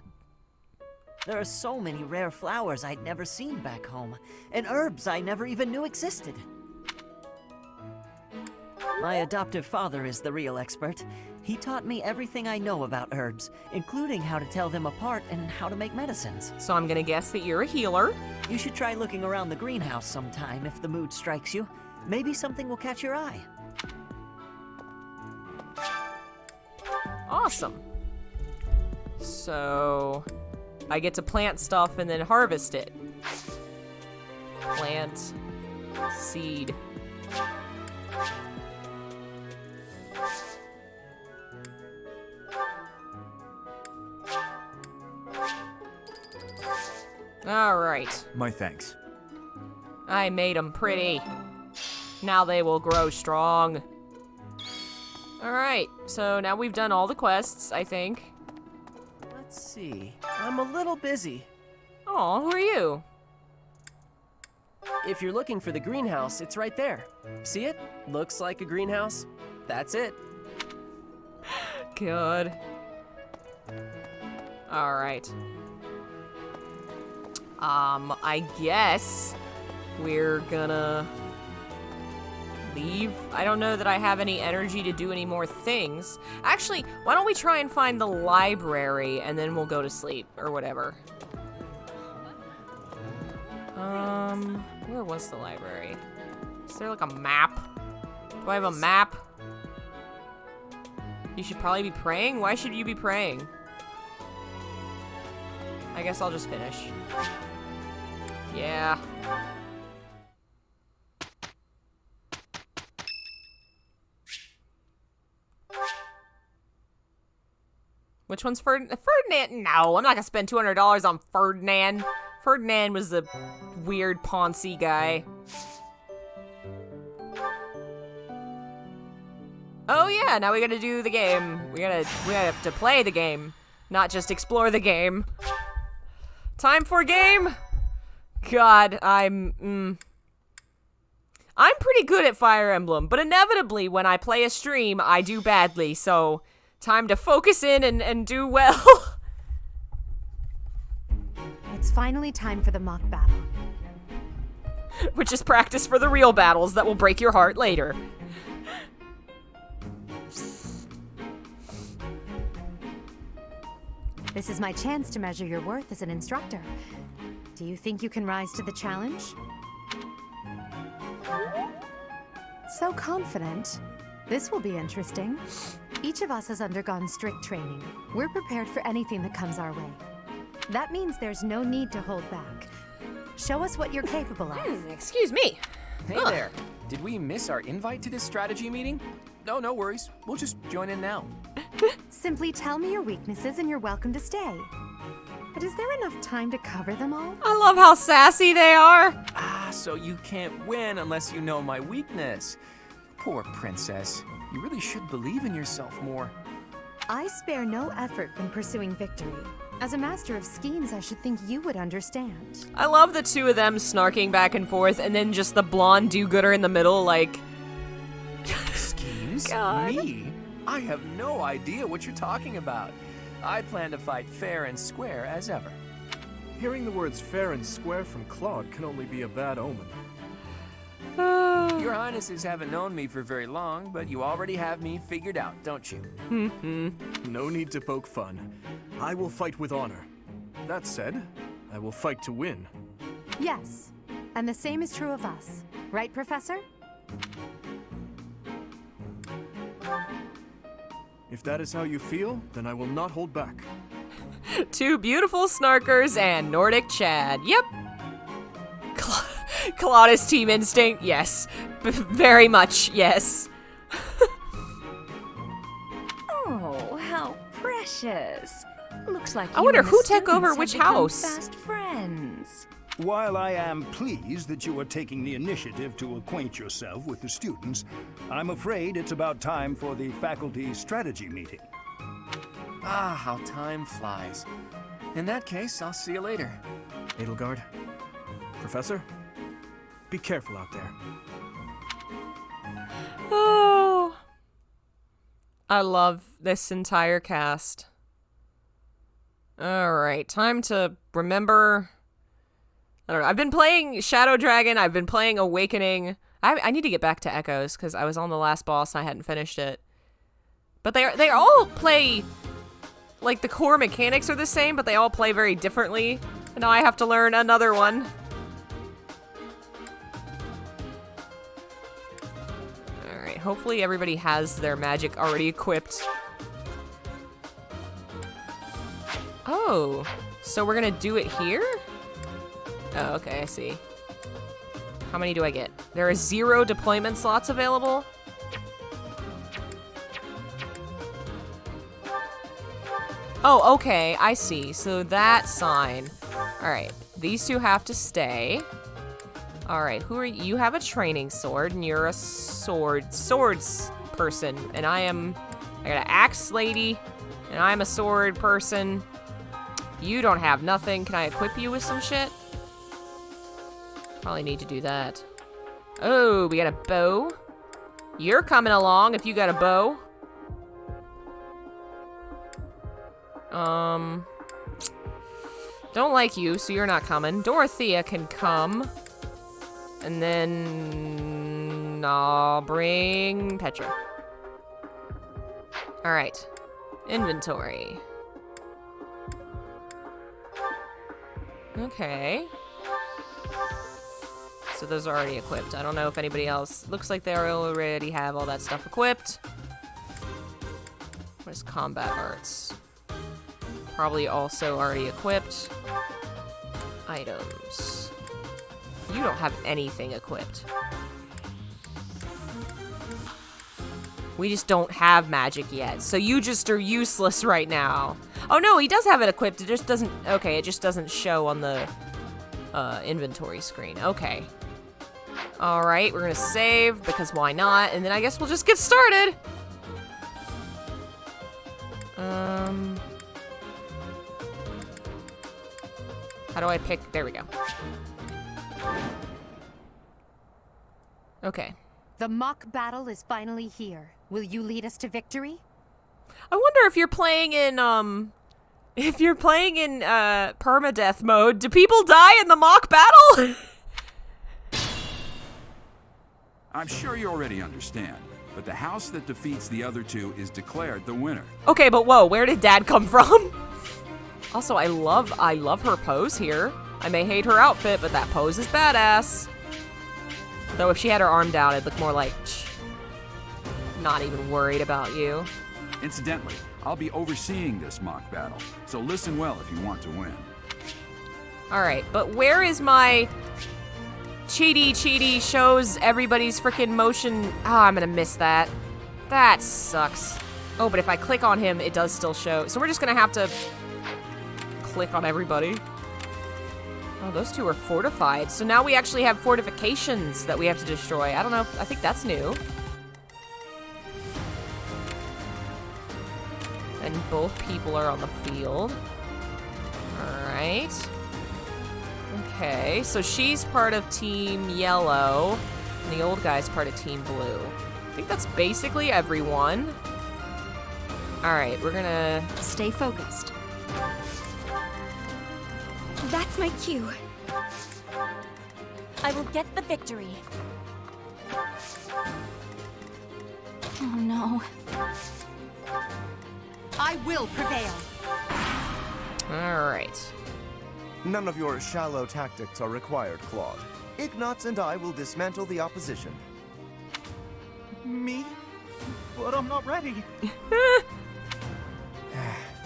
[SPEAKER 24] There are so many rare flowers I'd never seen back home, and herbs I never even knew existed. My adoptive father is the real expert. He taught me everything I know about herbs, including how to tell them apart and how to make medicines.
[SPEAKER 1] So I'm gonna guess that you're a healer.
[SPEAKER 24] You should try looking around the greenhouse sometime if the mood strikes you. Maybe something will catch your eye.
[SPEAKER 1] Awesome. So I get to plant stuff and then harvest it. Plant. Seed. All right.
[SPEAKER 15] My thanks.
[SPEAKER 1] I made them pretty. Now they will grow strong. All right, so now we've done all the quests, I think.
[SPEAKER 7] Let's see. I'm a little busy.
[SPEAKER 1] Oh, who are you?
[SPEAKER 7] If you're looking for the greenhouse, it's right there. See it? Looks like a greenhouse. That's it.
[SPEAKER 1] God. All right. I guess we're gonna leave. I don't know that I have any energy to do any more things. Actually, why don't we try and find the library and then we'll go to sleep or whatever. Where was the library? Is there like a map? Do I have a map? You should probably be praying? Why should you be praying? I guess I'll just finish. Yeah. Which one's Ferdinand? No, I'm not gonna spend $200 on Ferdinand. Ferdinand was the weird Ponzi guy. Oh yeah, now we gotta do the game. We have to play the game, not just explore the game. Time for game. God, I'm pretty good at Fire Emblem, but inevitably when I play a stream, I do badly. So time to focus in and do well.
[SPEAKER 6] It's finally time for the mock battle.
[SPEAKER 1] Which is practice for the real battles that will break your heart later.
[SPEAKER 6] This is my chance to measure your worth as an instructor. Do you think you can rise to the challenge? So confident. This will be interesting. Each of us has undergone strict training. We're prepared for anything that comes our way. That means there's no need to hold back. Show us what you're capable of.
[SPEAKER 1] Excuse me.
[SPEAKER 7] Hey there. Did we miss our invite to this strategy meeting? No, no worries. We'll just join in now.
[SPEAKER 6] Simply tell me your weaknesses and you're welcome to stay. But is there enough time to cover them all?
[SPEAKER 1] I love how sassy they are.
[SPEAKER 7] Ah, so you can't win unless you know my weakness. Poor princess. You really should believe in yourself more.
[SPEAKER 6] I spare no effort when pursuing victory. As a master of schemes, I should think you would understand.
[SPEAKER 1] I love the two of them snarking back and forth, and then just the blonde do-gooder in the middle, like...
[SPEAKER 7] Schemes?
[SPEAKER 1] God.
[SPEAKER 7] Me? I have no idea what you're talking about. I plan to fight fair and square as ever.
[SPEAKER 5] Hearing the words fair and square from Claude can only be a bad omen.
[SPEAKER 7] Your Highnesses haven't known me for very long, but you already have me figured out, don't you?
[SPEAKER 5] No need to poke fun. I will fight with honor. That said, I will fight to win.
[SPEAKER 6] Yes, and the same is true of us. Right, Professor?
[SPEAKER 5] If that is how you feel, then I will not hold back.
[SPEAKER 1] Two beautiful snarkers and Nordic Chad. Yep. Colada's team instinct, yes. Very much, yes.
[SPEAKER 2] Oh, how precious. Looks like
[SPEAKER 1] I wonder who took over which house.
[SPEAKER 2] Fast friends.
[SPEAKER 9] While I am pleased that you are taking the initiative to acquaint yourself with the students, I'm afraid it's about time for the faculty strategy meeting.
[SPEAKER 7] Ah, how time flies. In that case, I'll see you later.
[SPEAKER 5] Edelgard, Professor, be careful out there.
[SPEAKER 1] Oh. I love this entire cast. Alright, time to remember... I don't know. I've been playing Shadow Dragon. I've been playing Awakening. I need to get back to Echoes because I was on the last boss and I hadn't finished it. But they all play... Like, the core mechanics are the same, but they all play very differently. And now I have to learn another one. Alright, hopefully everybody has their magic already equipped. Oh, so we're gonna do it here? Oh, okay, I see. How many do I get? There are 0 deployment slots available? Oh, okay, I see. So that sign. Alright, these two have to stay. Alright, who are you? You have a training sword, and you're a swords person. And I got an axe lady, and I'm a sword person. You don't have nothing. Can I equip you with some shit? Probably need to do that. Oh, we got a bow. You're coming along if you got a bow. Don't like you, so you're not coming. Dorothea can come. And then I'll bring Petra. Alright. Inventory. Okay. So those are already equipped. I don't know if anybody else... Looks like they already have all that stuff equipped. What is combat arts? Probably also already equipped. Items. You don't have anything equipped. We just don't have magic yet. So you just are useless right now. Oh no, he does have it equipped. It just doesn't... Okay, it just doesn't show on the inventory screen. Okay. Alright, we're gonna save, because why not? And then I guess we'll just get started! How do I pick? There we go. Okay.
[SPEAKER 6] The mock battle is finally here. Will you lead us to victory?
[SPEAKER 1] I wonder if you're playing in, permadeath mode, do people die in the mock battle?
[SPEAKER 10] I'm sure you already understand, but the house that defeats the other two is declared the winner.
[SPEAKER 1] Okay, but whoa, where did Dad come from? Also, I love her pose here. I may hate her outfit, but that pose is badass. Though if she had her arm down, it'd look more like, not even worried about you.
[SPEAKER 10] Incidentally, I'll be overseeing this mock battle, so listen well if you want to win.
[SPEAKER 1] Alright, but where is my cheaty shows everybody's freaking motion? Oh, I'm gonna miss that. That sucks. Oh, but if I click on him, it does still show. So we're just gonna have to click on everybody. Oh, those two are fortified. So now we actually have fortifications that we have to destroy. I don't know. I think that's new. And both people are on the field. Alright. Okay, so she's part of Team Yellow, and the old guy's part of Team Blue. I think that's basically everyone. Alright, we're gonna...
[SPEAKER 18] Stay focused. That's my cue. I will get the victory. Oh no.
[SPEAKER 6] I will prevail.
[SPEAKER 1] Alright.
[SPEAKER 14] None of your shallow tactics are required, Claude. Ignatz and I will dismantle the opposition.
[SPEAKER 4] Me? But I'm not ready.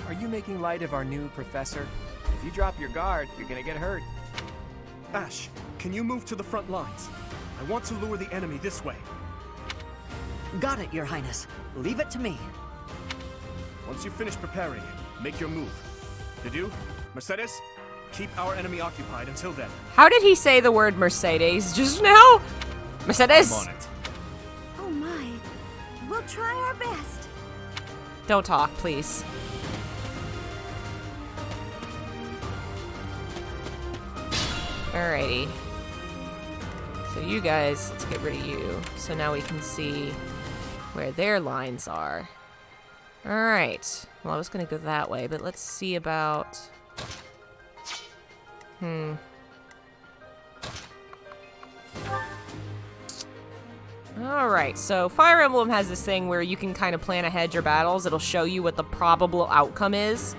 [SPEAKER 7] Are you making light of our new professor? If you drop your guard, you're gonna get hurt.
[SPEAKER 5] Ash, can you move to the front lines? I want to lure the enemy this way.
[SPEAKER 24] Got it, Your Highness. Leave it to me.
[SPEAKER 5] Once you finish preparing, make your move. Did you? Mercedes? Keep our enemy occupied until then.
[SPEAKER 1] How did he say the word Mercedes just now? Mercedes?
[SPEAKER 5] I'm on it.
[SPEAKER 18] Oh my. We'll try our best.
[SPEAKER 1] Don't talk, please. Alrighty. So you guys, let's get rid of you. So now we can see where their lines are. Alright. Well, I was gonna go that way, but let's see about... Alright, so Fire Emblem has this thing where you can kind of plan ahead your battles. It'll show you what the probable outcome is.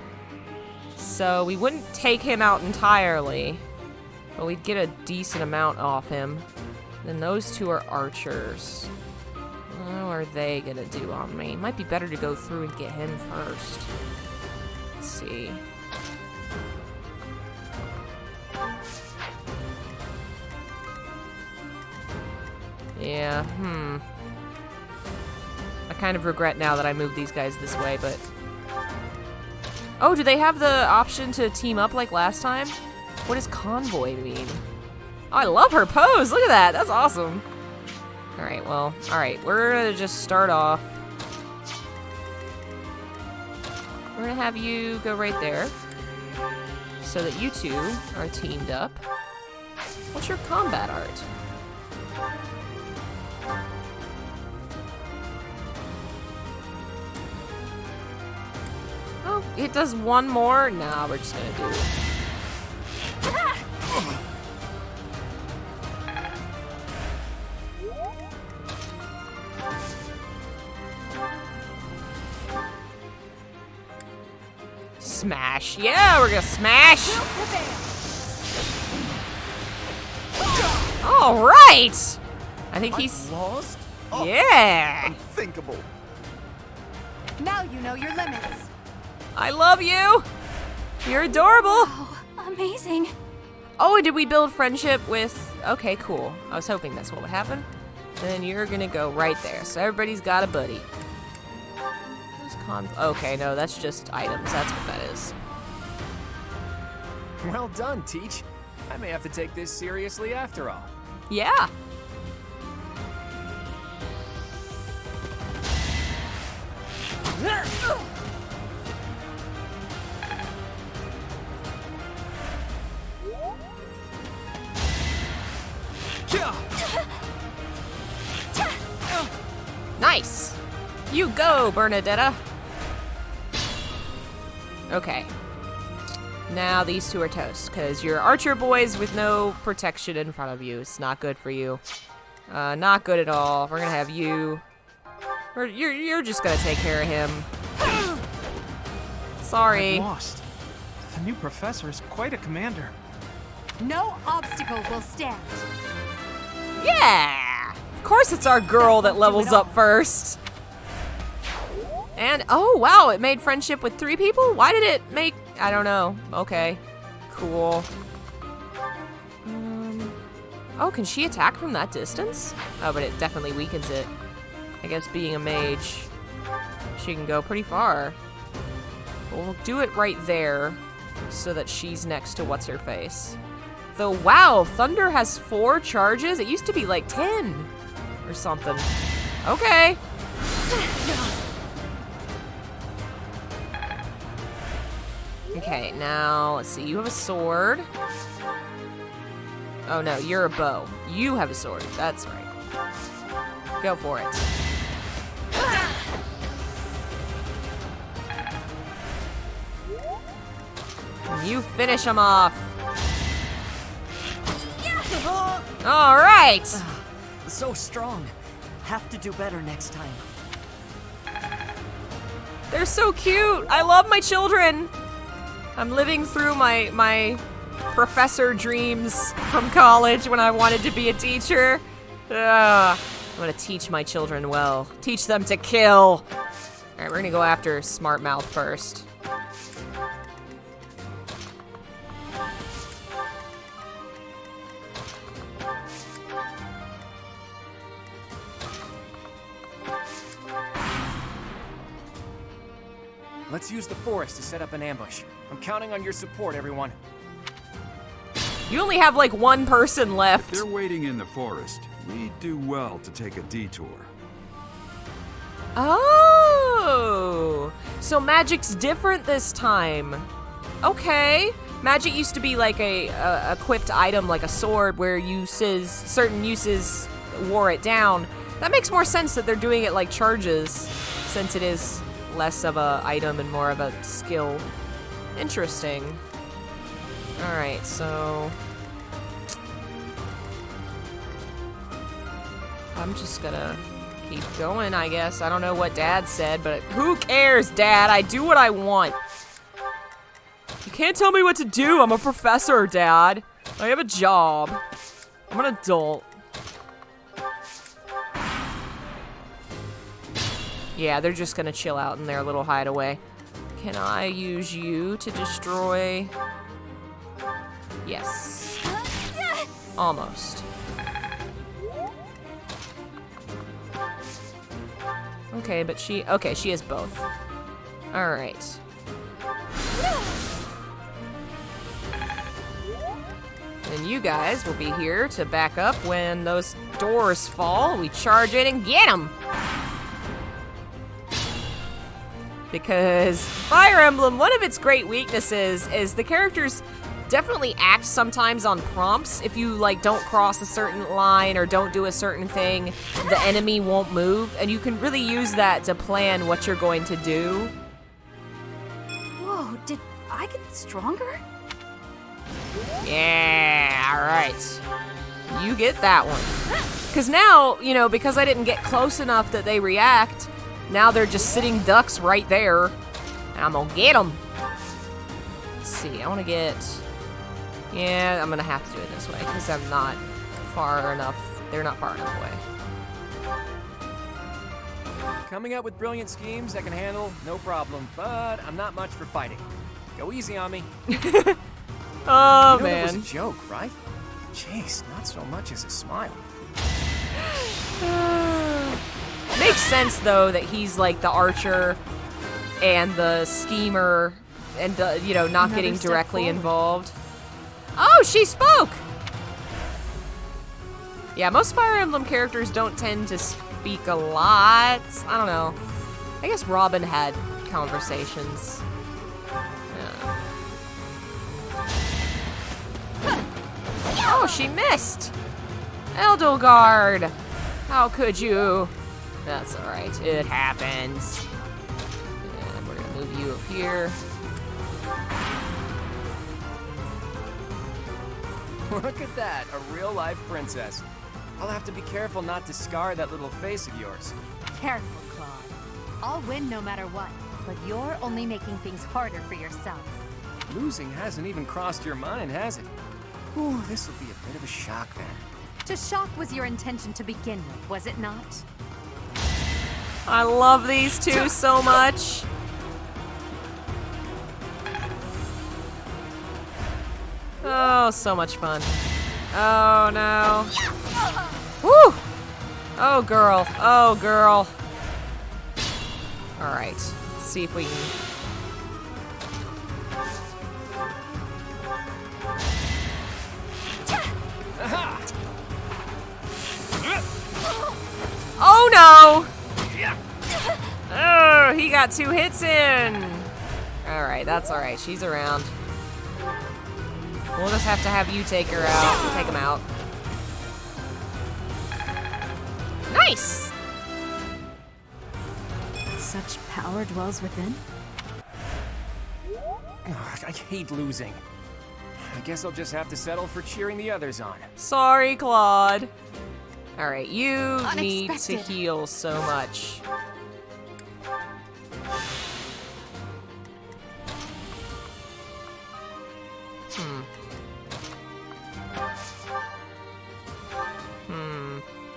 [SPEAKER 1] So we wouldn't take him out entirely, but we'd get a decent amount off him. Then those two are archers. What are they gonna do on me? Might be better to go through and get him first. Let's see. Yeah, I kind of regret now that I moved these guys this way, but... Oh, do they have the option to team up like last time? What does convoy mean? Oh, I love her pose! Look at that! That's awesome! Alright, well, alright, we're gonna just start off. We're gonna have you go right there, so that you two are teamed up. What's your combat art? Oh, it does one more? Nah, we're just gonna do it. Smash. Yeah, we're gonna smash. All right. I think he's
[SPEAKER 5] lost.
[SPEAKER 1] Yeah.
[SPEAKER 5] Unthinkable.
[SPEAKER 6] Now you know your limits.
[SPEAKER 1] I love you. You're adorable.
[SPEAKER 18] Oh, amazing.
[SPEAKER 1] Oh, and did we build friendship with... Okay, cool. I was hoping that's what would happen. Then you're gonna go right there. So everybody's got a buddy. Okay, no, that's just items. That's what that is.
[SPEAKER 7] Well done, Teach. I may have to take this seriously after all.
[SPEAKER 1] Yeah. Nice. You go, Bernadetta. Okay. Now these two are toast, because you're archer boys with no protection in front of you. It's not good for you. Not good at all. We're gonna have you. You're just gonna take care of him. Sorry.
[SPEAKER 4] I'm lost. The new professor is quite a commander.
[SPEAKER 6] No obstacle will stand.
[SPEAKER 1] Yeah! Of course it's our girl that levels up first. And, oh wow, it made friendship with 3 people? Why did it make... I don't know. Okay. Cool. Oh, can she attack from that distance? Oh, but it definitely weakens it. I guess being a mage, she can go pretty far. We'll do it right there so that she's next to what's-her-face. Though, wow, Thunder has 4 charges? It used to be like 10 or something. Okay. Okay, now, let's see. You have a sword. Oh, no, you're a bow. You have a sword. That's right. Go for it. You finish him off. All right.
[SPEAKER 24] So strong. Have to do better next time.
[SPEAKER 1] They're so cute. I love my children. I'm living through my professor dreams from college when I wanted to be a teacher. I'm gonna teach my children well. Teach them to kill. All right, we're gonna go after Smart Mouth first.
[SPEAKER 7] Let's use the forest to set up an ambush. I'm counting on your support, everyone.
[SPEAKER 1] You only have like 1 person left.
[SPEAKER 10] If they're waiting in the forest, we'd do well to take a detour.
[SPEAKER 1] Oh, so magic's different this time. Okay. Magic used to be like a equipped item, like a sword, where certain uses wore it down. That makes more sense that they're doing it like charges, since it is less of a item and more of a skill. Interesting. Alright, so... I'm just gonna keep going, I guess. I don't know what Dad said, but who cares, Dad? I do what I want. You can't tell me what to do. I'm a professor, Dad. I have a job. I'm an adult. Yeah, they're just gonna chill out in their little hideaway. Can I use you to destroy? Yes. Almost. Okay, but she has both. Alright. And you guys will be here to back up when those doors fall. We charge in and get them! Because Fire Emblem, one of its great weaknesses is the characters definitely act sometimes on prompts. If you like don't cross a certain line or don't do a certain thing, the enemy won't move, and you can really use that to plan what you're going to do.
[SPEAKER 18] Whoa, did I get stronger?
[SPEAKER 1] Yeah, alright. You get that one. Because now, you know, because I didn't get close enough that they react, now they're just sitting ducks right there, and I'm gonna get them. see. I want to get... Yeah, I'm gonna have to do it this way, because I'm not far enough. They're not far enough away.
[SPEAKER 7] Coming up with brilliant schemes I can handle, no problem, but I'm not much for fighting. Go easy on me.
[SPEAKER 1] Oh,
[SPEAKER 7] you know
[SPEAKER 1] man.
[SPEAKER 7] That was a joke, right? Jeez, not so much as a smile.
[SPEAKER 1] Makes sense, though, that he's like the archer and the schemer and, you know, not getting directly involved. Oh, she spoke! Yeah, most Fire Emblem characters don't tend to speak a lot. I don't know. I guess Robin had conversations. Yeah. Oh, she missed! Edelgard! How could you? That's alright. It happens. And we're gonna move you up here.
[SPEAKER 7] Look at that, a real-life princess. I'll have to be careful not to scar that little face of yours.
[SPEAKER 6] Careful, Claude. I'll win no matter what, but you're only making things harder for yourself.
[SPEAKER 7] Losing hasn't even crossed your mind, has it? Ooh, this'll be a bit of a shock then.
[SPEAKER 6] To shock was your intention to begin with, was it not?
[SPEAKER 1] I love these two so much. Oh, so much fun. Oh, no. Woo! Oh, girl. Oh, girl. All right. Let's see if we can... Oh, no! Oh, he got 2 hits in. All right, that's all right. She's around. We'll just have to have you take her out. Take him out. Nice!
[SPEAKER 2] Such power dwells within?
[SPEAKER 7] Ugh, I hate losing. I guess I'll just have to settle for cheering the others on.
[SPEAKER 1] Sorry, Claude. All right, you need to
[SPEAKER 6] Unexpected.
[SPEAKER 1] heal so much.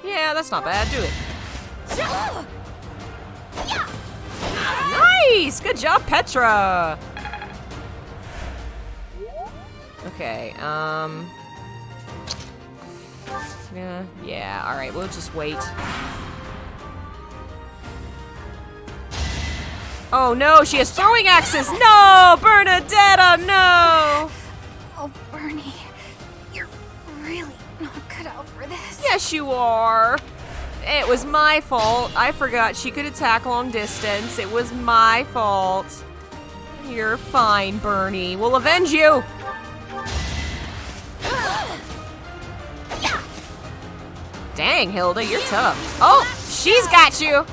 [SPEAKER 1] Yeah, that's not bad. Do it. Nice! Good job, Petra! Okay, yeah, alright, we'll just wait. Oh no, she has throwing axes! No! Bernadetta, no!
[SPEAKER 6] Oh, Bernie, you're really not cut out for this.
[SPEAKER 1] Yes, you are. It was my fault. I forgot she could attack long distance. It was my fault. You're fine, Bernie. We'll avenge you! Dang, Hilda, you're tough. Oh, she's got you!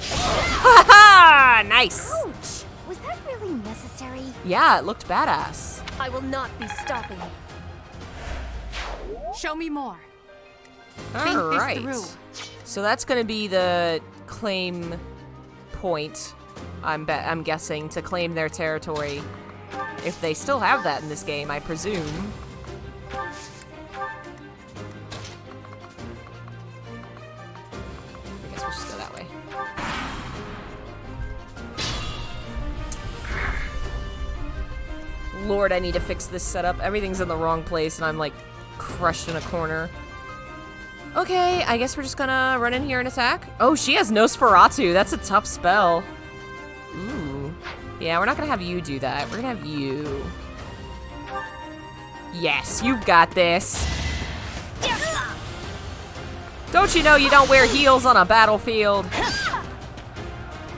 [SPEAKER 1] Ha ha! Nice!
[SPEAKER 3] Ouch! Was that really necessary?
[SPEAKER 1] Yeah, it looked badass.
[SPEAKER 18] I will not be stopping.
[SPEAKER 6] Show me more. Think this
[SPEAKER 1] Alright.
[SPEAKER 6] through.
[SPEAKER 1] So that's gonna be the claim point, I'm guessing, to claim their territory. If they still have that in this game, I presume. I guess we'll just go that way. Lord, I need to fix this setup. Everything's in the wrong place and I'm like crushed in a corner. Okay, I guess we're just gonna run in here and attack. Oh, she has Nosferatu. That's a tough spell. Ooh. Yeah, we're not gonna have you do that. We're gonna have you. Yes, you've got this. Don't you know you don't wear heels on a battlefield?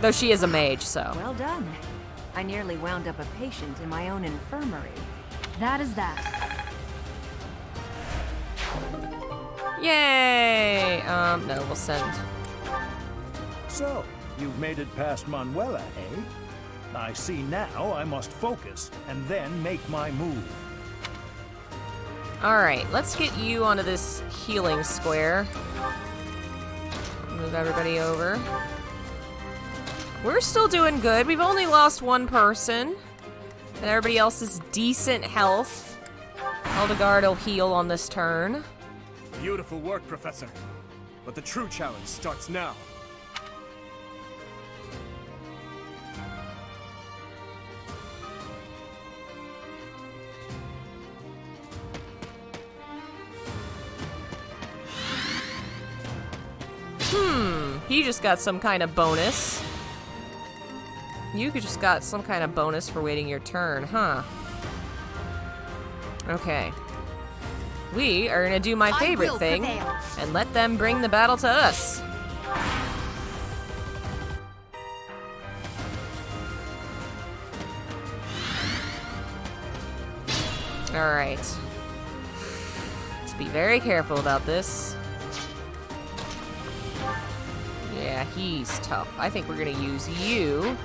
[SPEAKER 1] Though she is a mage, so.
[SPEAKER 2] Well done. I nearly wound up a patient in my own infirmary.
[SPEAKER 6] That is that.
[SPEAKER 1] Yay! No, we'll send.
[SPEAKER 9] So, you've made it past Manuela, eh? I see now I must focus and then make my move.
[SPEAKER 1] Alright, let's get you onto this healing square. Move everybody over. We're still doing good. We've only lost one person. And everybody else is decent health. Eldegard will heal on this turn.
[SPEAKER 5] Beautiful work, Professor. But the true challenge starts now.
[SPEAKER 1] He just got some kind of bonus. You just got some kind of bonus for waiting your turn, huh? Okay. We are gonna do my favorite thing and let them bring the battle to us. Alright. Let's be very careful about this. Yeah, he's tough. I think we're gonna use you.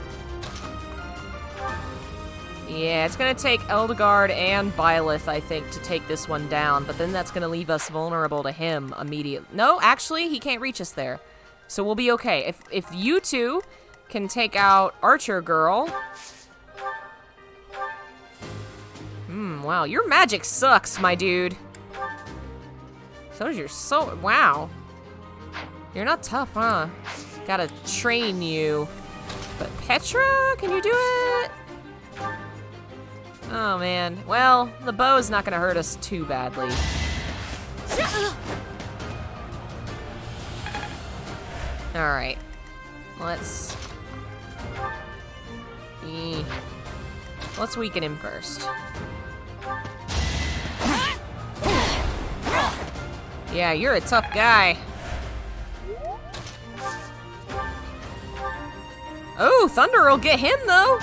[SPEAKER 1] Yeah, it's gonna take Eldegard and Byleth, I think, to take this one down, but then that's gonna leave us vulnerable to him immediately. No, actually, he can't reach us there. So we'll be okay. If you two can take out Archer Girl. Wow, your magic sucks, my dude. So does your soul. Wow. You're not tough, huh? Gotta train you. But Petra, can you do it? Oh, man. Well, the bow is not gonna hurt us too badly. Alright. Let's weaken him first. Yeah, you're a tough guy. Oh, Thunder will get him, though.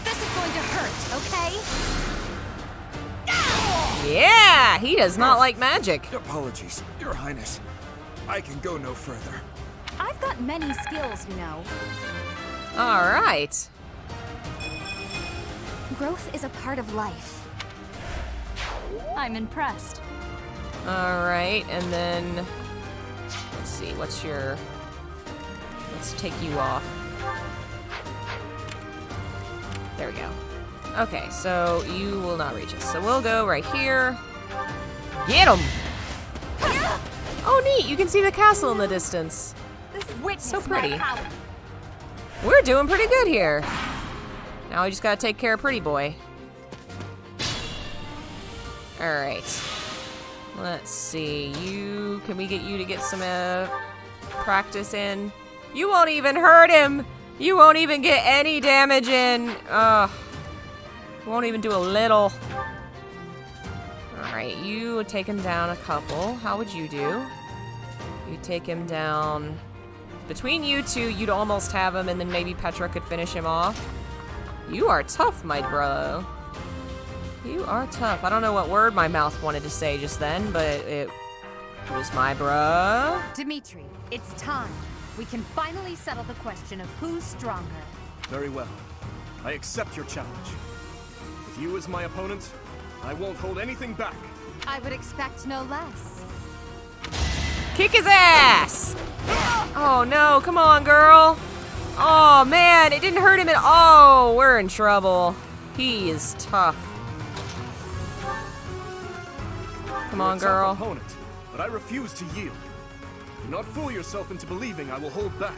[SPEAKER 6] This is going to hurt, okay?
[SPEAKER 1] Yeah, he does not like magic.
[SPEAKER 10] Apologies, Your Highness. I can go no further.
[SPEAKER 2] I've got many skills, you know.
[SPEAKER 1] All right.
[SPEAKER 2] Growth is a part of life. I'm impressed.
[SPEAKER 1] All right, and then let's see, what's your? Let's take you off. There we go. Okay, so you will not reach us. So we'll go right here. Get him! Oh, neat! You can see the castle in the distance. So pretty. We're doing pretty good here. Now we just gotta take care of Pretty Boy. Alright. Let's see. You. Can we get you to get some practice in? You won't even hurt him! You won't even get any damage in. Won't even do a little. Alright, you would take him down a couple. How would you do? You take him down. Between you two, you'd almost have him, and then maybe Petra could finish him off. You are tough, my bro. You are tough. I don't know what word my mouth wanted to say just then, but it was my bruh.
[SPEAKER 6] Dimitri, it's time. We can finally settle the question of who's stronger.
[SPEAKER 5] Very well. I accept your challenge. With you as my opponent, I won't hold anything back.
[SPEAKER 6] I would expect no less.
[SPEAKER 1] Kick his ass! Oh no, come on, girl. Oh man, it didn't hurt him at all. We're in trouble. He is tough. Come on, girl.
[SPEAKER 5] You're a tough opponent, but I refuse to yield. Do not fool yourself into believing I will hold back.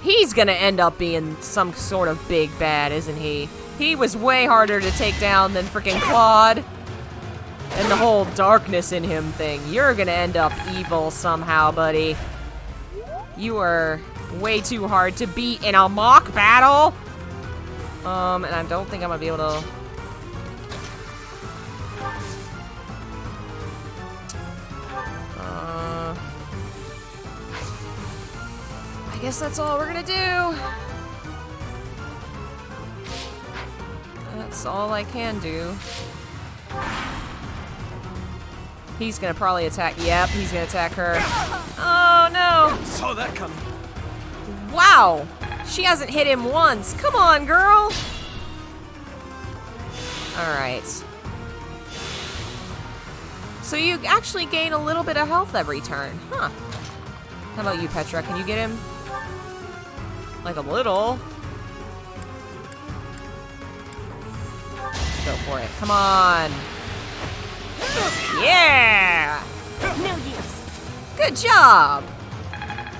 [SPEAKER 1] He's gonna end up being some sort of big bad, isn't he? He was way harder to take down than freaking Claude. And the whole darkness in him thing. You're gonna end up evil somehow, buddy. You are way too hard to beat in a mock battle. And I don't think I'm gonna be able to. I guess that's all we're gonna do. That's all I can do. He's gonna probably attack. Yep, he's gonna attack her. Oh no!
[SPEAKER 5] Saw that coming.
[SPEAKER 1] Wow! She hasn't hit him once. Come on, girl! Alright. So you actually gain a little bit of health every turn. Huh. How about you, Petra? Can you get him? Like a little. Go for it. Come on. Yeah!
[SPEAKER 18] No use.
[SPEAKER 1] Good job.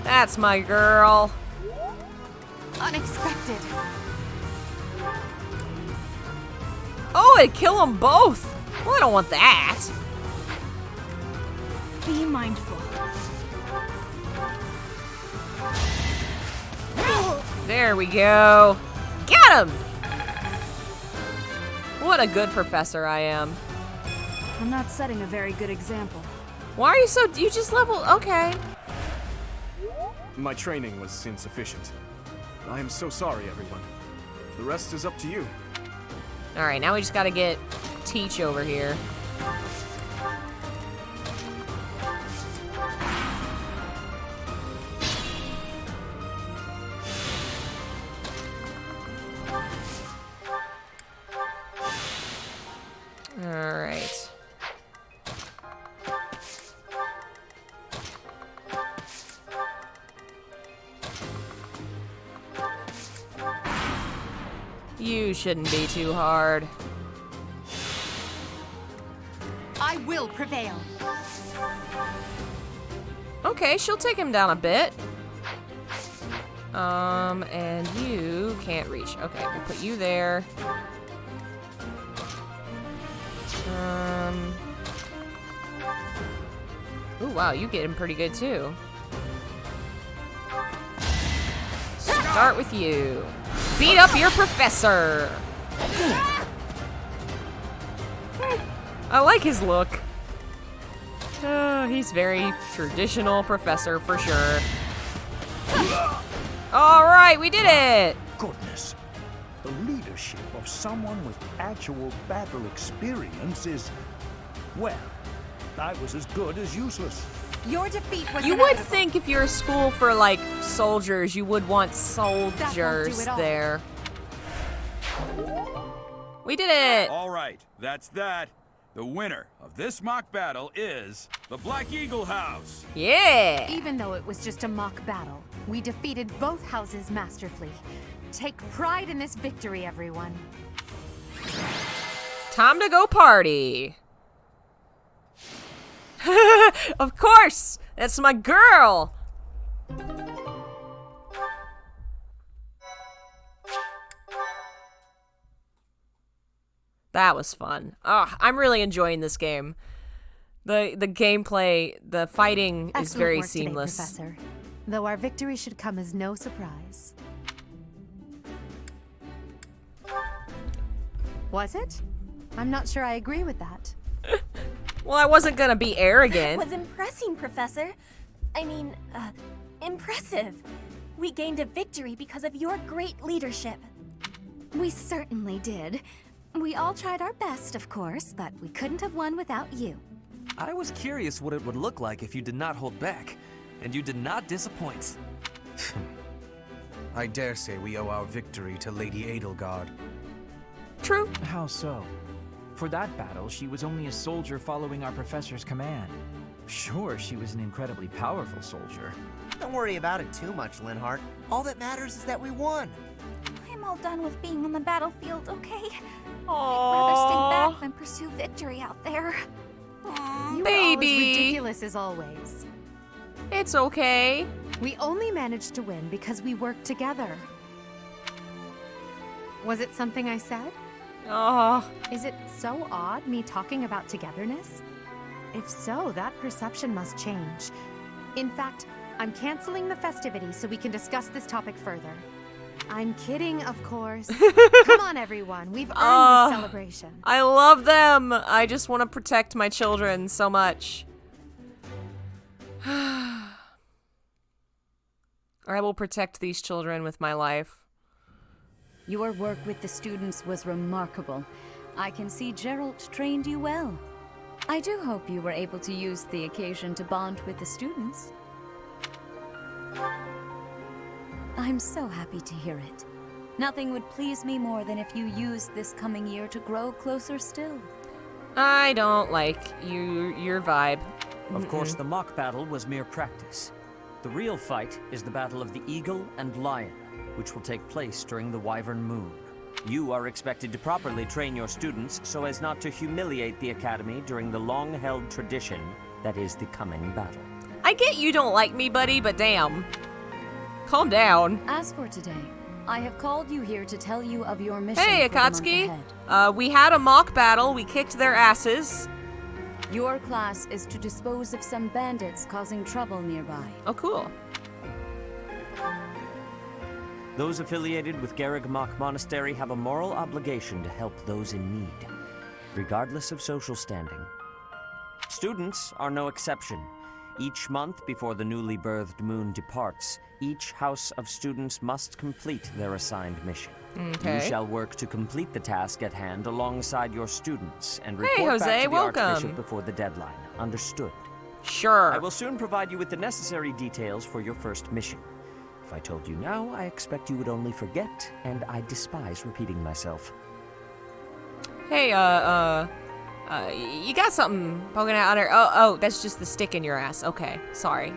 [SPEAKER 1] That's my girl.
[SPEAKER 6] Unexpected.
[SPEAKER 1] Oh, it'd kill them both. Well, I don't want that.
[SPEAKER 18] Be mindful.
[SPEAKER 1] There we go. Got him! What a good professor I am.
[SPEAKER 11] I'm not setting a very good example.
[SPEAKER 1] Why are you so... You just leveled... Okay.
[SPEAKER 5] My training was insufficient. I am so sorry, everyone. The rest is up to you.
[SPEAKER 1] Alright, now we just gotta get Teach over here. Alright. You shouldn't be too hard.
[SPEAKER 6] I will prevail.
[SPEAKER 1] Okay, she'll take him down a bit. And you can't reach. Okay, we'll put you there. Ooh, wow, you get him pretty good too. Start with you. Beat up your professor. I like his look. He's very traditional professor for sure. All right, we did it.
[SPEAKER 9] Goodness. The leadership of someone with actual battle experience is, well, I was as good as useless.
[SPEAKER 6] Your defeat was
[SPEAKER 1] You would think if you're a school for, like, soldiers, you would want soldiers there. We did it!
[SPEAKER 10] All right, that's that. The winner of this mock battle is the Black Eagle House.
[SPEAKER 1] Yeah!
[SPEAKER 6] Even though it was just a mock battle, we defeated both houses masterfully. Take pride in this victory, everyone.
[SPEAKER 1] Time to go party. Of course! That's my girl! That was fun. I'm really enjoying this game. The gameplay, the fighting is very
[SPEAKER 6] work
[SPEAKER 1] seamless.
[SPEAKER 6] Today, Professor. Though our victory should come as no surprise. Was it? I'm not sure I agree with that.
[SPEAKER 1] Well, I wasn't gonna be arrogant.
[SPEAKER 18] That was impressing, Professor. I mean, impressive. We gained a victory because of your great leadership.
[SPEAKER 2] We certainly did. We all tried our best, of course, but we couldn't have won without you.
[SPEAKER 8] I was curious what it would look like if you did not hold back, and you did not disappoint.
[SPEAKER 12] I dare say we owe our victory to Lady Edelgard.
[SPEAKER 1] True.
[SPEAKER 23] How so? For that battle, she was only a soldier following our professor's command. Sure, she was an incredibly powerful soldier.
[SPEAKER 14] Don't worry about it too much, Linhart. All that matters is that we won.
[SPEAKER 3] I'm all done with being on the battlefield, okay?
[SPEAKER 1] Aww.
[SPEAKER 3] I'd rather stay back than pursue victory out there.
[SPEAKER 6] You
[SPEAKER 1] baby.
[SPEAKER 6] were always ridiculous as always.
[SPEAKER 1] It's okay.
[SPEAKER 6] We only managed to win because we worked together. Was it something I said? Is it so odd, me talking about togetherness? If so, that perception must change. In fact, I'm canceling the festivities so we can discuss this topic further. I'm kidding, of course. Come on, everyone. We've earned this celebration.
[SPEAKER 1] I love them. I just want to protect my children so much. I will protect these children with my life.
[SPEAKER 2] Your work with the students was remarkable. I can see Geralt trained you well. I do hope you were able to use the occasion to bond with the students. I'm so happy to hear it. Nothing would please me more than if you used this coming year to grow closer still.
[SPEAKER 1] I don't like your vibe.
[SPEAKER 13] Of course, the mock battle was mere practice. The real fight is the battle of the Eagle and Lion, which will take place during the Wyvern Moon. You are expected to properly train your students so as not to humiliate the Academy during the long-held tradition that is the coming battle.
[SPEAKER 1] I get you don't like me, buddy, but damn. Calm down.
[SPEAKER 2] As for today, I have called you here to tell you of your mission
[SPEAKER 1] Hey,
[SPEAKER 2] for the month
[SPEAKER 1] Akatsuki.
[SPEAKER 2] ahead.
[SPEAKER 1] We had a mock battle. We kicked their asses.
[SPEAKER 2] Your class is to dispose of some bandits causing trouble nearby.
[SPEAKER 1] Oh, cool.
[SPEAKER 13] Those affiliated with Garreg-Mach Monastery have a moral obligation to help those in need, regardless of social standing. Students are no exception. Each month before the newly birthed moon departs, each house of students must complete their assigned mission.
[SPEAKER 1] Okay.
[SPEAKER 13] You shall work to complete the task at hand alongside your students and report
[SPEAKER 1] Hey, Jose,
[SPEAKER 13] back to the
[SPEAKER 1] welcome.
[SPEAKER 13] Archbishop before the deadline. Understood?
[SPEAKER 1] Sure.
[SPEAKER 13] I will soon provide you with the necessary details for your first mission. If I told you now, I expect you would only forget, and I despise repeating myself.
[SPEAKER 1] Hey, you got something poking out on her. Oh, that's just the stick in your ass. Okay, sorry.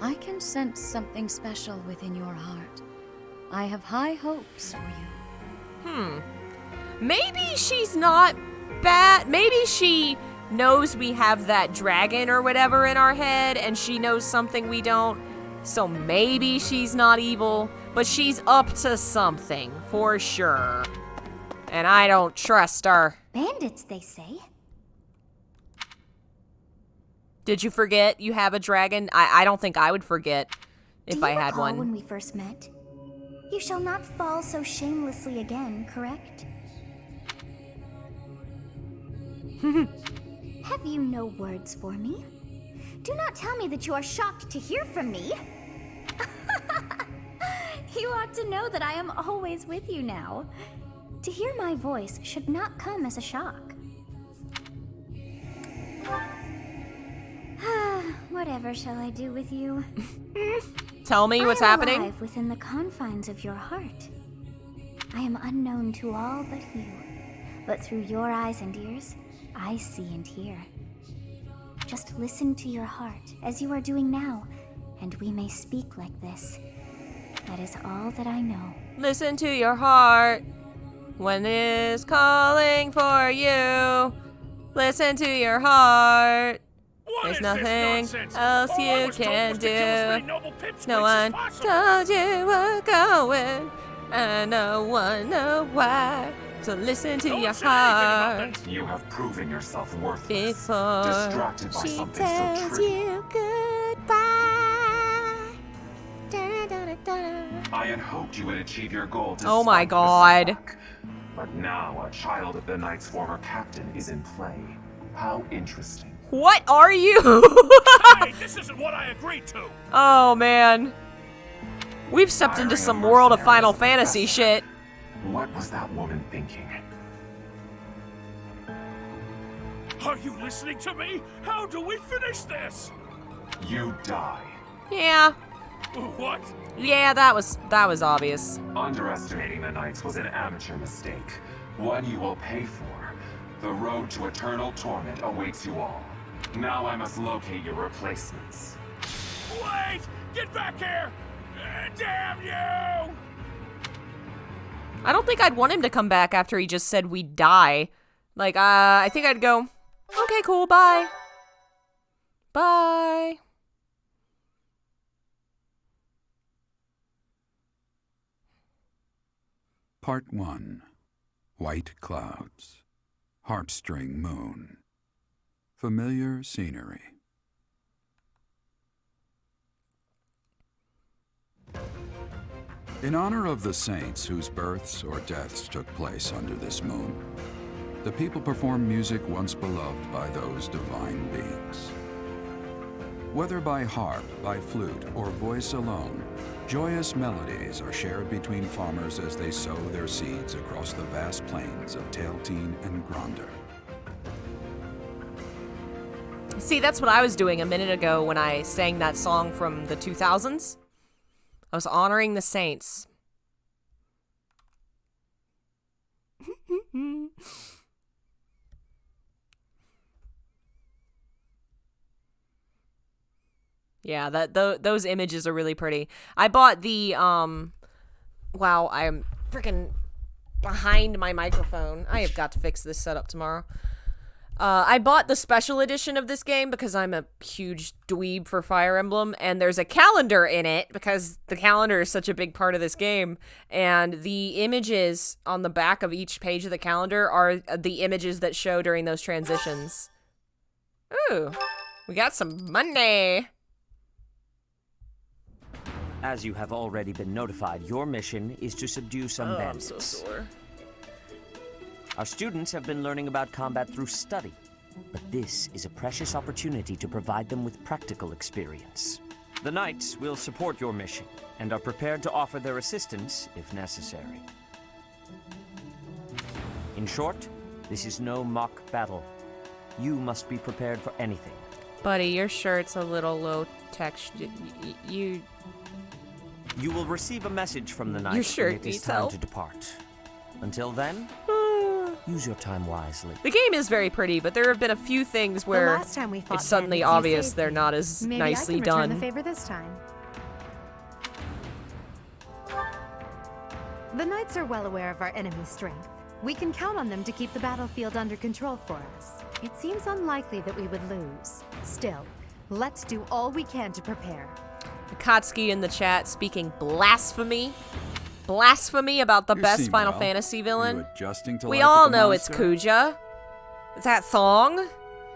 [SPEAKER 2] I can sense something special within your heart. I have high hopes for you.
[SPEAKER 1] Maybe she's not bad. Maybe she knows we have that dragon or whatever in our head, and she knows something we don't. So maybe she's not evil, but she's up to something, for sure. And I don't trust her.
[SPEAKER 3] Bandits, they say.
[SPEAKER 1] Did you forget you have a dragon? I don't think I would forget if I had one.
[SPEAKER 3] When we first met? You shall not fall so shamelessly again, correct? Have you no words for me? Do not tell me that you are shocked to hear from me. You ought to know that I am always with you now. To hear my voice should not come as a shock. Whatever shall I do with you?
[SPEAKER 1] Tell me what's happening.
[SPEAKER 3] I am alive within the confines of your heart. I am unknown to all but you, but through your eyes and ears, I see and hear. Just listen to your heart, as you are doing now, and we may speak like this. That is all that I know.
[SPEAKER 1] Listen to your heart when it is calling for you. Listen to your heart. There's nothing else you can do. No one told you we're going, and no one knows why. So listen to your heart.
[SPEAKER 16] You have proven yourself worthless.
[SPEAKER 1] Before
[SPEAKER 16] distracted by
[SPEAKER 1] she
[SPEAKER 16] something
[SPEAKER 1] tells
[SPEAKER 16] so trivial.
[SPEAKER 1] you goodbye.
[SPEAKER 16] I had hoped you would achieve your goal.
[SPEAKER 1] Oh my
[SPEAKER 16] despite the
[SPEAKER 1] god.
[SPEAKER 16] setback. But now a child of the Knight's former captain is in play. How interesting.
[SPEAKER 1] What are you?
[SPEAKER 17] Hey, this isn't what I agreed to.
[SPEAKER 1] Oh man. We've stepped into some world of Final Fantasy shit.
[SPEAKER 16] What was that woman thinking?
[SPEAKER 17] Are you listening to me? How do we finish this?
[SPEAKER 16] You die.
[SPEAKER 1] Yeah.
[SPEAKER 17] What?
[SPEAKER 1] Yeah, that was obvious.
[SPEAKER 16] Underestimating the Knights was an amateur mistake. One you will pay for. The road to eternal torment awaits you all. Now I must locate your replacements.
[SPEAKER 17] Wait! Get back here! Damn you!
[SPEAKER 1] I don't think I'd want him to come back after he just said we'd die. Like, I think I'd go, okay, cool, bye. Bye.
[SPEAKER 10] Part 1. White Clouds. Harpstring Moon. Familiar scenery. In honor of the saints whose births or deaths took place under this moon, the people perform music once beloved by those divine beings. Whether by harp, by flute, or voice alone, joyous melodies are shared between farmers as they sow their seeds across the vast plains of Tailteen and Gronder.
[SPEAKER 1] See, that's what I was doing a minute ago when I sang that song from the 2000s. I was honoring the saints. Yeah, those images are really pretty. I bought the wow, I'm freaking behind my microphone. I have got to fix this setup tomorrow. I bought the special edition of this game because I'm a huge dweeb for Fire Emblem, and there's a calendar in it because the calendar is such a big part of this game, and the images on the back of each page of the calendar are the images that show during those transitions. Ooh, we got some money.
[SPEAKER 13] As you have already been notified, your mission is to subdue some bandits.
[SPEAKER 1] I'm so sore.
[SPEAKER 13] Our students have been learning about combat through study, but this is a precious opportunity to provide them with practical experience. The Knights will support your mission and are prepared to offer their assistance if necessary. In short, this is no mock battle. You must be prepared for anything.
[SPEAKER 1] Buddy, your shirt's a little low texture. You
[SPEAKER 13] will receive a message from the Knights
[SPEAKER 1] Your shirt
[SPEAKER 13] when it is
[SPEAKER 1] needs
[SPEAKER 13] time
[SPEAKER 1] help.
[SPEAKER 13] to depart. Until then, use your time wisely.
[SPEAKER 1] The game is very pretty, but there have been a few things where
[SPEAKER 6] last time we fought
[SPEAKER 1] it's suddenly
[SPEAKER 6] bandits, you
[SPEAKER 1] obvious
[SPEAKER 6] saved
[SPEAKER 1] they're
[SPEAKER 6] me.
[SPEAKER 1] not as
[SPEAKER 6] Maybe
[SPEAKER 1] nicely
[SPEAKER 6] I can return
[SPEAKER 1] done.
[SPEAKER 6] the favor this time. The Knights are well aware of our enemy's strength. We can count on them to keep the battlefield under control for us. It seems unlikely that we would lose. Still, let's do all we can to prepare.
[SPEAKER 1] Akatsuki in the chat speaking blasphemy. Blasphemy about the
[SPEAKER 10] You
[SPEAKER 1] best
[SPEAKER 10] seem
[SPEAKER 1] Final
[SPEAKER 10] well.
[SPEAKER 1] Fantasy villain.
[SPEAKER 10] Are you adjusting to
[SPEAKER 1] We
[SPEAKER 10] life at
[SPEAKER 1] all
[SPEAKER 10] the
[SPEAKER 1] know it's
[SPEAKER 10] monastery?
[SPEAKER 1] Kuja. That thong.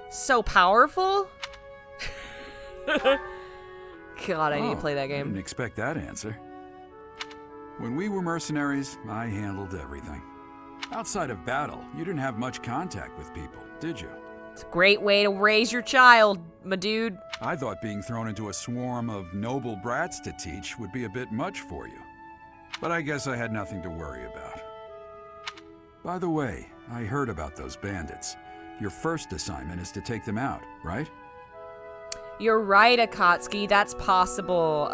[SPEAKER 1] So powerful. God, I need to play that
[SPEAKER 10] I
[SPEAKER 1] game.
[SPEAKER 10] didn't expect that answer. When we were mercenaries, I handled everything. Outside of battle, you didn't have much contact with people, did you?
[SPEAKER 1] It's a great way to raise your child, my dude.
[SPEAKER 10] I thought being thrown into a swarm of noble brats to teach would be a bit much for you. But I guess I had nothing to worry about. By the way, I heard about those bandits. Your first assignment is to take them out, right?
[SPEAKER 1] You're right, Akatsuki. That's possible.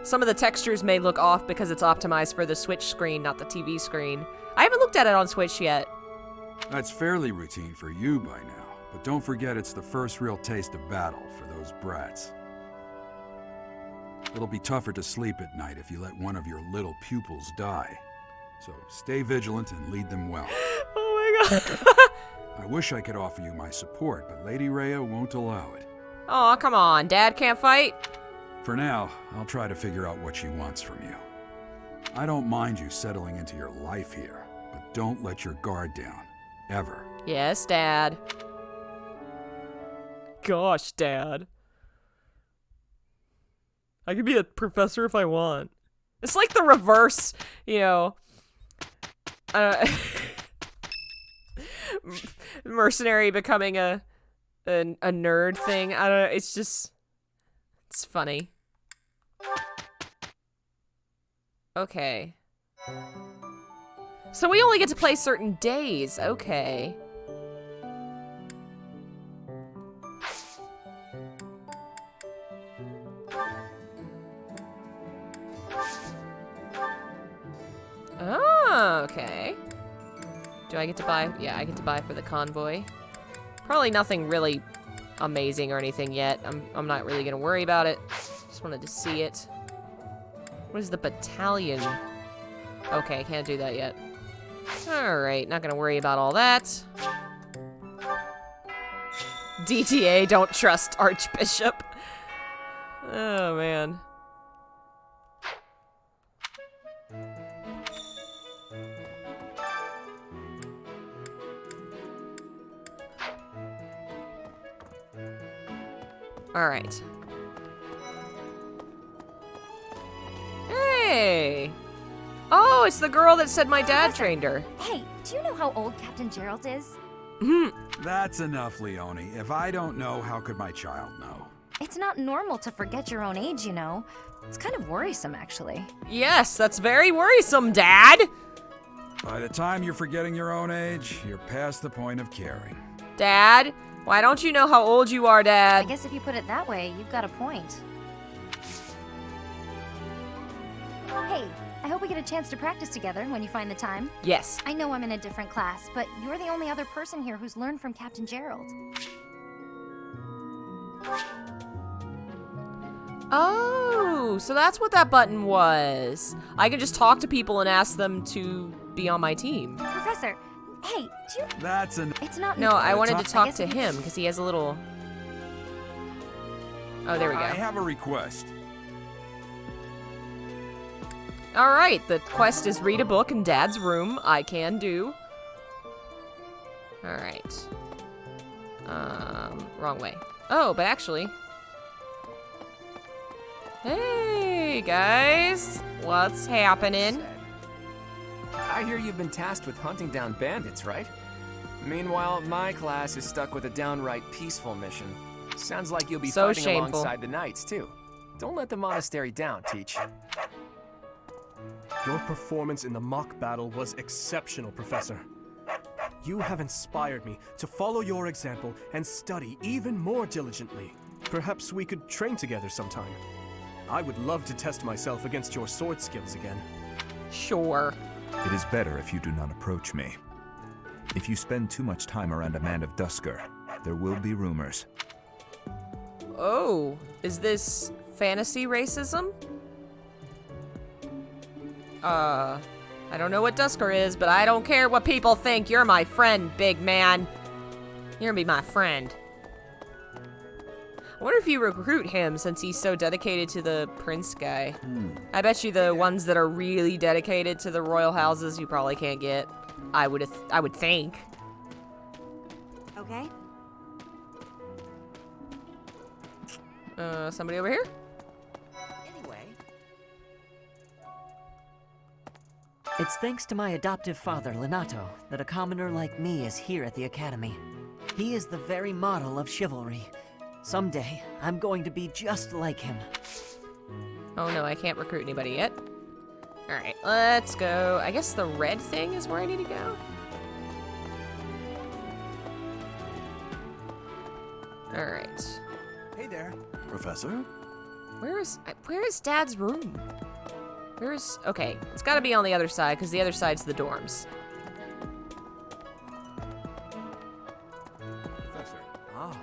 [SPEAKER 1] Some of the textures may look off because it's optimized for the Switch screen, not the TV screen. I haven't looked at it on Switch yet.
[SPEAKER 10] That's fairly routine for you by now, but don't forget it's the first real taste of battle for those brats. It'll be tougher to sleep at night if you let one of your little pupils die. So stay vigilant and lead them well.
[SPEAKER 1] Oh my god.
[SPEAKER 10] I wish I could offer you my support, but Lady Rhea won't allow it.
[SPEAKER 1] Aw, come on. Dad can't fight?
[SPEAKER 10] For now, I'll try to figure out what she wants from you. I don't mind you settling into your life here, but don't let your guard down. Ever.
[SPEAKER 1] Yes, Dad. Gosh, Dad. I could be a professor if I want. It's like the reverse, you know, mercenary becoming a nerd thing. I don't know. It's just, it's funny. Okay. So we only get to play certain days. Okay. Oh, okay. Do I get to buy? Yeah, I get to buy for the convoy. Probably nothing really amazing or anything yet. I'm not really gonna worry about it. Just wanted to see it. What is the battalion? Okay, I can't do that yet. Alright, not gonna worry about all that. DTA, don't trust Archbishop. Oh, man. Alright. Hey! Oh, it's the girl that said my dad trained her.
[SPEAKER 6] Hey, do you know how old Captain Gerald is?
[SPEAKER 10] That's enough, Leonie. If I don't know, how could my child know?
[SPEAKER 2] It's not normal to forget your own age, you know. It's kind of worrisome, actually.
[SPEAKER 1] Yes, that's very worrisome, Dad!
[SPEAKER 10] By the time you're forgetting your own age, you're past the point of caring.
[SPEAKER 1] Dad? Why don't you know how old you are, Dad?
[SPEAKER 2] I guess if you put it that way, you've got a point. Hey, I hope we get a chance to practice together when you find the time.
[SPEAKER 1] Yes.
[SPEAKER 3] I know I'm in a different class, but you're the only other person here who's learned from Captain Gerald.
[SPEAKER 1] Oh, so that's what that button was. I can just talk to people and ask them to be on my team.
[SPEAKER 18] Professor, hey, do you...
[SPEAKER 15] That's an...
[SPEAKER 18] It's not...
[SPEAKER 1] No, I wanted to talk
[SPEAKER 18] guess
[SPEAKER 1] to
[SPEAKER 18] we-
[SPEAKER 1] him because he has a little... Oh, there we go.
[SPEAKER 10] I have a request.
[SPEAKER 1] All right, the quest is read a book in Dad's room. I can do. All right. Wrong way. Oh, but actually... Hey, guys. What's happening?
[SPEAKER 7] I hear you've been tasked with hunting down bandits, right? Meanwhile, my class is stuck with a downright peaceful mission. Sounds like you'll be
[SPEAKER 1] So
[SPEAKER 7] fighting
[SPEAKER 1] shameful.
[SPEAKER 7] alongside the knights, too. Don't let the monastery down, Teach.
[SPEAKER 5] Your performance in the mock battle was exceptional, Professor. You have inspired me to follow your example and study even more diligently. Perhaps we could train together sometime. I would love to test myself against your sword skills again.
[SPEAKER 1] Sure.
[SPEAKER 15] It is better if you do not approach me. If you spend too much time around a man of Dusker, there will be rumors.
[SPEAKER 1] Oh, is this fantasy racism? I don't know what Dusker is, but I don't care what people think. You're my friend, big man. You're gonna be my friend. I wonder if you recruit him since he's so dedicated to the prince guy. I bet you the ones that are really dedicated to the royal houses you probably can't get. I would think.
[SPEAKER 18] Okay.
[SPEAKER 1] Somebody over here?
[SPEAKER 24] Anyway. It's thanks to my adoptive father, Lenato, that a commoner like me is here at the academy. He is the very model of chivalry. Someday, I'm going to be just like him.
[SPEAKER 1] Oh no, I can't recruit anybody yet. Alright, let's go. I guess the red thing is where I need to go. Alright.
[SPEAKER 5] Hey there, Professor.
[SPEAKER 1] Where is Dad's room? Okay, it's gotta be on the other side, because the other side's the dorms.
[SPEAKER 5] Professor. Ah.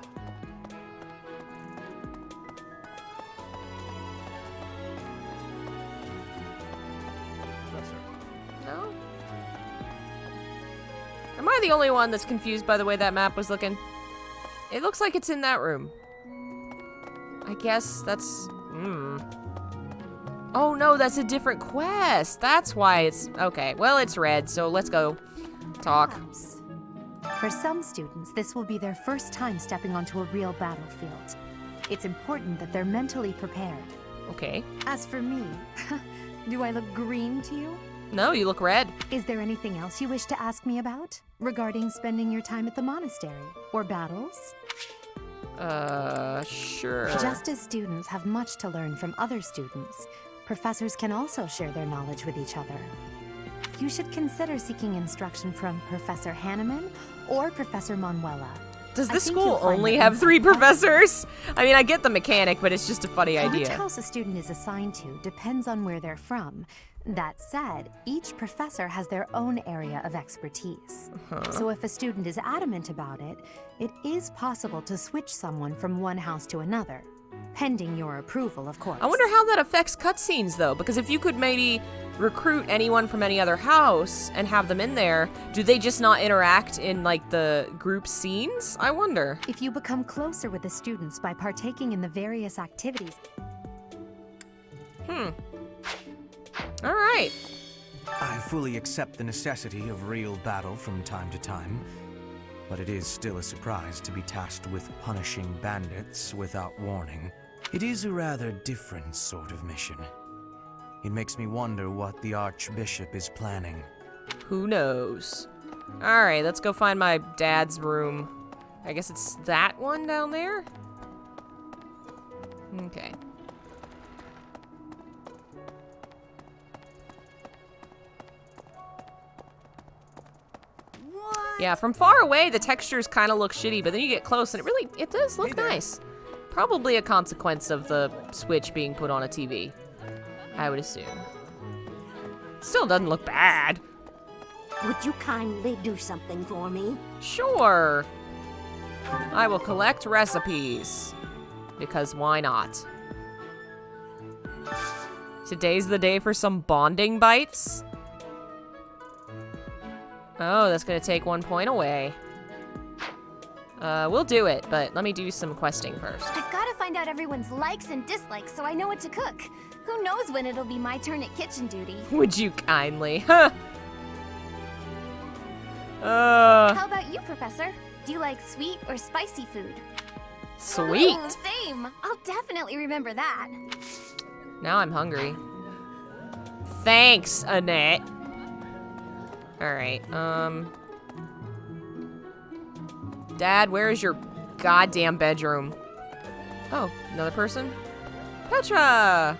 [SPEAKER 5] Professor.
[SPEAKER 1] No? Am I the only one that's confused by the way that map was looking? It looks like it's in that room. I guess that's... Oh no, that's a different quest. That's why it's... Okay, well, it's red, so let's go talk.
[SPEAKER 6] For some students, this will be their first time stepping onto a real battlefield. It's important that they're mentally prepared.
[SPEAKER 1] Okay.
[SPEAKER 6] As for me, do I look green to you?
[SPEAKER 1] No, you look red.
[SPEAKER 6] Is there anything else you wish to ask me about? Regarding spending your time at the monastery? Or battles?
[SPEAKER 1] Sure.
[SPEAKER 6] Just as students have much to learn from other students, professors can also share their knowledge with each other. You should consider seeking instruction from Professor Hanneman or Professor Manuela.
[SPEAKER 1] Does
[SPEAKER 6] I
[SPEAKER 1] this
[SPEAKER 6] think
[SPEAKER 1] school
[SPEAKER 6] you'll find
[SPEAKER 1] only
[SPEAKER 6] that
[SPEAKER 1] have 3
[SPEAKER 6] insightful.
[SPEAKER 1] professors? I mean, I get the mechanic, but it's just a funny
[SPEAKER 6] Which
[SPEAKER 1] idea.
[SPEAKER 6] house a student is assigned to depends on where they're from. That said, each professor has their own area of expertise. So if a student is adamant about it, it is possible to switch someone from one house to another. Pending your approval, of course.
[SPEAKER 1] I wonder how that affects cutscenes, though, because if you could maybe recruit anyone from any other house and have them in there, do they just not interact in, like, the group scenes? I wonder.
[SPEAKER 6] If you become closer with the students by partaking in the various activities...
[SPEAKER 1] All right.
[SPEAKER 19] I fully accept the necessity of real battle from time to time, but it is still a surprise to be tasked with punishing bandits without warning. It is a rather different sort of mission. It makes me wonder what the Archbishop is planning.
[SPEAKER 1] Who knows? All right, let's go find my dad's room. I guess it's that one down there? Okay. Yeah, from far away, the textures kind of look shitty, but then you get close and it does look nice. Probably a consequence of the Switch being put on a TV, I would assume. Still doesn't look bad.
[SPEAKER 20] Would you kindly do something for me?
[SPEAKER 1] Sure. I will collect recipes, because why not? Today's the day for some bonding bites. Oh, that's gonna take 1 point away. We'll do it, but let me do some questing first.
[SPEAKER 4] I've got to find out everyone's likes and dislikes so I know what to cook. Who knows when it'll be my turn at kitchen duty.
[SPEAKER 1] Would you kindly? Huh.
[SPEAKER 4] How about you, Professor? Do you like sweet or spicy food?
[SPEAKER 1] Sweet.
[SPEAKER 4] Ooh, same. I'll definitely remember that.
[SPEAKER 1] Now I'm hungry. Thanks, Annette. Alright, Dad, where is your goddamn bedroom? Oh, another person? Petra!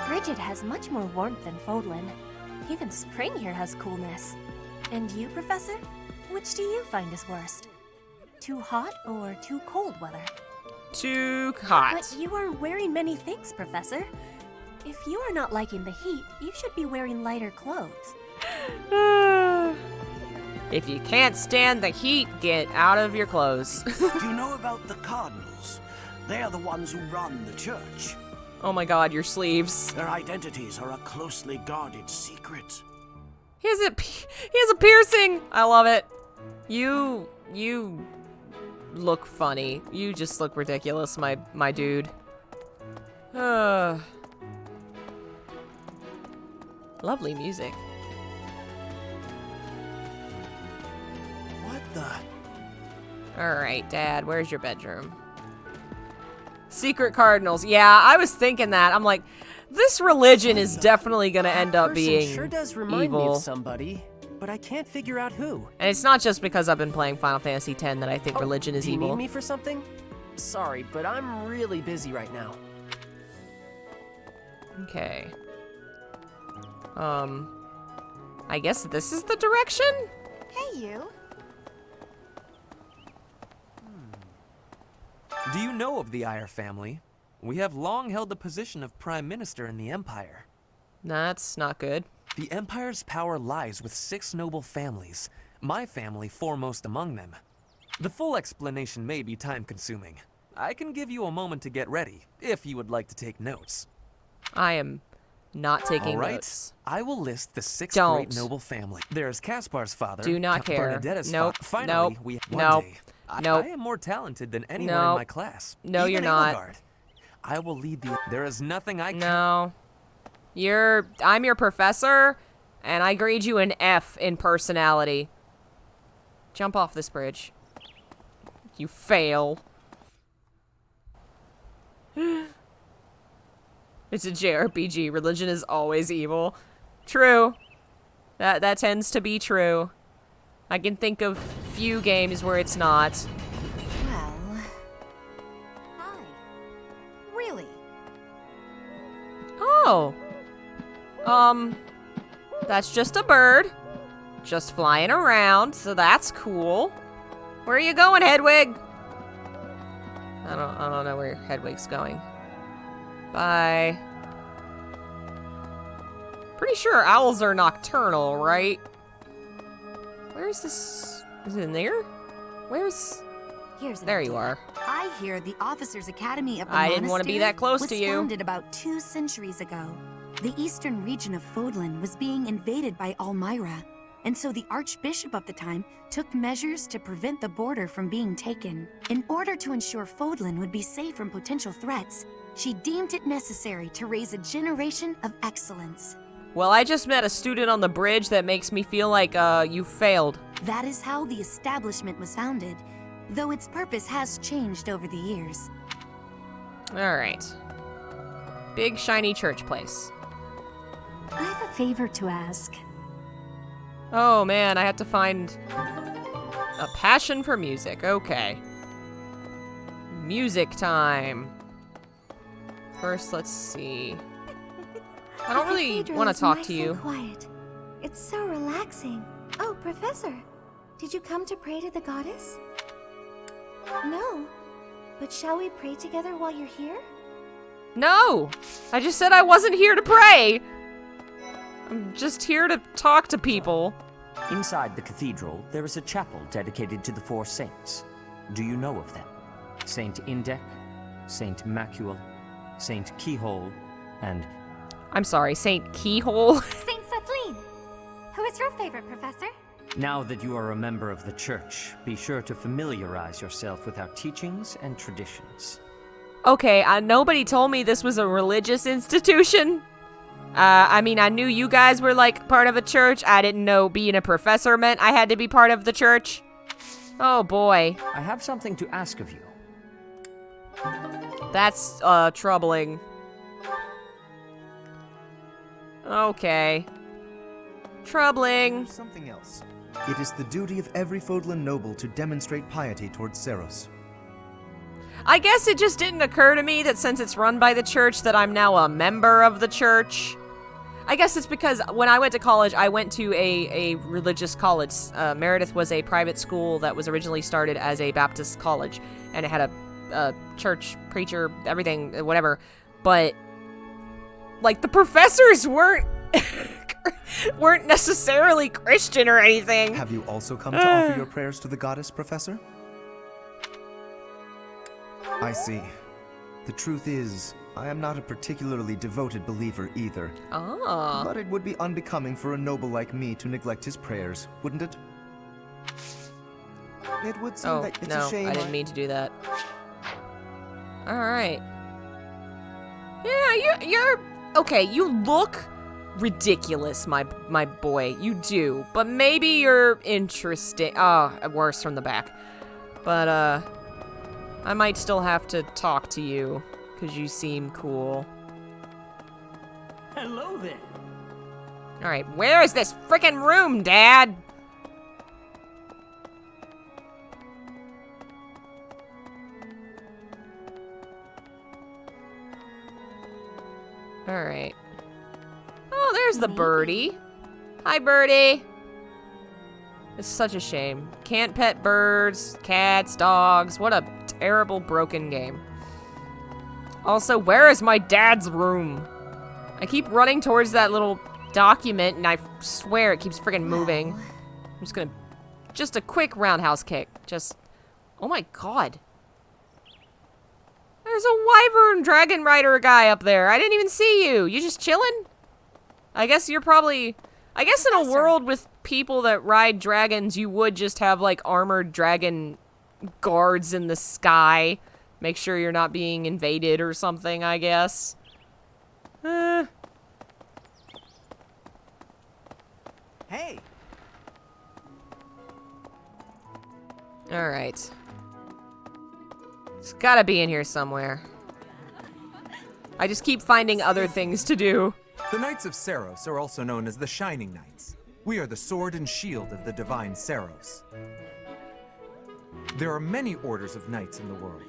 [SPEAKER 18] Bridget has much more warmth than Fodlan. Even spring here has coolness. And you, Professor? Which do you find is worst? Too hot or too cold weather?
[SPEAKER 1] Too hot.
[SPEAKER 18] But you are wearing many things, Professor. If you are not liking the heat, you should be wearing lighter clothes.
[SPEAKER 1] If you can't stand the heat, get out of your clothes.
[SPEAKER 9] Do you know about the Cardinals? They are the ones who run the church.
[SPEAKER 1] Oh my god, your sleeves.
[SPEAKER 9] Their identities are a closely guarded secret.
[SPEAKER 1] He has a piercing! I love it. You look funny. You just look ridiculous, my dude. Lovely music.
[SPEAKER 9] What the?
[SPEAKER 1] Alright, Dad, where's your bedroom? Secret Cardinals. Yeah, I was thinking that. I'm like, this religion is definitely gonna end up being
[SPEAKER 7] sure does remind me
[SPEAKER 1] evil.
[SPEAKER 7] of somebody, but I can't figure out who.
[SPEAKER 1] And it's not just because I've been playing Final Fantasy X that I think religion is
[SPEAKER 7] do you
[SPEAKER 1] evil.
[SPEAKER 7] need me for something? Sorry, but I'm really busy right now.
[SPEAKER 1] Okay. I guess this is the direction?
[SPEAKER 4] Hey, you.
[SPEAKER 8] Do you know of the Eyre family? We have long held the position of Prime Minister in the Empire.
[SPEAKER 1] That's not good.
[SPEAKER 8] The Empire's power lies with 6 noble families, my family foremost among them. The full explanation may be time-consuming. I can give you a moment to get ready, if you would like to take notes.
[SPEAKER 1] I am not taking
[SPEAKER 8] All right.
[SPEAKER 1] notes.
[SPEAKER 8] I will list the 6
[SPEAKER 1] Don't.
[SPEAKER 8] great noble families. There's Caspar's father.
[SPEAKER 1] Do not care.
[SPEAKER 8] Bernadetta's
[SPEAKER 1] Nope.
[SPEAKER 8] Finally,
[SPEAKER 1] Nope.
[SPEAKER 8] one
[SPEAKER 1] Nope.
[SPEAKER 8] day,
[SPEAKER 1] Nope.
[SPEAKER 8] I am more talented than anyone
[SPEAKER 1] Nope.
[SPEAKER 8] in my class.
[SPEAKER 1] No,
[SPEAKER 8] Even
[SPEAKER 1] you're not.
[SPEAKER 8] Edelgard. I will lead the. There is nothing I can.
[SPEAKER 1] No. I'm your professor, and I grade you an F in personality. Jump off this bridge. You fail. It's a JRPG. Religion is always evil. True. That tends to be true. I can think of few games where it's not.
[SPEAKER 6] Well... Hi. Really?
[SPEAKER 1] Oh. That's just a bird. Just flying around, so that's cool. Where are you going, Hedwig? I don't know where Hedwig's going. Bye. Pretty sure owls are nocturnal, right? Where is this? Is it in there? Where's...
[SPEAKER 6] Here's an
[SPEAKER 1] There
[SPEAKER 6] idea.
[SPEAKER 1] you are.
[SPEAKER 6] I hear the Officers' Academy of the
[SPEAKER 1] I didn't want to be that close
[SPEAKER 6] was
[SPEAKER 1] to you.
[SPEAKER 6] founded about 2 centuries ago. The eastern region of Fodlan was being invaded by Almyra, and so the Archbishop of the time took measures to prevent the border from being taken. In order to ensure Fodlan would be safe from potential threats, she deemed it necessary to raise a generation of excellence.
[SPEAKER 1] Well, I just met a student on the bridge that makes me feel like, you failed.
[SPEAKER 6] That is how the establishment was founded, though its purpose has changed over the years.
[SPEAKER 1] Alright. Big, shiny church place.
[SPEAKER 18] I have a favor to ask.
[SPEAKER 1] Oh man, I have to find a passion for music. Okay. Music time. First, let's see. I don't really want to talk to you.
[SPEAKER 4] Quiet. It's so relaxing. Oh, Professor, did you come to pray to the goddess? No, but shall we pray together while you're here?
[SPEAKER 1] No! I just said I wasn't here to pray! I'm just here to talk to people.
[SPEAKER 13] Inside the cathedral, there is a chapel dedicated to the 4 saints. Do you know of them? Saint Indec, Saint Macul, Saint Keyhole, and...
[SPEAKER 1] I'm sorry, Saint Keyhole?
[SPEAKER 4] Saint Kathleen! Who is your favorite, Professor?
[SPEAKER 13] Now that you are a member of the church, be sure to familiarize yourself with our teachings and traditions.
[SPEAKER 1] Okay, nobody told me this was a religious institution. I mean, I knew you guys were, like, part of a church. I didn't know being a professor meant I had to be part of the church. Oh, boy.
[SPEAKER 13] I have something to ask of you.
[SPEAKER 1] That's, troubling. Okay. Troubling.
[SPEAKER 11] There's something else. It is the duty of every Fodlan noble to demonstrate piety towards Seros.
[SPEAKER 1] I guess it just didn't occur to me that since it's run by the church that I'm now a member of the church. I guess it's because when I went to college, I went to a religious college. Meredith was a private school that was originally started as a Baptist college, and it had a church preacher, everything, whatever. But, like, the professors weren't necessarily Christian or anything.
[SPEAKER 11] Have you also come to offer your prayers to the goddess, Professor? I see. The truth is, I am not a particularly devoted believer either.
[SPEAKER 1] Ah.
[SPEAKER 11] But it would be unbecoming for a noble like me to neglect his prayers, wouldn't it? It would seem that it's a shame.
[SPEAKER 1] I didn't mean to do that. Alright. Yeah, you're... Okay, you look ridiculous, my boy. You do. But maybe you're interesting. Oh, worse from the back. But, I might still have to talk to you, because you seem cool.
[SPEAKER 24] Hello there.
[SPEAKER 1] Alright, where is this frickin' room, Dad? Alright. Oh, there's the birdie. Hi, birdie. It's such a shame. Can't pet birds, cats, dogs. What a terrible broken game. Also, where is my dad's room? I keep running towards that little document and I swear it keeps friggin' moving. I'm just gonna... Just a quick roundhouse kick. Just... Oh my god. There's a wyvern dragon rider guy up there. I didn't even see you. You just chilling? I guess you're probably... I guess in a world with people that ride dragons, you would just have, like, armored dragon guards in the sky. Make sure you're not being invaded or something, I guess.
[SPEAKER 24] Hey!
[SPEAKER 1] Alright. It's gotta be in here somewhere. I just keep finding other things to do.
[SPEAKER 12] The Knights of Seros are also known as the Shining Knights. We are the sword and shield of the divine Seros. There are many orders of knights in the world,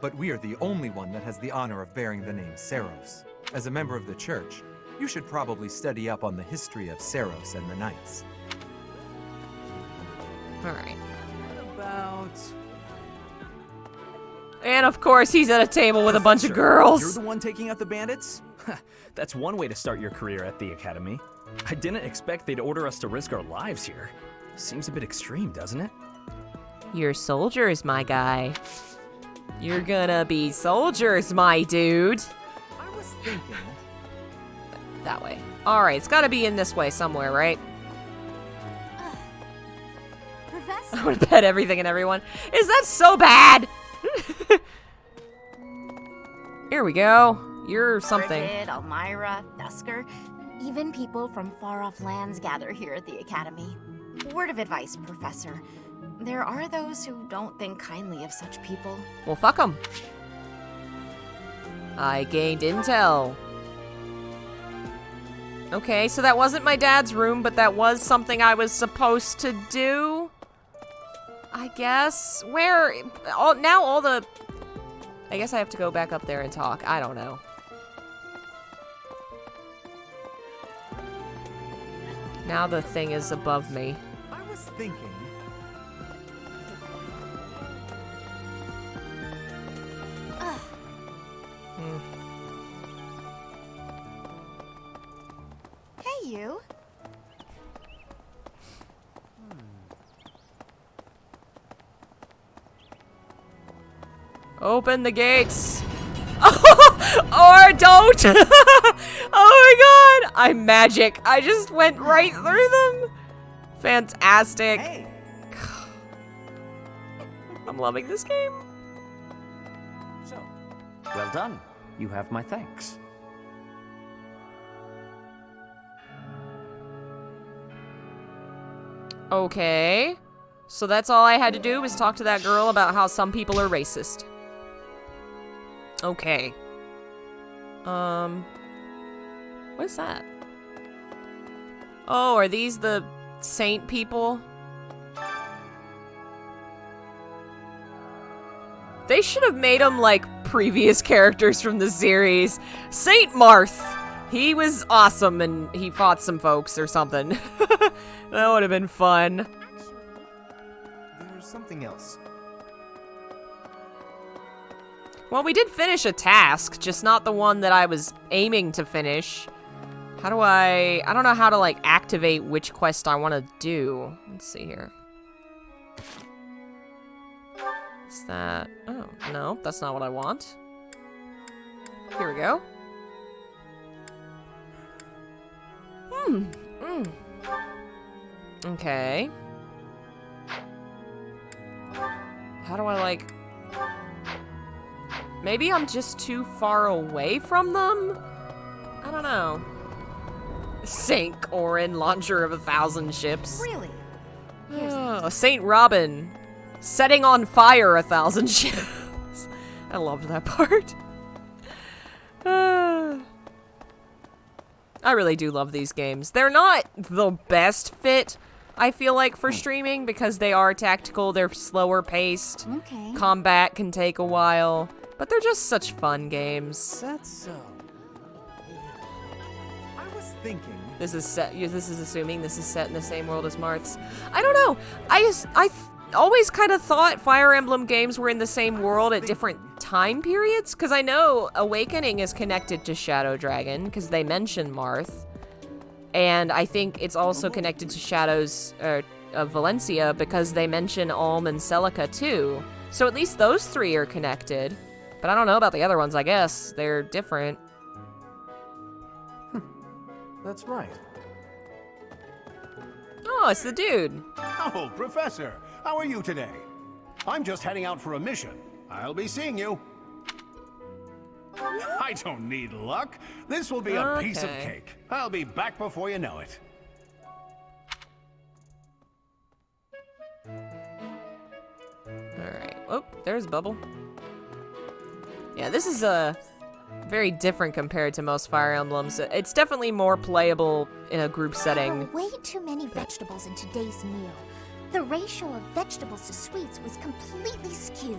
[SPEAKER 12] but we are the only one that has the honor of bearing the name Seros. As a member of the church, you should probably study up on the history of Seros and the knights.
[SPEAKER 1] Alright.
[SPEAKER 19] What about...
[SPEAKER 1] And of course, he's at a table with a bunch of girls.
[SPEAKER 21] You're the one taking out the bandits? That's one way to start your career at the academy. I didn't expect they'd order us to risk our lives here. Seems a bit extreme, doesn't it?
[SPEAKER 1] You're soldiers, my guy. You're gonna be soldiers, my dude.
[SPEAKER 19] I was thinking...
[SPEAKER 1] That way. Alright, it's gotta be in this way somewhere, right?
[SPEAKER 3] Professor?
[SPEAKER 1] I would bet everything and everyone. Is that so bad? Here we go. You're something.
[SPEAKER 22] Bridget, Elmira, Dusker, even people from far-off lands gather here at the Academy. Word of advice, Professor. There are those who don't think kindly of such people.
[SPEAKER 1] Well, fuck them. I gained intel. Okay, so that wasn't my dad's room, but that was something I was supposed to do. I guess. Where? Now all the... I guess I have to go back up there and talk. I don't know. Now the thing is above me.
[SPEAKER 19] I was thinking...
[SPEAKER 22] Hey, you.
[SPEAKER 1] Open the gates. Or don't. Oh my god. I'm magic. I just went right through them. Fantastic.
[SPEAKER 24] Hey.
[SPEAKER 1] I'm loving this game.
[SPEAKER 13] So, well done. You have my thanks.
[SPEAKER 1] Okay. So that's all I had to do was talk to that girl about how some people are racist. Okay. What is that? Oh, are these the saint people? They should have made them like previous characters from the series. Saint Marth! He was awesome and he fought some folks or something. That would have been fun.
[SPEAKER 11] There's something else.
[SPEAKER 1] Well, we did finish a task, just not the one that I was aiming to finish. How do I don't know how to, like, activate which quest I want to do. Let's see here. Is that... Oh, no, that's not what I want. Here we go. Okay. How do I, like... Maybe I'm just too far away from them? I don't know. Saint Orin, launcher of 1,000 ships.
[SPEAKER 6] Really?
[SPEAKER 1] Saint Robin, setting on fire 1,000 ships. I loved that part. I really do love these games. They're not the best fit, I feel like, for streaming because they are tactical, they're slower paced.
[SPEAKER 22] Okay.
[SPEAKER 1] Combat can take a while, but they're just such fun games.
[SPEAKER 19] That's so.
[SPEAKER 12] I was thinking.
[SPEAKER 1] This is set. This is assuming this is set in the same world as Marth's. I don't know. I always kind of thought Fire Emblem games were in the same world at different time periods, because I know Awakening is connected to Shadow Dragon because they mention Marth, and I think it's also connected to Shadows of Valencia because they mention Ulm and Celica too. So at least those three are connected. But I don't know about the other ones. I guess they're different.
[SPEAKER 9] That's right.
[SPEAKER 1] Oh, it's the dude.
[SPEAKER 14] Oh, Professor, how are you today? I'm just heading out for a mission. I'll be seeing you. I don't need luck. This will be a piece of cake. I'll be back before you know it.
[SPEAKER 1] Alright. Oh, there's Bubble. Yeah, this is very different compared to most Fire Emblems. It's definitely more playable in a group setting.
[SPEAKER 3] There were way too many vegetables in today's meal. The ratio of vegetables to sweets was completely skewed.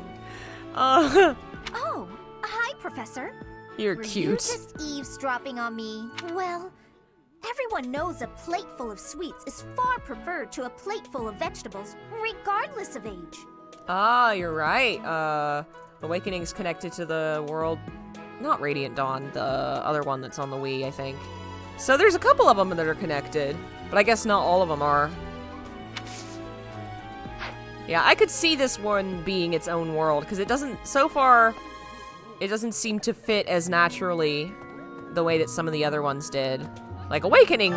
[SPEAKER 1] Oh,
[SPEAKER 3] hi, Professor.
[SPEAKER 1] You're
[SPEAKER 3] Were
[SPEAKER 1] cute.
[SPEAKER 3] you just eavesdropping on me? Well, everyone knows a plate full of sweets is far preferred to a plate full of vegetables, regardless of age.
[SPEAKER 1] Ah, you're right. Awakening's connected to the world... Not Radiant Dawn, the other one that's on the Wii, I think. So there's a couple of them that are connected, but I guess not all of them are. Yeah, I could see this one being its own world, because it doesn't... So far, it doesn't seem to fit as naturally the way that some of the other ones did. Like, Awakening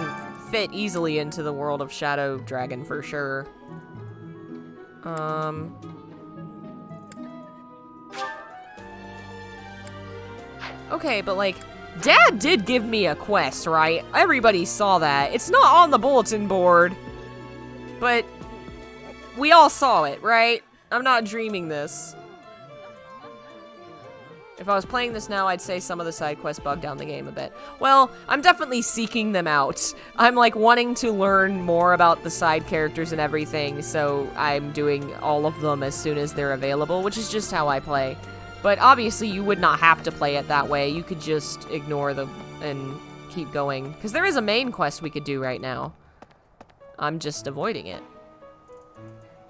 [SPEAKER 1] fit easily into the world of Shadow Dragon, for sure. Okay, but like, Dad did give me a quest, right? Everybody saw that. It's not on the bulletin board, but we all saw it, right? I'm not dreaming this. If I was playing this now, I'd say some of the side quests bug down the game a bit. Well, I'm definitely seeking them out. I'm like wanting to learn more about the side characters and everything, so I'm doing all of them as soon as they're available, which is just how I play. But obviously you would not have to play it that way. You could just ignore them and keep going. Because there is a main quest we could do right now. I'm just avoiding it.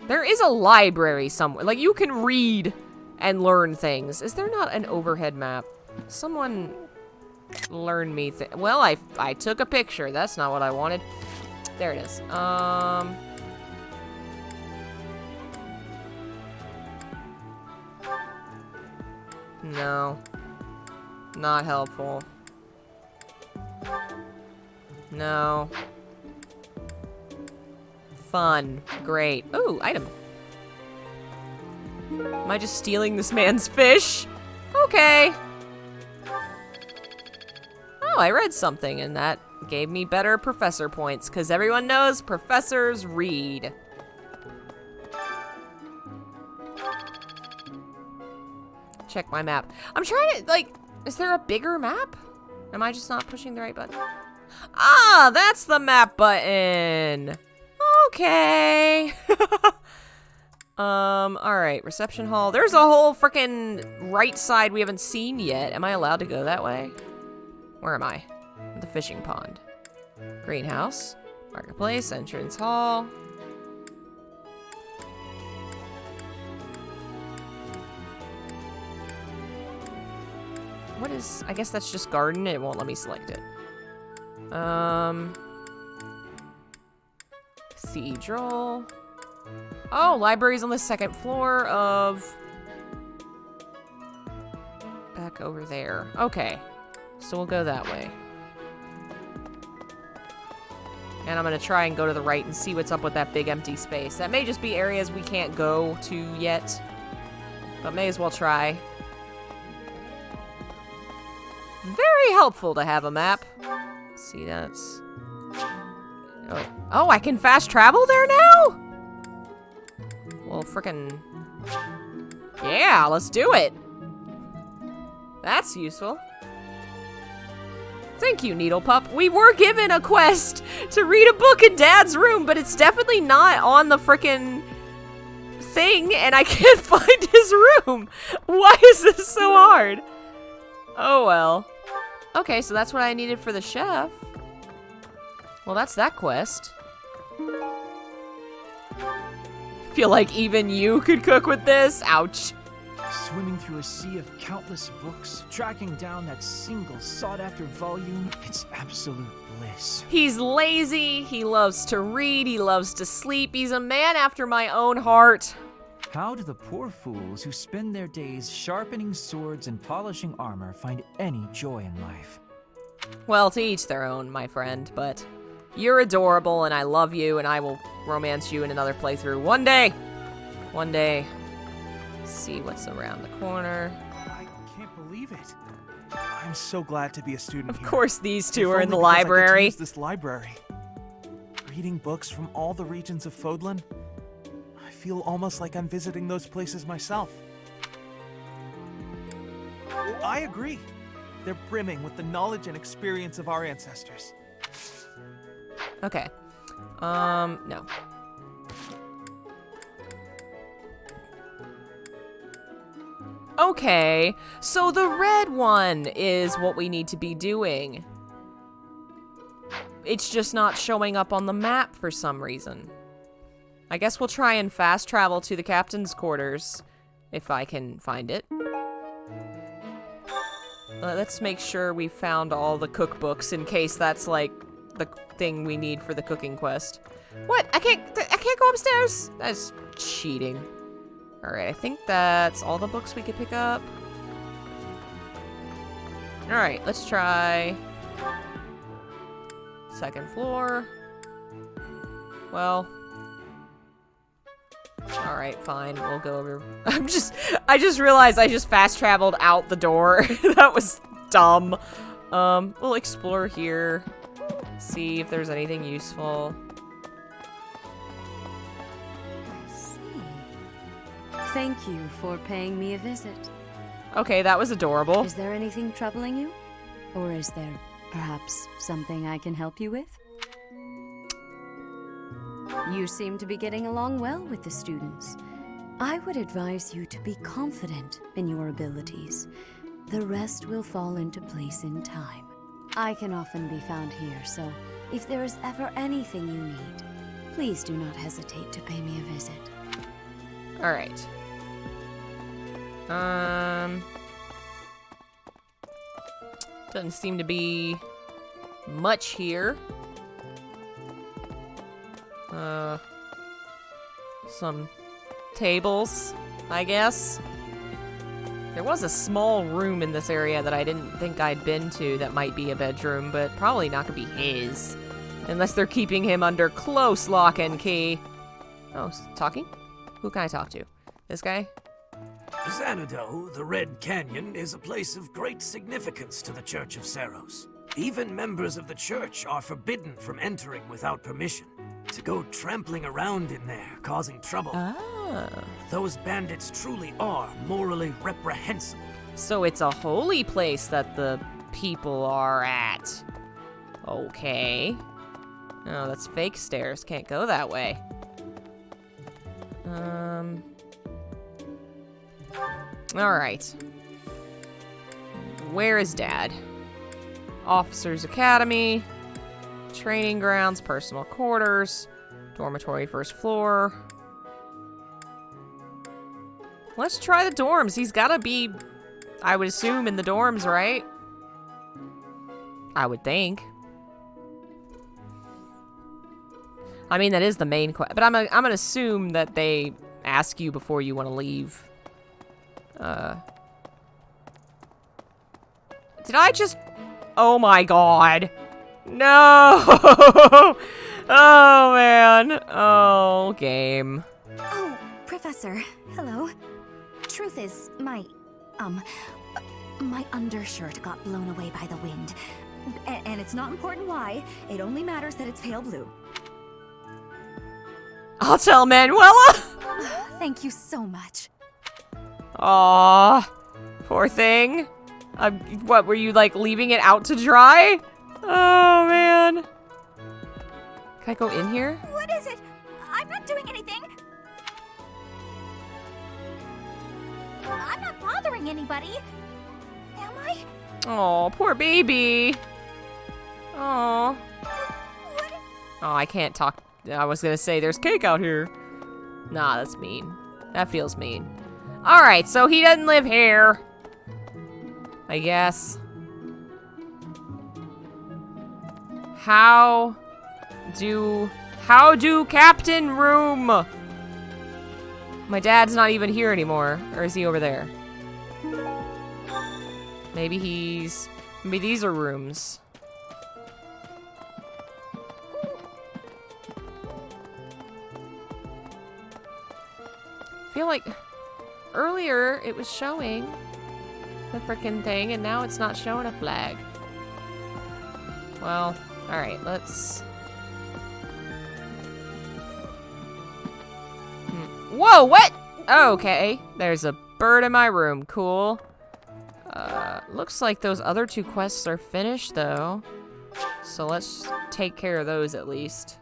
[SPEAKER 1] There is a library somewhere. Like, you can read and learn things. Is there not an overhead map? Someone learn me well, I took a picture. That's not what I wanted. There it is. No. Not helpful. Fun. Great. Ooh, item. Am I just stealing this man's fish? Okay. Oh, I read something and that gave me better professor points because everyone knows professors read. Check my map. I'm trying to, like, is there a bigger map? Am I just not pushing the right button? Ah, that's the map button. Okay. Alright, reception hall. There's a whole freaking right side we haven't seen yet. Am I allowed to go that way? Where am I? The fishing pond. Greenhouse. Marketplace, entrance hall. What is, I guess that's just garden. It won't let me select it. Cathedral. Oh, library's on the second floor of... Back over there. Okay. So we'll go that way. And I'm gonna try and go to the right and see what's up with that big empty space. That may just be areas we can't go to yet. But may as well try. Very helpful to have a map. See, that's... Oh, I can fast travel there now? Well, frickin'... Yeah, let's do it. That's useful. Thank you, Needle Pup. We were given a quest to read a book in Dad's room, but it's definitely not on the frickin' thing, and I can't find his room. Why is this so hard? Oh, well. Okay, so that's what I needed for the chef. Well, that's that quest. Feel like even you could cook with this? Ouch.
[SPEAKER 2] Swimming through a sea of countless books, tracking down that single sought-after volume, it's absolute bliss.
[SPEAKER 1] He's lazy, he loves to read, he loves to sleep, he's a man after my own heart.
[SPEAKER 2] How do the poor fools who spend their days sharpening swords and polishing armor find any joy in life?
[SPEAKER 1] Well, to each their own, my friend, but you're adorable and I love you and I will romance you in another playthrough one day. One day. See what's around the corner.
[SPEAKER 16] I can't believe it. I'm so glad to be a student here.
[SPEAKER 1] Of course these two
[SPEAKER 16] If
[SPEAKER 1] are in the
[SPEAKER 16] only because I get to
[SPEAKER 1] library.
[SPEAKER 16] use this library. Reading books from all the regions of Fodlan. I feel almost like I'm visiting those places myself. Well, I agree. They're brimming with the knowledge and experience of our ancestors.
[SPEAKER 1] Okay. No. Okay, so the red one is what we need to be doing. It's just not showing up on the map for some reason. I guess we'll try and fast travel to the captain's quarters, if I can find it. Let's make sure we found all the cookbooks in case that's like the thing we need for the cooking quest. What? I can't go upstairs? That's cheating. Alright, I think that's all the books we could pick up. Alright, let's try... second floor. Well... Alright, fine, we'll go over... I just realized I just fast traveled out the door. That was dumb. We'll explore here. See if there's anything useful.
[SPEAKER 17] Thank you for paying me a visit.
[SPEAKER 1] Okay, that was adorable.
[SPEAKER 17] Is there anything troubling you? Or is there perhaps something I can help you with? You seem to be getting along well with the students. I would advise you to be confident in your abilities. The rest will fall into place in time. I can often be found here, so if there is ever anything you need, please do not hesitate to pay me a visit.
[SPEAKER 1] Alright. Doesn't seem to be much here. Some tables, I guess. There was a small room in this area that I didn't think I'd been to that might be a bedroom, but probably not gonna be his. Unless they're keeping him under close lock and key. Oh, talking? Who can I talk to? This guy?
[SPEAKER 5] Xanadu, the Red Canyon, is a place of great significance to the Church of Seros. Even members of the church are forbidden from entering without permission. To go trampling around in there, causing trouble.
[SPEAKER 1] Ah.
[SPEAKER 5] Those bandits truly are morally reprehensible.
[SPEAKER 1] So it's a holy place that the people are at. Okay. Oh, that's fake stairs. Can't go that way. Alright. Where is Dad? Officers Academy. Training grounds, personal quarters. Dormitory first floor. Let's try the dorms. He's gotta be, I would assume, in the dorms, right? I would think. I mean, that is the main question. But I'm gonna assume that they ask you before you want to leave. Did I just... Oh my god. No! Oh, man. Oh, game.
[SPEAKER 4] Oh, Professor. Hello. Truth is, my undershirt got blown away by the wind. And it's not important why. It only matters that it's pale blue.
[SPEAKER 1] I'll tell Manuela!
[SPEAKER 4] Thank you so much.
[SPEAKER 1] Aww. Poor thing. What, were you, like, leaving it out to dry? Oh, man. Can I go in here?
[SPEAKER 4] What is it? I'm not doing anything. I'm not bothering anybody. Am I?
[SPEAKER 1] Oh, poor baby. Oh. Oh, I can't talk. I was gonna say there's cake out here. Nah, that's mean. That feels mean. Alright, so he doesn't live here. I guess. How do Captain Room? My dad's not even here anymore. Or is he over there? Maybe these are rooms. I feel like earlier it was showing the frickin' thing and now it's not showing a flag. Well, alright, let's... Whoa, what? Oh, okay, there's a bird in my room, cool. Looks like those other two quests are finished though. So let's take care of those at least.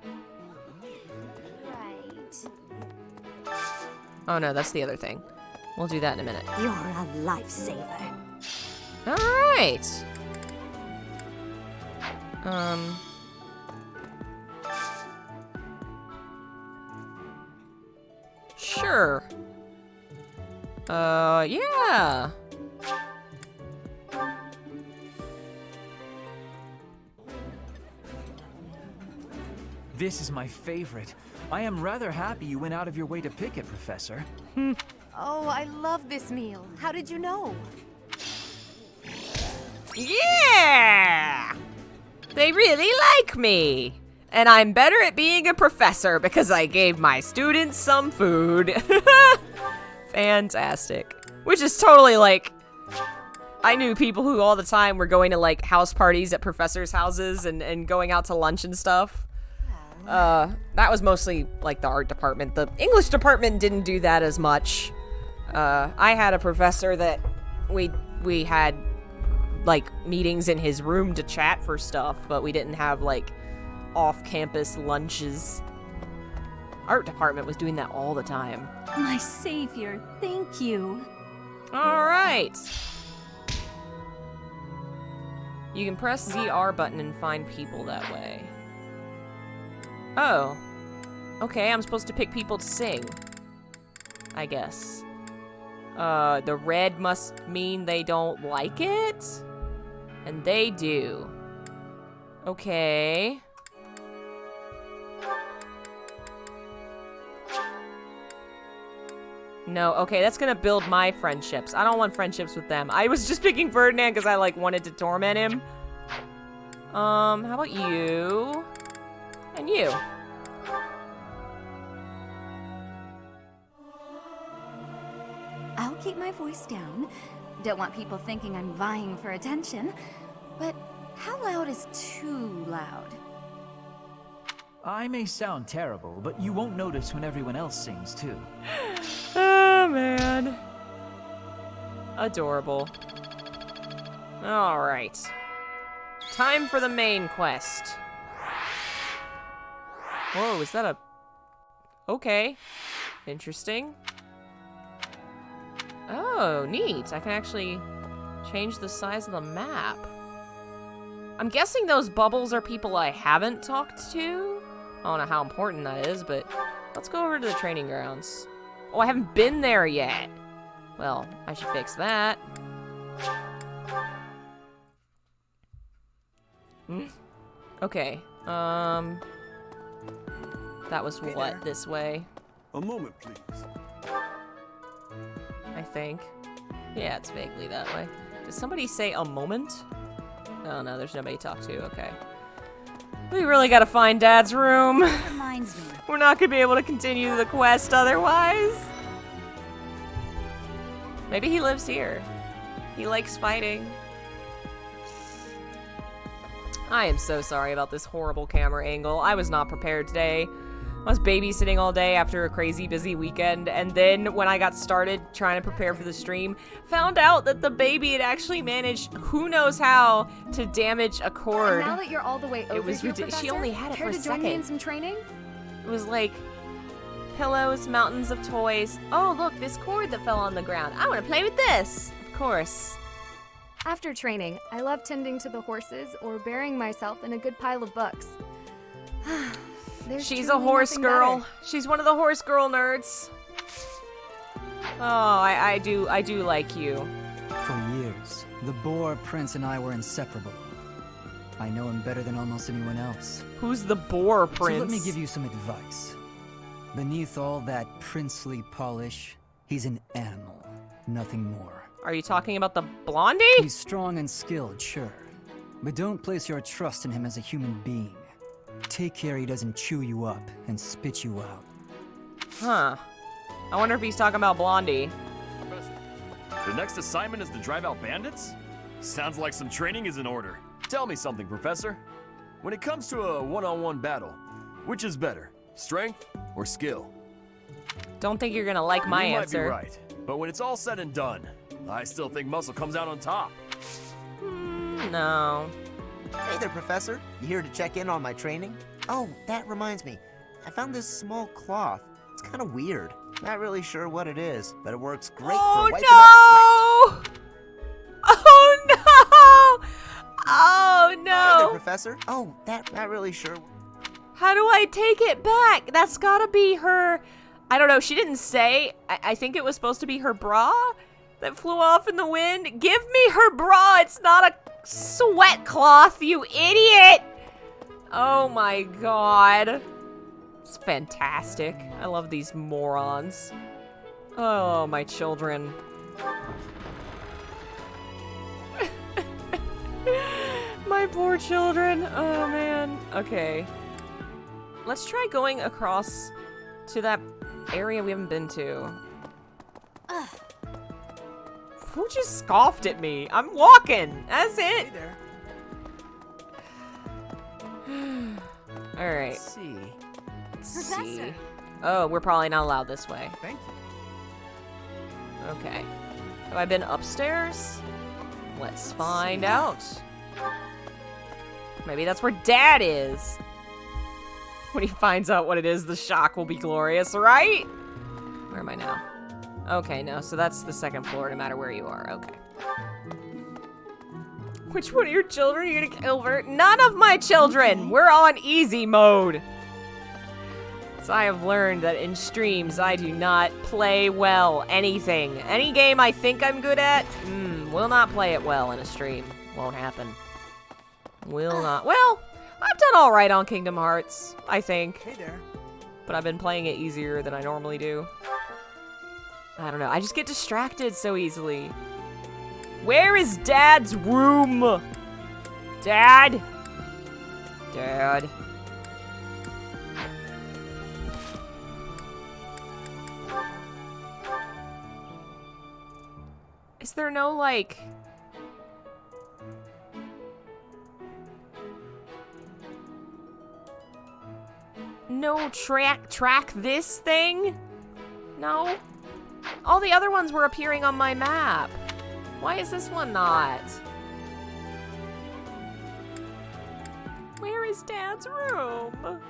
[SPEAKER 1] Oh no, that's the other thing. We'll do that in a minute.
[SPEAKER 20] You're a lifesaver.
[SPEAKER 1] Alright. Sure. Yeah.
[SPEAKER 2] This is my favorite. I am rather happy you went out of your way to pick it, Professor.
[SPEAKER 6] Oh, I love this meal. How did you know?
[SPEAKER 1] Yeah! They really like me. And I'm better at being a professor because I gave my students some food. Fantastic. Which is totally like... I knew people who all the time were going to like house parties at professors' houses and going out to lunch and stuff. That was mostly like the art department. The English department didn't do that as much. I had a professor that we had like meetings in his room to chat for stuff, but we didn't have like off-campus lunches. Art department was doing that all the time.
[SPEAKER 17] My savior, thank you.
[SPEAKER 1] All right. You can press ZR button and find people that way. Oh. Okay, I'm supposed to pick people to sing. I guess. The red must mean they don't like it? And they do. Okay. No, okay, that's gonna build my friendships. I don't want friendships with them. I was just picking Ferdinand because I, like, wanted to torment him. How about you? And you.
[SPEAKER 17] I'll keep my voice down. Don't want people thinking I'm vying for attention. But how loud is too loud?
[SPEAKER 2] I may sound terrible, but you won't notice when everyone else sings too.
[SPEAKER 1] Oh, man. Adorable. Alright. Time for the main quest. Whoa, is that a... Okay. Interesting. Oh, neat. I can actually change the size of the map. I'm guessing those bubbles are people I haven't talked to. I don't know how important that is, but let's go over to the training grounds. Oh, I haven't been there yet. Well, I should fix that. Okay, that was what, this way?
[SPEAKER 14] A moment, please.
[SPEAKER 1] I think. Yeah, it's vaguely that way. Did somebody say a moment? Oh no, there's nobody to talk to, okay. We really gotta find Dad's room.
[SPEAKER 17] Reminds me.
[SPEAKER 1] We're not gonna be able to continue the quest otherwise. Maybe he lives here. He likes fighting. I am so sorry about this horrible camera angle. I was not prepared today. I was babysitting all day after a crazy busy weekend, and then when I got started trying to prepare for the stream, found out that the baby had actually managed, who knows how, to damage a cord.
[SPEAKER 6] And now that you're all the way over
[SPEAKER 1] It was
[SPEAKER 6] here,
[SPEAKER 1] ridiculous. She
[SPEAKER 6] Professor,
[SPEAKER 1] only had it for
[SPEAKER 6] care
[SPEAKER 1] a
[SPEAKER 6] to join me in
[SPEAKER 1] second.
[SPEAKER 6] some training?
[SPEAKER 1] It was like pillows, mountains of toys. Oh, look, this cord that fell on the ground. I want to play with this. Of course.
[SPEAKER 6] After training, I love tending to the horses or burying myself in a good pile of books.
[SPEAKER 1] She's a horse girl. She's one of the horse girl nerds. Oh, I do like you.
[SPEAKER 7] For years, the Boar Prince and I were inseparable. I know him better than almost anyone else.
[SPEAKER 1] Who's the Boar Prince?
[SPEAKER 7] So let me give you some advice. Beneath all that princely polish, he's an animal, nothing more.
[SPEAKER 1] Are you talking about the blondie?
[SPEAKER 7] He's strong and skilled, sure. But don't place your trust in him as a human being. Take care he doesn't chew you up and spit you out.
[SPEAKER 1] Huh. I wonder if he's talking about Blondie.
[SPEAKER 10] The next assignment is to drive out bandits? Sounds like some training is in order. Tell me something, Professor. When it comes to a one-on-one battle, which is better, strength or skill?
[SPEAKER 1] Don't think you're gonna like my answer.
[SPEAKER 10] You might be right, but when it's all said and done, I still think muscle comes out on top.
[SPEAKER 1] No.
[SPEAKER 15] Hey there, Professor. You here to check in on my training? Oh, that reminds me. I found this small cloth. It's kind of weird. Not really sure what it is, but it works great for wiping
[SPEAKER 1] up sweat. Oh no! Oh no!
[SPEAKER 15] Hey there, Professor. Oh, not really sure.
[SPEAKER 1] How do I take it back? That's gotta be her... I don't know, she didn't say. I think it was supposed to be her bra that flew off in the wind. Give me her bra! It's not a sweat cloth, you idiot! Oh my god. It's fantastic. I love these morons. Oh, my children. My poor children. Oh man. Okay. Let's try going across to that area we haven't been to. Who just scoffed at me? I'm walking. That's it.
[SPEAKER 15] Hey there.
[SPEAKER 1] Alright.
[SPEAKER 15] Let's see.
[SPEAKER 1] Let's see. Oh, we're probably not allowed this way.
[SPEAKER 15] Thank you.
[SPEAKER 1] Okay. Have I been upstairs? Let's find out. Maybe that's where Dad is. When he finds out what it is, the shock will be glorious, right? Where am I now? Okay, no, so that's the second floor no matter where you are. Okay. Which one of your children are you gonna kill, Vert? None of my children! We're on easy mode. So I have learned that in streams, I do not play well anything. Any game I think I'm good at, will not play it well in a stream. Won't happen. Will not. Well, I've done all right on Kingdom Hearts, I think.
[SPEAKER 15] Hey there.
[SPEAKER 1] But I've been playing it easier than I normally do. I don't know. I just get distracted so easily. Where is Dad's room? Dad? Dad? Is there no, like... No track this thing? No? All the other ones were appearing on my map. Why is this one not? Where is Dad's room?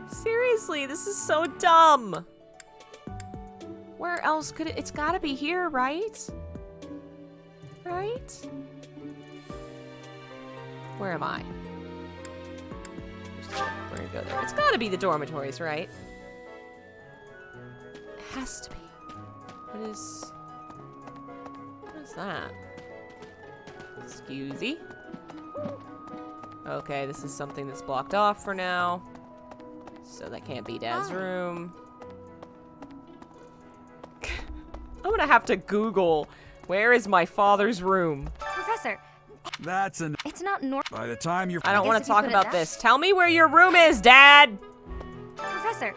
[SPEAKER 1] Seriously, this is so dumb. Where else could it? It's gotta be here, right? Right? Where am I? We're gonna go there. It's gotta be the dormitories, right? It has to be. What is that? Excusey. Okay, this is something that's blocked off for now. So that can't be Dad's room. I'm gonna have to Google, where is my father's room?
[SPEAKER 4] Professor,
[SPEAKER 8] That's an.
[SPEAKER 4] it's not normal.
[SPEAKER 8] By the time you're.
[SPEAKER 1] I don't want to talk about this. Tell me where your room is, Dad!
[SPEAKER 4] Professor,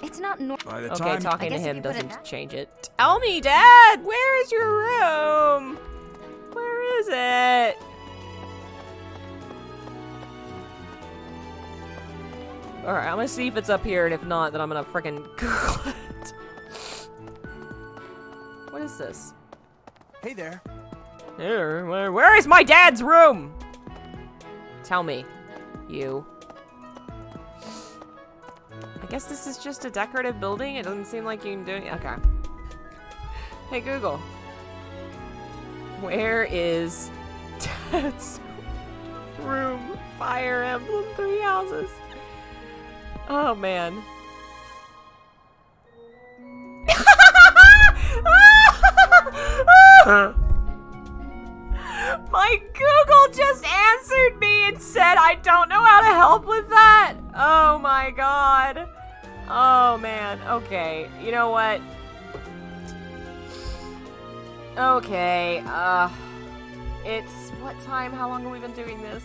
[SPEAKER 4] it's not normal.
[SPEAKER 8] By the
[SPEAKER 1] Okay,
[SPEAKER 8] time.
[SPEAKER 1] talking to him doesn't change it. Tell me, Dad! Where is your room? Where is it? Alright, I'm gonna see if it's up here, and if not, then I'm gonna frickin' Google it. What is this?
[SPEAKER 2] Hey there.
[SPEAKER 1] Here, where is my dad's room? Tell me. You. I guess this is just a decorative building? It doesn't seem like you can do it. Okay. Hey, Google. Where is Dad's room? Fire Emblem 3 houses. Oh, man. My Google just answered me and said I don't know how to help with that. Oh my god. Oh man. Okay. You know what? Okay. It's what time? How long have we been doing this?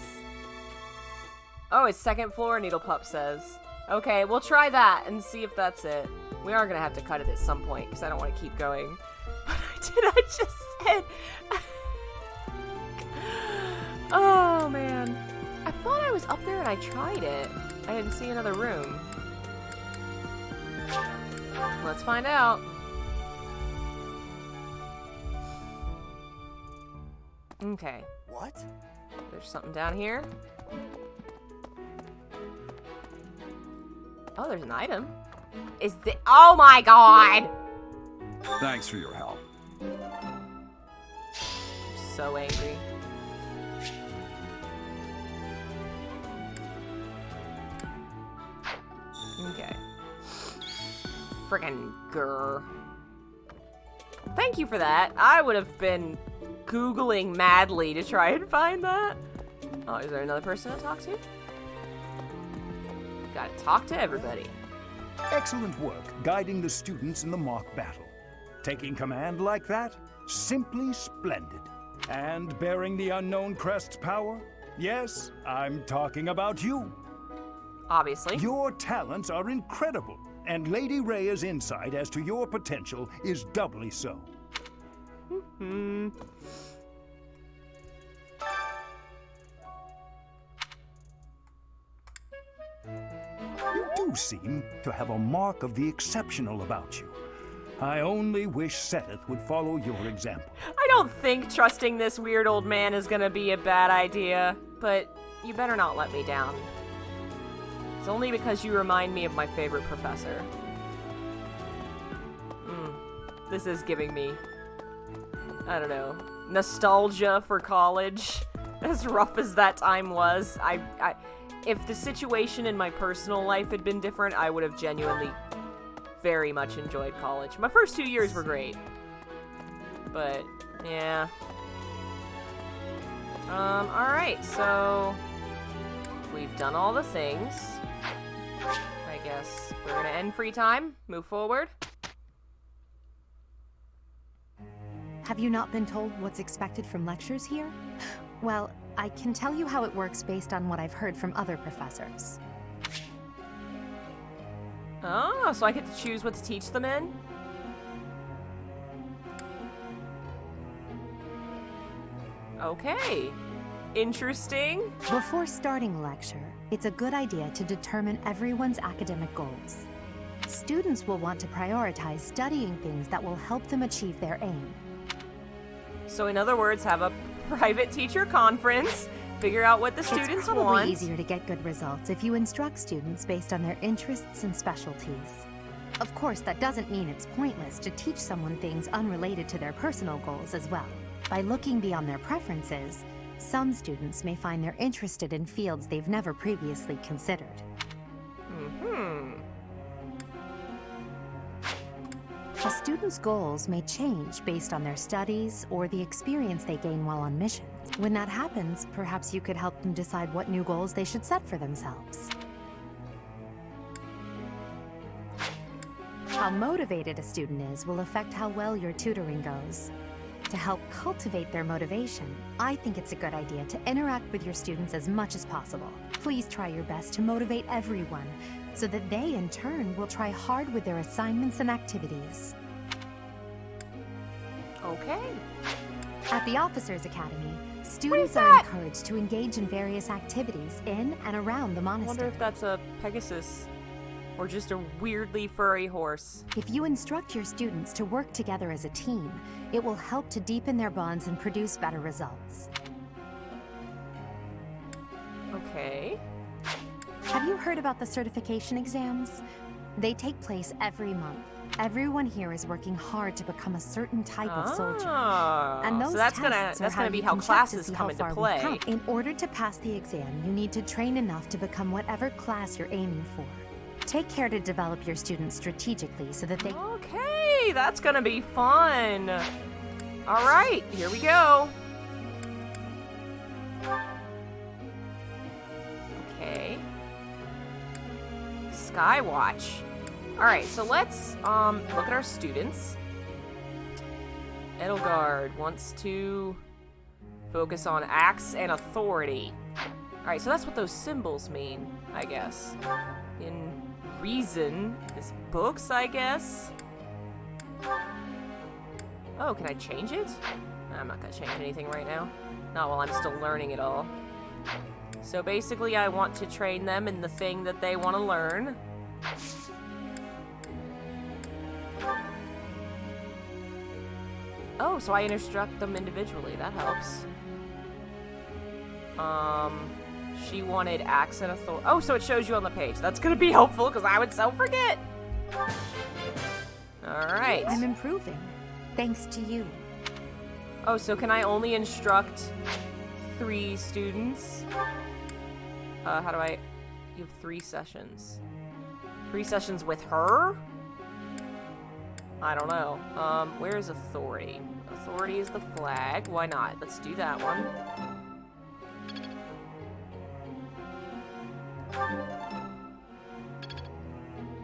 [SPEAKER 1] Oh, it's second floor, Needle Pup says. Okay, we'll try that and see if that's it. We are gonna have to cut it at some point because I don't want to keep going. But I just said. Oh man. I thought I was up there and I tried it. I didn't see another room. Let's find out. Okay.
[SPEAKER 2] What?
[SPEAKER 1] There's something down here. Oh, there's an item. Is the— oh my god!
[SPEAKER 8] Thanks for your help.
[SPEAKER 1] So angry. Okay. Friggin' grr. Thank you for that. I would have been Googling madly to try and find that. Oh, is there another person to talk to? Gotta talk to everybody.
[SPEAKER 9] Excellent work guiding the students in the mock battle. Taking command like that? Simply splendid. And bearing the unknown crest's power? Yes, I'm talking about you.
[SPEAKER 1] Obviously.
[SPEAKER 9] Your talents are incredible, and Lady Rhea's insight as to your potential is doubly so.
[SPEAKER 1] Hmm.
[SPEAKER 9] You do seem to have a mark of the exceptional about you. I only wish Seteth would follow your example.
[SPEAKER 1] I don't think trusting this weird old man is gonna be a bad idea, but you better not let me down. It's only because you remind me of my favorite professor. This is giving me, I don't know, nostalgia for college. As rough as that time was, if the situation in my personal life had been different, I would have genuinely very much enjoyed college. My first 2 years were great. But, yeah. Alright, so we've done all the things. I guess we're gonna end free time, move forward.
[SPEAKER 6] Have you not been told what's expected from lectures here? Well, I can tell you how it works based on what I've heard from other professors.
[SPEAKER 1] Oh, so I get to choose what to teach them in? Okay. Interesting.
[SPEAKER 6] Before starting a lecture, it's a good idea to determine everyone's academic goals. Students will want to prioritize studying things that will help them achieve their aim.
[SPEAKER 1] So in other words, have a private teacher conference, figure out what the students
[SPEAKER 6] It's probably
[SPEAKER 1] want.
[SPEAKER 6] easier to get good results if you instruct students based on their interests and specialties. Of course, that doesn't mean it's pointless to teach someone things unrelated to their personal goals as well. By looking beyond their preferences, some students may find they're interested in fields they've never previously considered. A student's goals may change based on their studies or the experience they gain while on missions. When that happens, perhaps you could help them decide what new goals they should set for themselves. How motivated a student is will affect how well your tutoring goes. To help cultivate their motivation, I think it's a good idea to interact with your students as much as possible. Please try your best to motivate everyone, so that they, in turn, will try hard with their assignments and activities.
[SPEAKER 1] Okay.
[SPEAKER 6] At the Officers Academy, students are encouraged to engage in various activities in and around the
[SPEAKER 1] I
[SPEAKER 6] monastery.
[SPEAKER 1] wonder if that's a Pegasus or just a weirdly furry horse.
[SPEAKER 6] If you instruct your students to work together as a team, it will help to deepen their bonds and produce better results.
[SPEAKER 1] Okay.
[SPEAKER 6] Have you heard about the certification exams? They take place every month. Everyone here is working hard to become a certain type of soldier. And those
[SPEAKER 1] so that's
[SPEAKER 6] tests
[SPEAKER 1] gonna
[SPEAKER 6] are how
[SPEAKER 1] be
[SPEAKER 6] you
[SPEAKER 1] how
[SPEAKER 6] can check to
[SPEAKER 1] classes
[SPEAKER 6] see
[SPEAKER 1] come
[SPEAKER 6] how
[SPEAKER 1] into
[SPEAKER 6] far we've
[SPEAKER 1] play.
[SPEAKER 6] come. In order to pass the exam, you need to train enough to become whatever class you're aiming for. Take care to develop your students strategically so that they...
[SPEAKER 1] Okay, that's gonna be fun. All right, here we go. Okay. Skywatch. All right, so let's look at our students. Edelgard wants to focus on acts and authority. All right, so that's what those symbols mean, I guess. In reason is books, I guess. Oh, can I change it? I'm not gonna change anything right now. Not while I'm still learning it all. So basically, I want to train them in the thing that they want to learn. Oh, so I instruct them individually. That helps. She wanted acts and authority. Oh, so it shows you on the page. That's gonna be helpful because I would so forget. All right.
[SPEAKER 6] I'm improving, thanks to you.
[SPEAKER 1] Oh, so can I only instruct 3 students? How do I... You have 3 sessions. 3 sessions with her? I don't know. Where's authority? Authority is the flag. Why not? Let's do that one.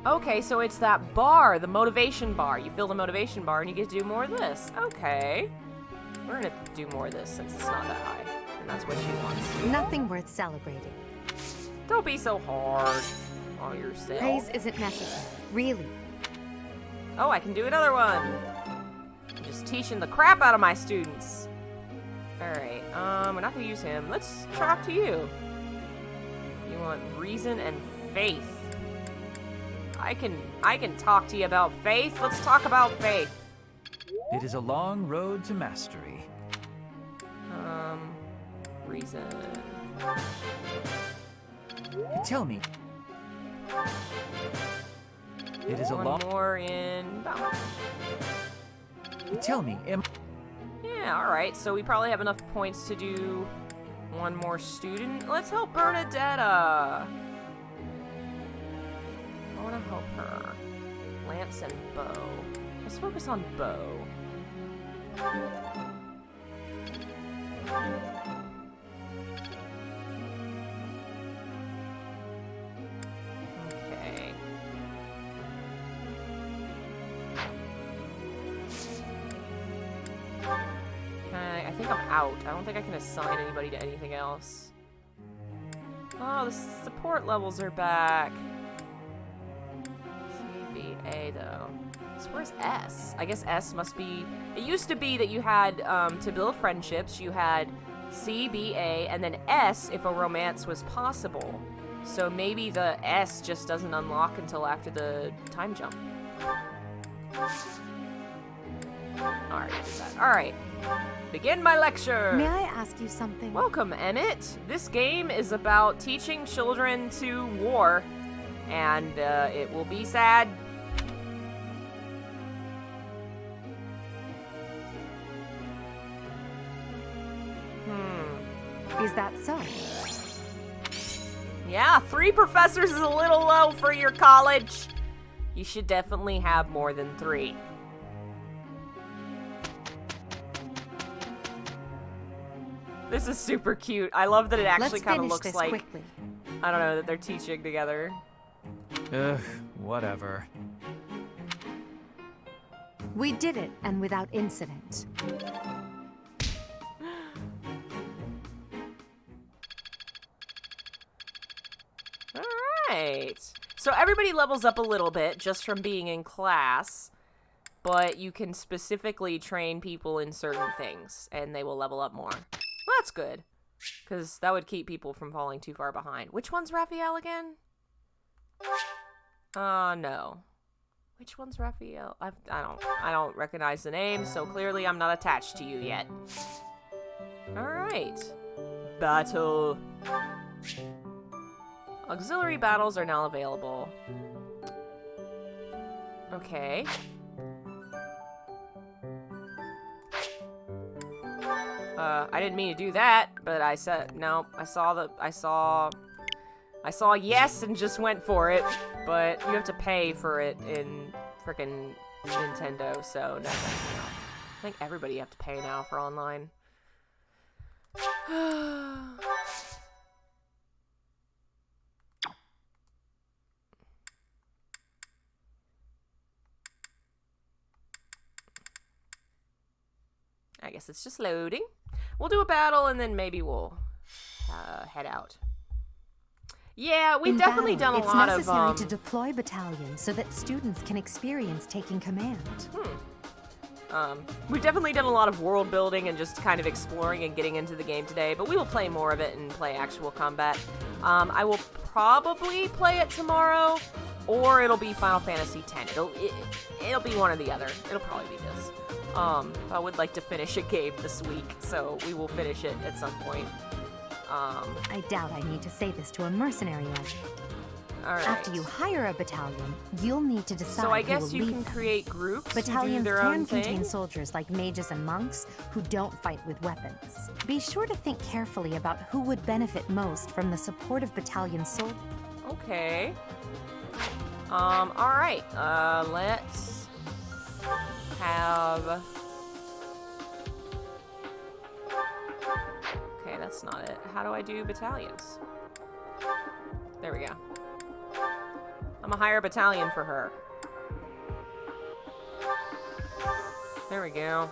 [SPEAKER 1] Okay, so it's that bar, the motivation bar. You fill the motivation bar and you get to do more of this. Okay. We're gonna do more of this since it's not that high. And that's what she wants.
[SPEAKER 6] Nothing worth celebrating.
[SPEAKER 1] Don't be so hard on yourself.
[SPEAKER 6] Praise isn't necessary, really.
[SPEAKER 1] Oh, I can do another one. I'm just teaching the crap out of my students. Alright, we're not gonna use him. Let's talk to you. You want reason and faith. I can talk to you about faith. Let's talk about faith.
[SPEAKER 2] It is a long road to mastery.
[SPEAKER 1] Reason.
[SPEAKER 2] Tell me. It is a
[SPEAKER 1] One
[SPEAKER 2] long...
[SPEAKER 1] more in balance.
[SPEAKER 2] Tell me,
[SPEAKER 1] Yeah, alright. So we probably have enough points to do one more student. Let's help Bernadetta. I want to help her. Lance and bow. Let's focus on bow. Okay. I think I'm out. I don't think I can assign anybody to anything else. Oh, the support levels are back. would be A, though. So where's S? I guess S must be... It used to be that you had, to build friendships, you had C, B, A, and then S if a romance was possible. So maybe the S just doesn't unlock until after the time jump. Alright, alright. Begin my lecture!
[SPEAKER 6] May I ask you something?
[SPEAKER 1] Welcome, Emmett. This game is about teaching children to war, and it will be sad.
[SPEAKER 6] Is that so?
[SPEAKER 1] Yeah, 3 professors is a little low for your college. You should definitely have more than 3. This is super cute. I love that it actually kind of looks like,
[SPEAKER 6] quickly.
[SPEAKER 1] I don't know, that they're teaching together.
[SPEAKER 16] Ugh, whatever.
[SPEAKER 6] We did it, and without incident.
[SPEAKER 1] Alright. So everybody levels up a little bit just from being in class, but you can specifically train people in certain things, and they will level up more. Well, that's good, because that would keep people from falling too far behind. Which one's Raphael again? No. Which one's Raphael? I don't recognize the name, so clearly I'm not attached to you yet. Alright. Battle. Auxiliary battles are now available. Okay. I didn't mean to do that, but I said no. I saw yes and just went for it, but you have to pay for it in frickin' Nintendo, so no. I think everybody have to pay now for online. I guess it's just loading. We'll do a battle and then maybe we'll head out. Yeah, we've definitely done a lot of
[SPEAKER 6] It's necessary to deploy battalions so that students can experience taking command.
[SPEAKER 1] We've definitely done a lot of world building and just kind of exploring and getting into the game today, but we will play more of it and play actual combat. I will probably play it tomorrow, or it'll be Final Fantasy X. It'll be one or the other. It'll probably be this. I would like to finish a game this week, so we will finish it at some point.
[SPEAKER 6] I doubt I need to say this to a mercenary like.
[SPEAKER 1] Alright.
[SPEAKER 6] After you hire a battalion, you'll need to decide
[SPEAKER 1] So I
[SPEAKER 6] who
[SPEAKER 1] guess
[SPEAKER 6] will
[SPEAKER 1] you
[SPEAKER 6] lead
[SPEAKER 1] can
[SPEAKER 6] them.
[SPEAKER 1] create groups who do
[SPEAKER 6] Battalions
[SPEAKER 1] their
[SPEAKER 6] can
[SPEAKER 1] own
[SPEAKER 6] contain
[SPEAKER 1] thing.
[SPEAKER 6] soldiers like mages and monks who don't fight with weapons. Be sure to think carefully about who would benefit most from the support of battalion soldiers.
[SPEAKER 1] Okay. Alright. Let's have... Okay, that's not it. How do I do battalions? There we go. I'm gonna hire a battalion for her. There we go.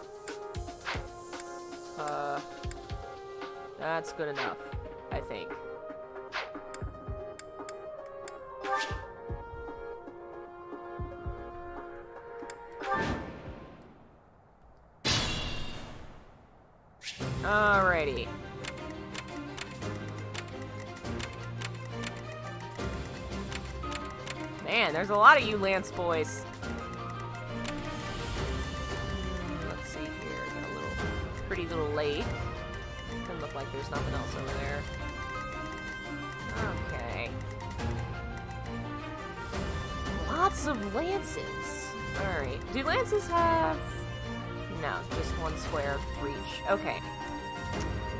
[SPEAKER 1] That's good enough, I think. Alrighty. Man, there's a lot of you Lance boys. Let's see here. Got a little pretty little lake. Doesn't look like there's nothing else over there. Okay. Lots of lances. Alright. Do lances have... No, just one square of reach. Okay.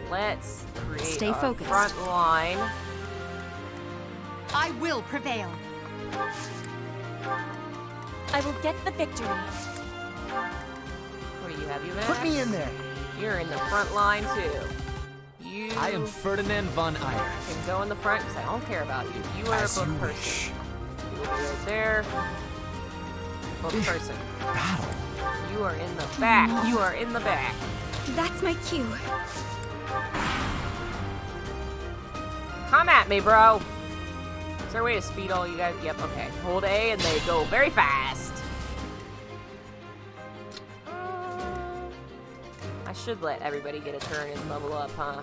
[SPEAKER 1] Let's create
[SPEAKER 6] Stay
[SPEAKER 1] our
[SPEAKER 6] focused.
[SPEAKER 1] front line.
[SPEAKER 6] I will prevail.
[SPEAKER 18] I will get the victory.
[SPEAKER 1] What do you have, you
[SPEAKER 2] Put me in there.
[SPEAKER 1] You're in the front line, too. You
[SPEAKER 2] I am Ferdinand von Eyre.
[SPEAKER 1] can go in the front because I don't care about you. You are a book person. You will be right there. Book person.
[SPEAKER 2] Battle.
[SPEAKER 1] You are in the back. You are in the back.
[SPEAKER 18] That's my cue.
[SPEAKER 1] Come at me, bro. Is there a way to speed all you guys? Yep, okay. Hold A and they go very fast. I should let everybody get a turn and level up, huh?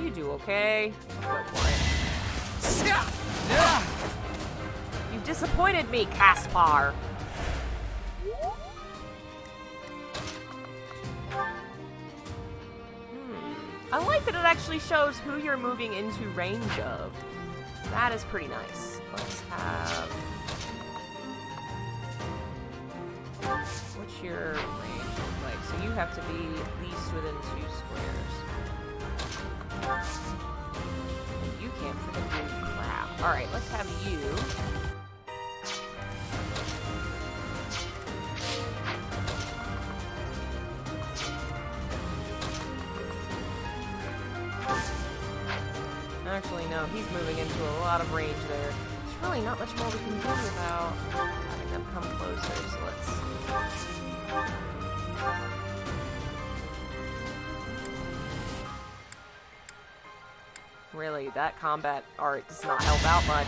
[SPEAKER 1] You do okay. Go for it. You've disappointed me, Caspar. I like that it actually shows who you're moving into range of. That is pretty nice. Let's have... What's your range look like? So you have to be at least within 2 squares. And you can't freaking do crap. Alright, let's have you. Actually, no, he's moving into a lot of range there. There's really not much more we can do without having them come closer, so let's... Really, that combat art does not help out much.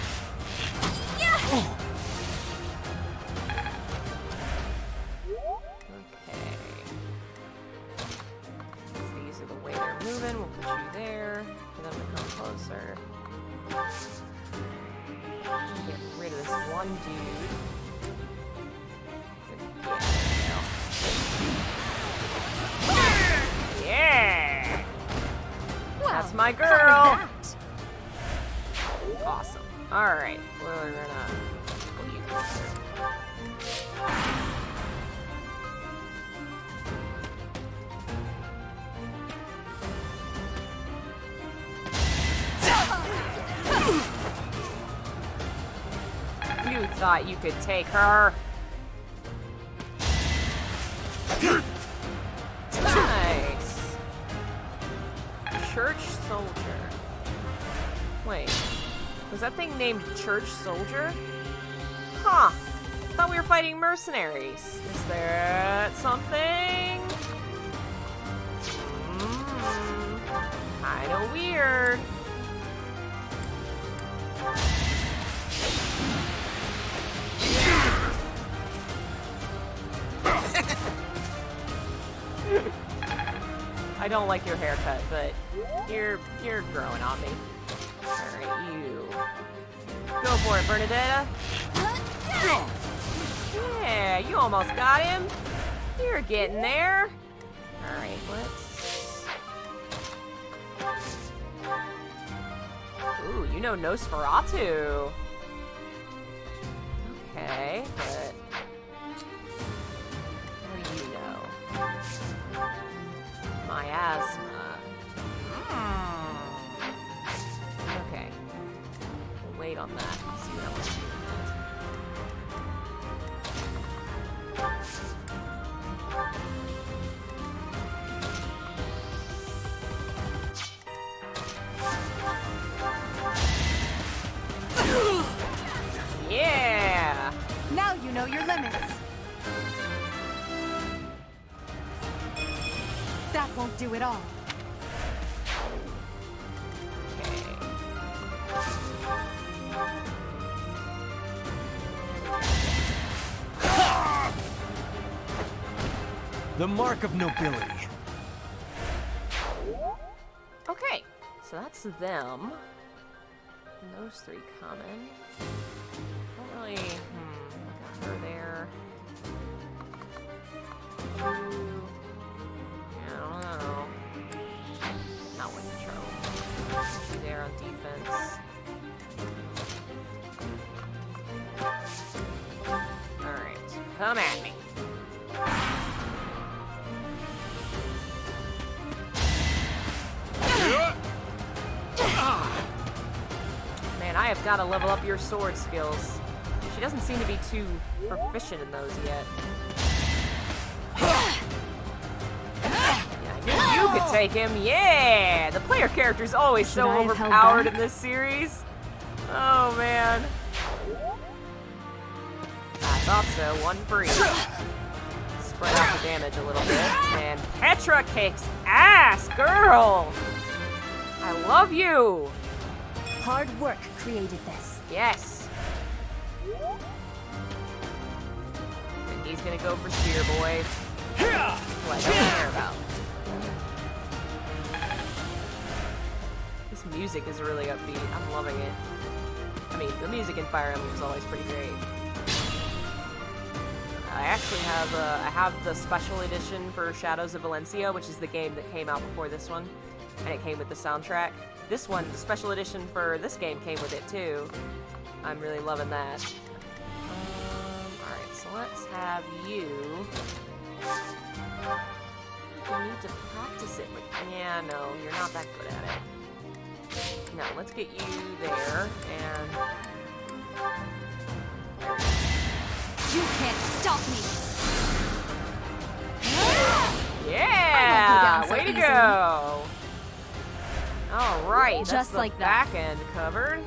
[SPEAKER 1] Okay. These are the way they're moving. We'll put you there for them to come closer. Get rid of this one dude. Yeah! Well, that's my girl! Awesome. Alright, we're gonna pull you closer. You thought you could take her. Nice. Church Soldier. Wait. Was that thing named Church Soldier? Huh. Thought we were fighting mercenaries. Is there something? Kinda weird. I don't like your haircut, but you're growing on me. Alright, you. Go for it, Bernadetta. Yeah, you almost got him. You're getting there. Alright, let's... Ooh, you know Nosferatu. Okay, but... What do you know? Miasma. Okay. We'll wait on that and see what I want to do. Yeah!
[SPEAKER 6] Now you know your limits. That won't do it all.
[SPEAKER 19] The mark of nobility.
[SPEAKER 1] Okay, so that's them. And those three coming. Don't really, I got her there. Yeah, I don't know. Not with the trope. She there on defense. Alright, come at me. Man, I have got to level up your sword skills. She doesn't seem to be too proficient in those yet. Yeah, I knew you could take him. Yeah! The player character's always so overpowered in this series. Oh, man. I thought so. One for each. Spread out the damage a little bit. And Petra kicks ass, girl! I love you!
[SPEAKER 18] Hard work created this.
[SPEAKER 1] Yes. And he's gonna go for Spear Boy. Who I don't care about. This music is really upbeat. I'm loving it. I mean, the music in Fire Emblem is always pretty great. I actually have I have the special edition for Shadows of Valencia, which is the game that came out before this one, and it came with the soundtrack. This one, the special edition for this game, came with it too. I'm really loving that. Alright, so let's have you. You need to practice it, but yeah, no, you're not that good at it. No, let's get you there, and...
[SPEAKER 18] You can't stop me!
[SPEAKER 1] Yeah!
[SPEAKER 18] So
[SPEAKER 1] Way to
[SPEAKER 18] easily.
[SPEAKER 1] go! Alright, that's
[SPEAKER 18] Just
[SPEAKER 1] the
[SPEAKER 18] like that.
[SPEAKER 1] back end covered.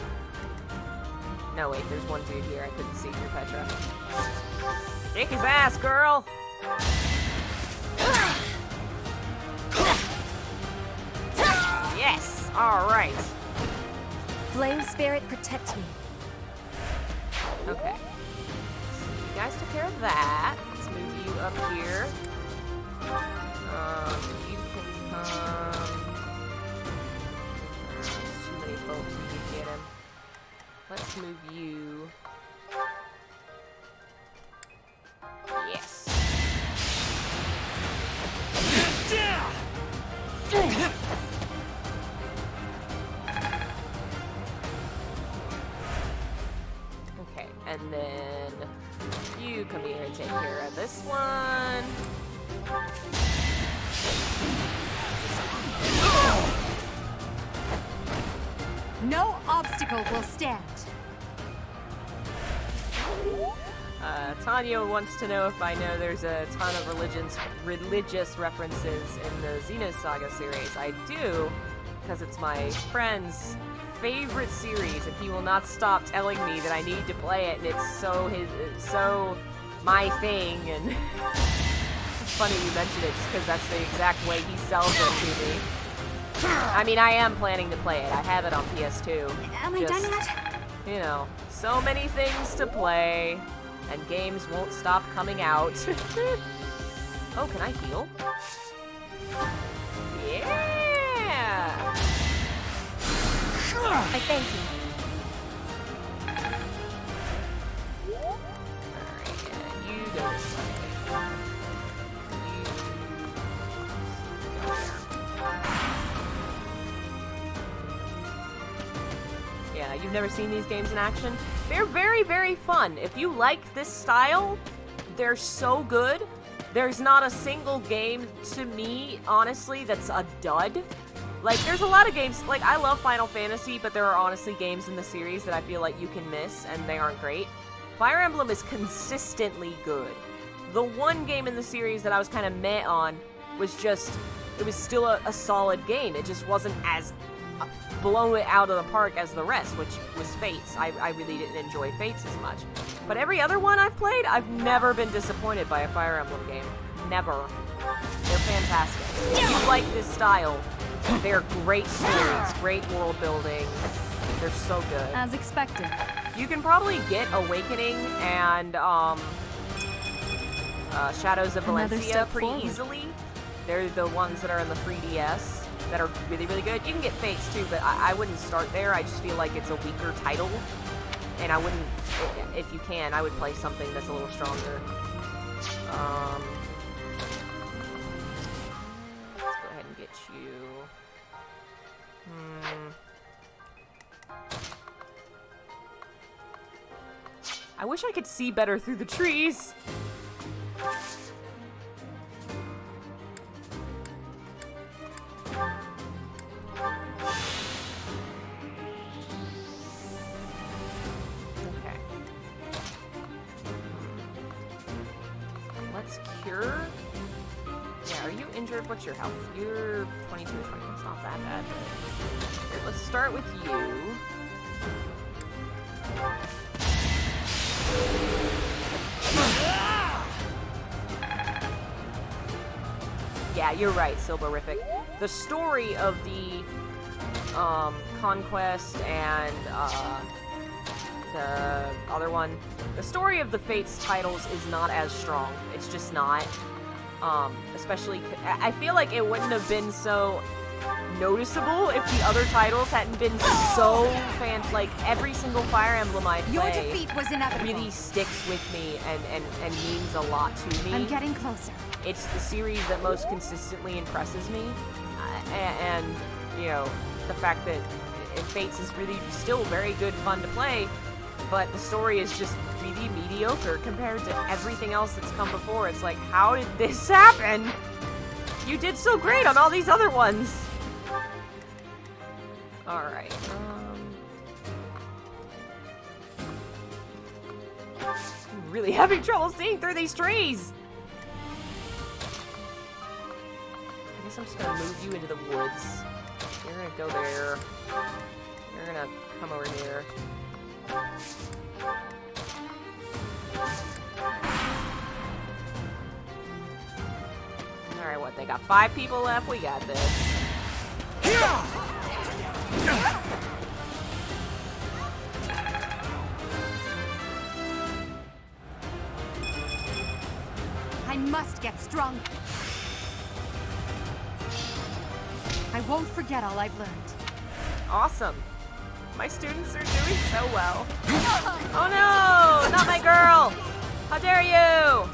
[SPEAKER 1] No, wait, there's one dude here. I couldn't see through Petra. Kick his ass, girl! Yes! Alright.
[SPEAKER 18] Flame spirit protect me.
[SPEAKER 1] Okay. So you guys took care of that. Let's move you up here. You can come... There's too many folks who can get him. Let's move you... Yes. Okay, and then you come here and take care of this one.
[SPEAKER 6] No obstacle will stand.
[SPEAKER 1] Tanya wants to know if I know there's a ton of religious references in the Xenosaga series. I do, because it's my friend's favorite series, and he will not stop telling me that I need to play it, and it's so my thing. And it's funny you mention it, because that's the exact way he sells it to me. I mean, I am planning to play it. I have it on PS2.
[SPEAKER 18] Am I done yet?
[SPEAKER 1] You know, so many things to play, and games won't stop coming out. Oh, can I heal? Yeah!
[SPEAKER 18] I thank you.
[SPEAKER 1] Alright, you go this way. You go there. Yeah, you've never seen these games in action? They're very, very fun. If you like this style, they're so good. There's not a single game, to me, honestly, that's a dud. Like, there's a lot of games, like, I love Final Fantasy, but there are honestly games in the series that I feel like you can miss, and they aren't great. Fire Emblem is consistently good. The one game in the series that I was kind of meh on was just, it was still a solid game. It just wasn't as blown it out of the park as the rest, which was Fates. I really didn't enjoy Fates as much. But every other one I've played, I've never been disappointed by a Fire Emblem game. Never. They're fantastic. If you like this style, they're great stories, great world building. They're so good.
[SPEAKER 6] As expected.
[SPEAKER 1] You can probably get Awakening and Shadows of
[SPEAKER 6] Another
[SPEAKER 1] Valencia
[SPEAKER 6] step
[SPEAKER 1] pretty
[SPEAKER 6] forward.
[SPEAKER 1] easily. They're the ones that are in the 3DS that are really, really good. You can get Fates too, but I wouldn't start there. I just feel like it's a weaker title. And I wouldn't, if you can, I would play something that's a little stronger. Let's go ahead and get you. I wish I could see better through the trees. Okay. Let's cure. Yeah, are you injured? What's your health? You're 22 or 20. It's not that bad. Here, let's start with you. Yeah, you're right, Silverific. The story of the Conquest and, the other one. The story of the Fates titles is not as strong. It's just not. Especially, I feel like it wouldn't have been so noticeable if the other titles hadn't been so like every single Fire Emblem I play
[SPEAKER 6] Your defeat was inevitable.
[SPEAKER 1] really sticks with me and means a lot to me.
[SPEAKER 6] I'm getting closer.
[SPEAKER 1] It's the series that most consistently impresses me, and you know, the fact that Fates is really still very good fun to play, but the story is just really mediocre compared to everything else that's come before. It's like, how did this happen? You did so great on all these other ones. Alright, I'm really having trouble seeing through these trees. I guess I'm just gonna move you into the woods. You're gonna go there. You're gonna come over here. Alright, what? They got 5 people left? We got this.
[SPEAKER 6] I must get stronger. I won't forget all I've learned.
[SPEAKER 1] Awesome. My students are doing so well. Oh no! Not my girl! How dare you!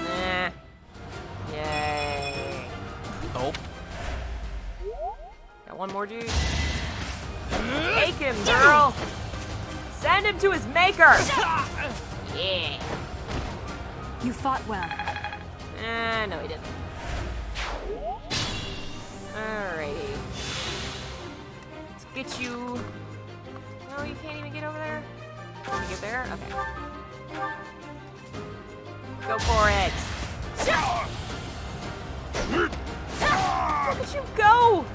[SPEAKER 1] Nah. Yay.
[SPEAKER 16] Oh.
[SPEAKER 1] Got one more dude. Take him, girl! Send him to his maker! Yeah.
[SPEAKER 6] You fought well.
[SPEAKER 1] No he didn't. Alrighty. Let's get you... No, you can't even get over there? Can you get there? Okay. Go for it! Look at you go!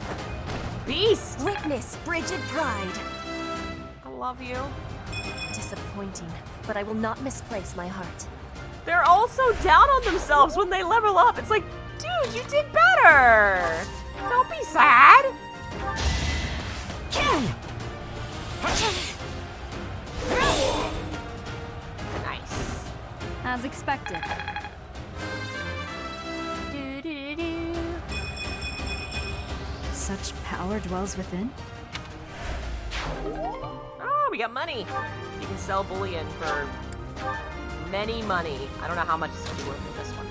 [SPEAKER 1] Beast!
[SPEAKER 18] Witness frigid pride.
[SPEAKER 1] I love you.
[SPEAKER 18] Disappointing, but I will not misplace my heart.
[SPEAKER 1] They're all so down on themselves when they level up. It's like, dude, you did better. Don't be sad. Nice.
[SPEAKER 6] As expected. Such power dwells within?
[SPEAKER 1] Oh, we got money. You can sell bullion for many money. I don't know how much it's going to be worth in this one.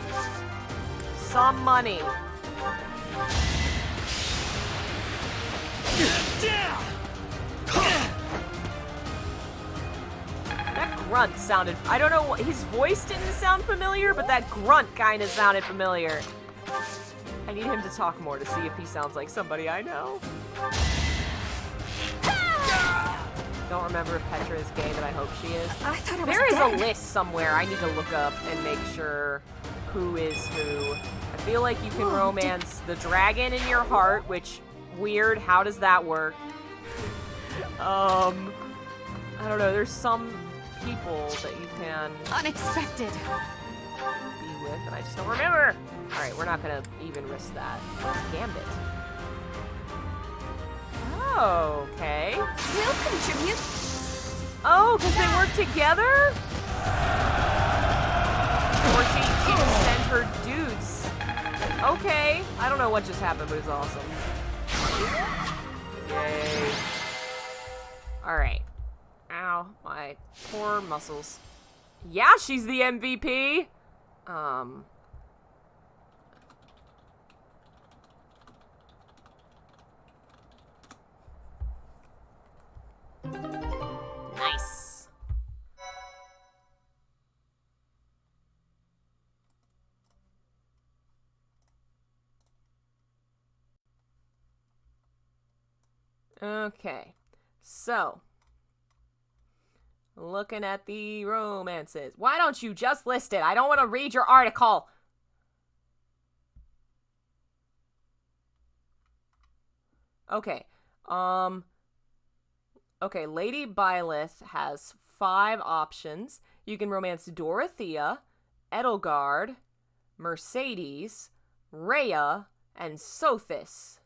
[SPEAKER 1] Some money. That grunt sounded... I don't know what... His voice didn't sound familiar, but that grunt kind of sounded familiar. I need him to talk more to see if he sounds like somebody I know. Don't remember if Petra is gay, but I hope she is.
[SPEAKER 18] I thought I was
[SPEAKER 1] There is
[SPEAKER 18] dead.
[SPEAKER 1] a list somewhere I need to look up and make sure who is who. I feel like you can romance the dragon in your heart, which, weird, how does that work? I don't know, there's some people that you can...
[SPEAKER 6] Unexpected.
[SPEAKER 1] ...be with, and I just don't remember. Alright, we're not gonna even risk that. What's Gambit? Okay.
[SPEAKER 18] We'll contribute.
[SPEAKER 1] Oh, because they work together? Or she can send her dudes. Okay. I don't know what just happened, but it's awesome. Yay. Alright. Ow, my poor muscles. Yeah, she's the MVP! Nice. Okay, so looking at the romances. Why don't you just list it? I don't want to read your article. Okay, Okay, Lady Byleth has 5 options. You can romance Dorothea, Edelgard, Mercedes, Rhea, and Sothis.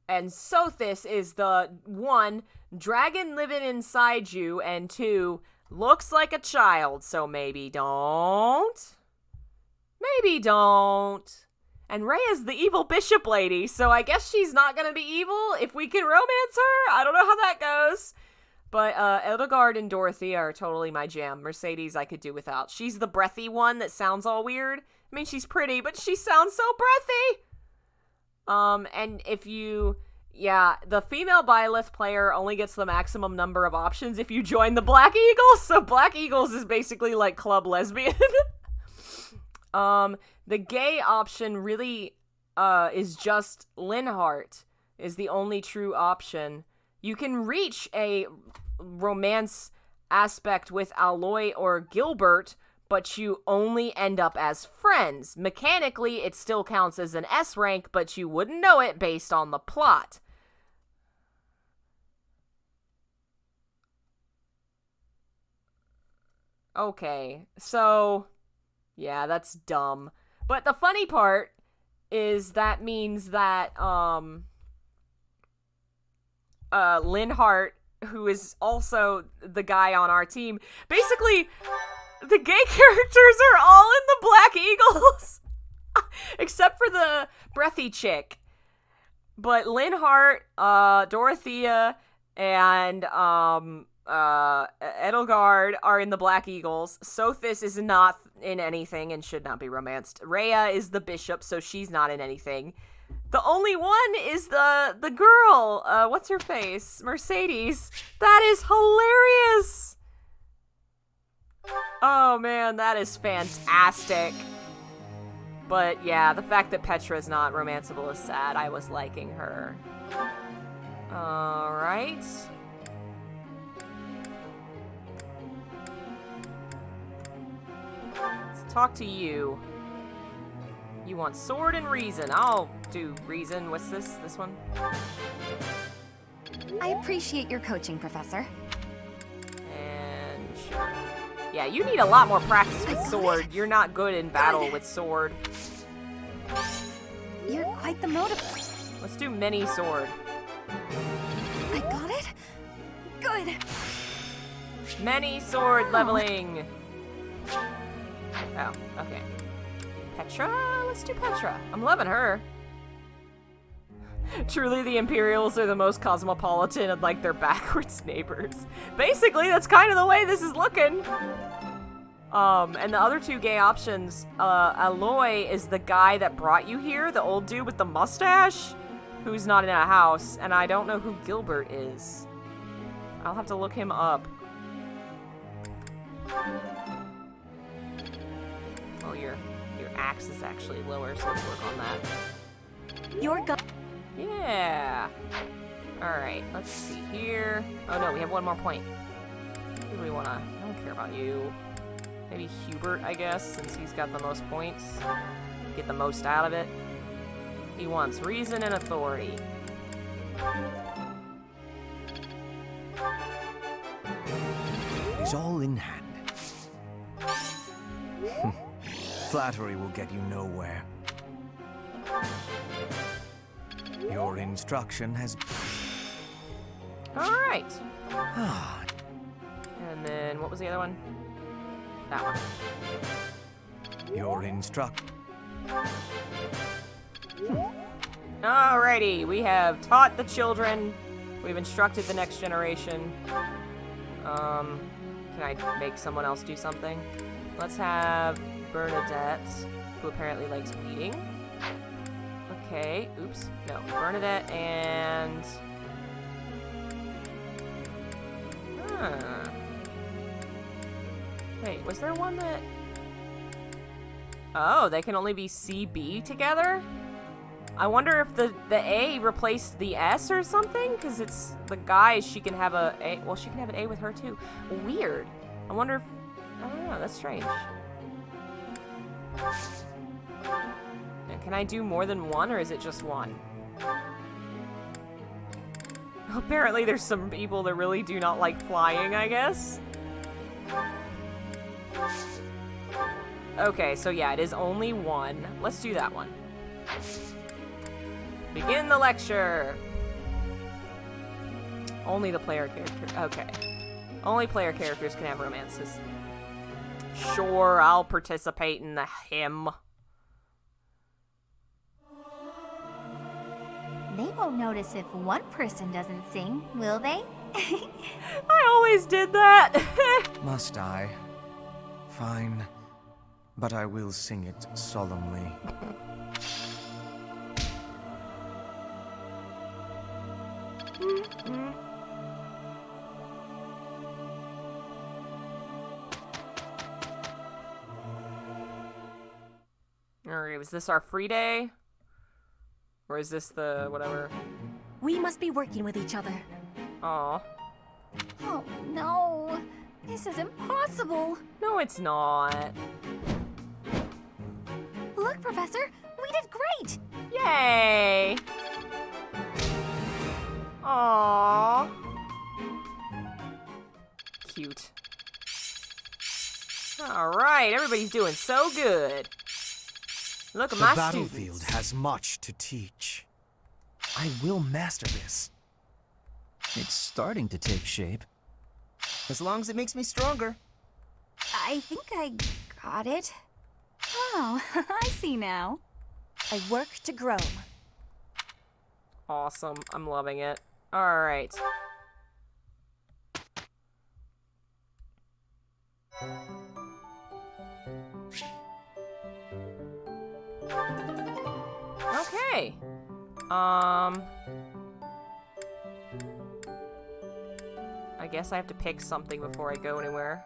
[SPEAKER 1] And Sothis is the 1, dragon living inside you, and 2, looks like a child, so maybe don't. Maybe don't. And Rhea's the evil bishop lady, so I guess she's not gonna be evil if we can romance her. I don't know how that goes. But Edelgard and Dorothea are totally my jam. Mercedes I could do without. She's the breathy one that sounds all weird. I mean, she's pretty, but she sounds so breathy. And if you... Yeah, the female Byleth player only gets the maximum number of options if you join the Black Eagles. So Black Eagles is basically like Club Lesbian. The gay option really is just Linhardt is the only true option. You can reach a romance aspect with Aloy or Gilbert, but you only end up as friends. Mechanically, it still counts as an S rank, but you wouldn't know it based on the plot. Okay, so... yeah, that's dumb. But the funny part is that means that, Linhardt, who is also the guy on our team, basically, the gay characters are all in the Black Eagles, except for the breathy chick. But Linhardt, Dorothea, and, Edelgard are in the Black Eagles. Sothis is not in anything and should not be romanced. Rhea is the bishop, so she's not in anything. The only one is the girl. What's her face? Mercedes. That is hilarious. Oh man, that is fantastic. But yeah, the fact that Petra's not romanceable is sad. I was liking her. Alright. Let's talk to you. You want sword and reason. I'll do reason. What's this? This one?
[SPEAKER 22] I appreciate your coaching, Professor.
[SPEAKER 1] And sure. Yeah, you need a lot more practice with sword. You're not good in battle with sword.
[SPEAKER 22] You're quite the motivator.
[SPEAKER 1] Let's do mini sword.
[SPEAKER 22] I got it? Good.
[SPEAKER 1] Many sword leveling. Oh, okay. Petra? Let's do Petra. I'm loving her. Truly, the Imperials are the most cosmopolitan and like their backwards neighbors. Basically, that's kind of the way this is looking. And the other 2 gay options, Aloy is the guy that brought you here, the old dude with the mustache, who's not in a house, and I don't know who Gilbert is. I'll have to look him up. Oh, your axe is actually lower, so let's work on that.
[SPEAKER 22] Your gun.
[SPEAKER 1] Yeah. Alright, let's see here. Oh no, we have 1 more point. Who do we wanna... I don't care about you. Maybe Hubert, I guess, since he's got the most points. Get the most out of it. He wants reason and authority.
[SPEAKER 19] It is all in hand. Flattery will get you nowhere. Your instruction has...
[SPEAKER 1] Alright. And then, what was the other one? That one.
[SPEAKER 19] Your
[SPEAKER 1] Alrighty, we have taught the children. We've instructed the next generation. Can I make someone else do something? Let's have Bernadette, who apparently likes weeding. Okay, oops. No, Bernadette and... Wait, was there one that... Oh, they can only be CB together? I wonder if the A replaced the S or something? Because it's the guys, she can have a A. Well, she can have an A with her too. Weird. I wonder if... I don't know, that's strange. Can I do more than one, or is it just one? Apparently there's some people that really do not like flying, I guess. Okay, so yeah, it is only one. Let's do that one. Begin the lecture. Only the player character. Okay. Only player characters can have romances. Sure, I'll participate in the hymn.
[SPEAKER 3] They won't notice if one person doesn't sing, will they?
[SPEAKER 1] I always did that.
[SPEAKER 19] Must I? Fine. But I will sing it solemnly.
[SPEAKER 1] Alright, was this our free day? Or is this the whatever?
[SPEAKER 18] We must be working with each other.
[SPEAKER 1] Aw.
[SPEAKER 3] Oh no, this is impossible.
[SPEAKER 1] No, it's not.
[SPEAKER 3] Look, Professor, we did great.
[SPEAKER 1] Yay! Aww. Cute. Alright, everybody's doing so good. Look at my
[SPEAKER 19] The battlefield
[SPEAKER 1] students.
[SPEAKER 19] has much to teach. I will master this.
[SPEAKER 7] It's starting to take shape.
[SPEAKER 15] As long as it makes me stronger.
[SPEAKER 4] I think I got it. Oh, I see now.
[SPEAKER 18] I work to grow.
[SPEAKER 1] Awesome. I'm loving it. Alright. Okay. I guess I have to pick something before I go anywhere.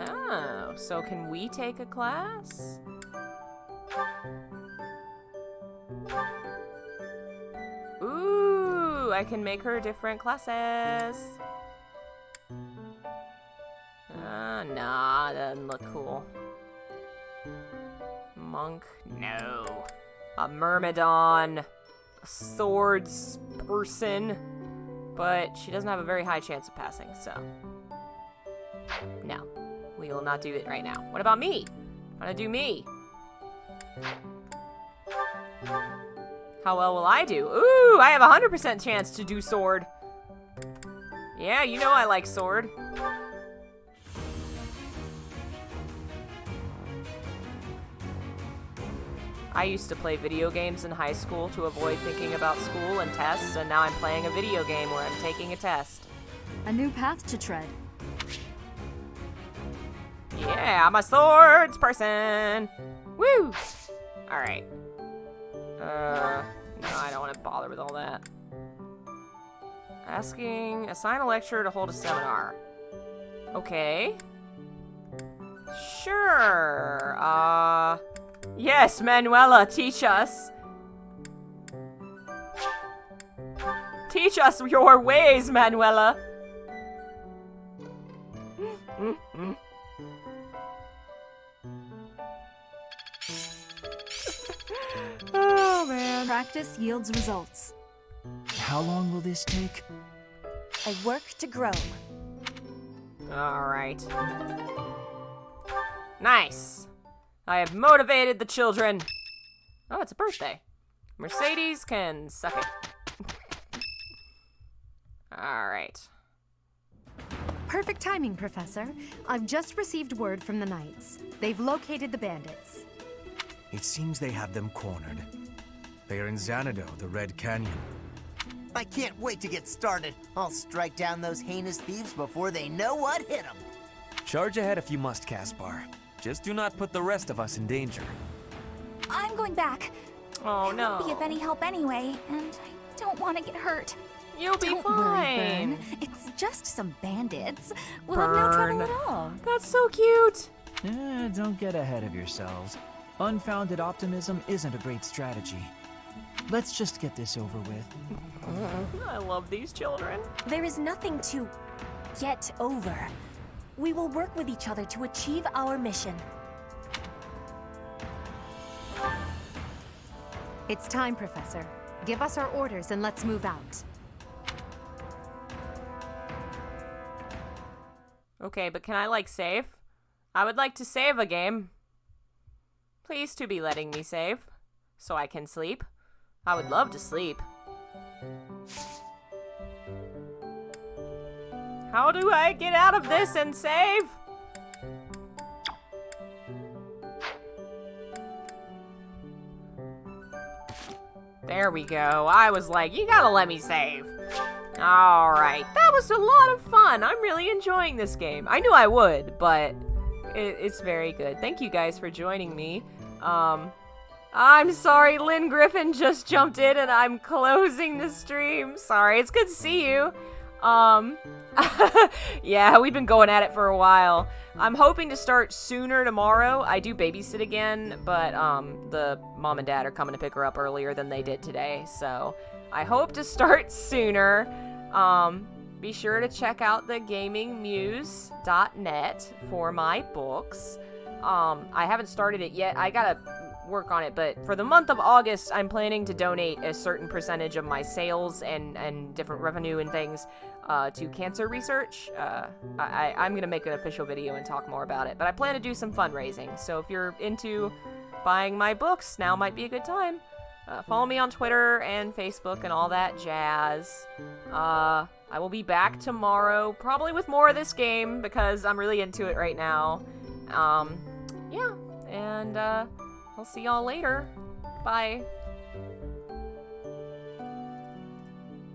[SPEAKER 1] Oh, so can we take a class? Ooh, I can make her different classes. Nah, that doesn't look cool. Monk? No. A Myrmidon. A swords person. But she doesn't have a very high chance of passing, so. No. We will not do it right now. What about me? I'm gonna do me. How well will I do? Ooh, I have a 100% chance to do sword. Yeah, you know I like sword. I used to play video games in high school to avoid thinking about school and tests, and now I'm playing a video game where I'm taking a test.
[SPEAKER 17] A new path to tread.
[SPEAKER 1] Yeah, I'm a swords person. Woo! Alright. No, I don't want to bother with all that. Assign a lecturer to hold a seminar. Okay. Sure. Yes, Manuela, teach us. Teach us your ways, Manuela. Oh, man.
[SPEAKER 17] Practice yields results.
[SPEAKER 2] How long will this take?
[SPEAKER 18] I work to grow.
[SPEAKER 1] Alright. Nice. I have motivated the children. Oh, it's a birthday. Mercedes can suck it. Alright.
[SPEAKER 6] Perfect timing, Professor. I've just received word from the Knights. They've located the bandits.
[SPEAKER 19] It seems they have them cornered. They are in Xanadu, the Red Canyon.
[SPEAKER 15] I can't wait to get started. I'll strike down those heinous thieves before they know what hit them.
[SPEAKER 13] Charge ahead if you must, Caspar. Just do not put the rest of us in danger.
[SPEAKER 4] I'm going back.
[SPEAKER 1] Oh,
[SPEAKER 4] I won't be of any help anyway, and I don't want to get hurt.
[SPEAKER 1] You'll be
[SPEAKER 4] Don't
[SPEAKER 1] fine.
[SPEAKER 4] worry, Bern. It's just some bandits. We'll have no trouble at all.
[SPEAKER 1] That's so cute.
[SPEAKER 2] Don't get ahead of yourselves. Unfounded optimism isn't a great strategy. Let's just get this over with.
[SPEAKER 1] I love these children.
[SPEAKER 18] There is nothing to get over. We will work with each other to achieve our mission.
[SPEAKER 6] It's time, Professor. Give us our orders and let's move out.
[SPEAKER 1] Okay, but can I, like, save? I would like to save a game. Please to be letting me save, so I can sleep. I would love to sleep. How do I get out of this and save? There we go. I was like, you gotta let me save. Alright, that was a lot of fun. I'm really enjoying this game. I knew I would, but it's very good. Thank you guys for joining me. I'm sorry, Lynn Griffin just jumped in and I'm closing the stream. Sorry, it's good to see you. Yeah, we've been going at it for a while. I'm hoping to start sooner tomorrow. I do babysit again, but the mom and dad are coming to pick her up earlier than they did today, so I hope to start sooner. Be sure to check out the gamingmuse.net for my books. I haven't started it yet. I gotta work on it, but for the month of August, I'm planning to donate a certain percentage of my sales and different revenue and things to cancer research. I'm gonna make an official video and talk more about it, but I plan to do some fundraising, so if you're into buying my books, now might be a good time. Follow me on Twitter and Facebook and all that jazz. I will be back tomorrow, probably with more of this game, because I'm really into it right now. Yeah, and I'll see y'all later. Bye.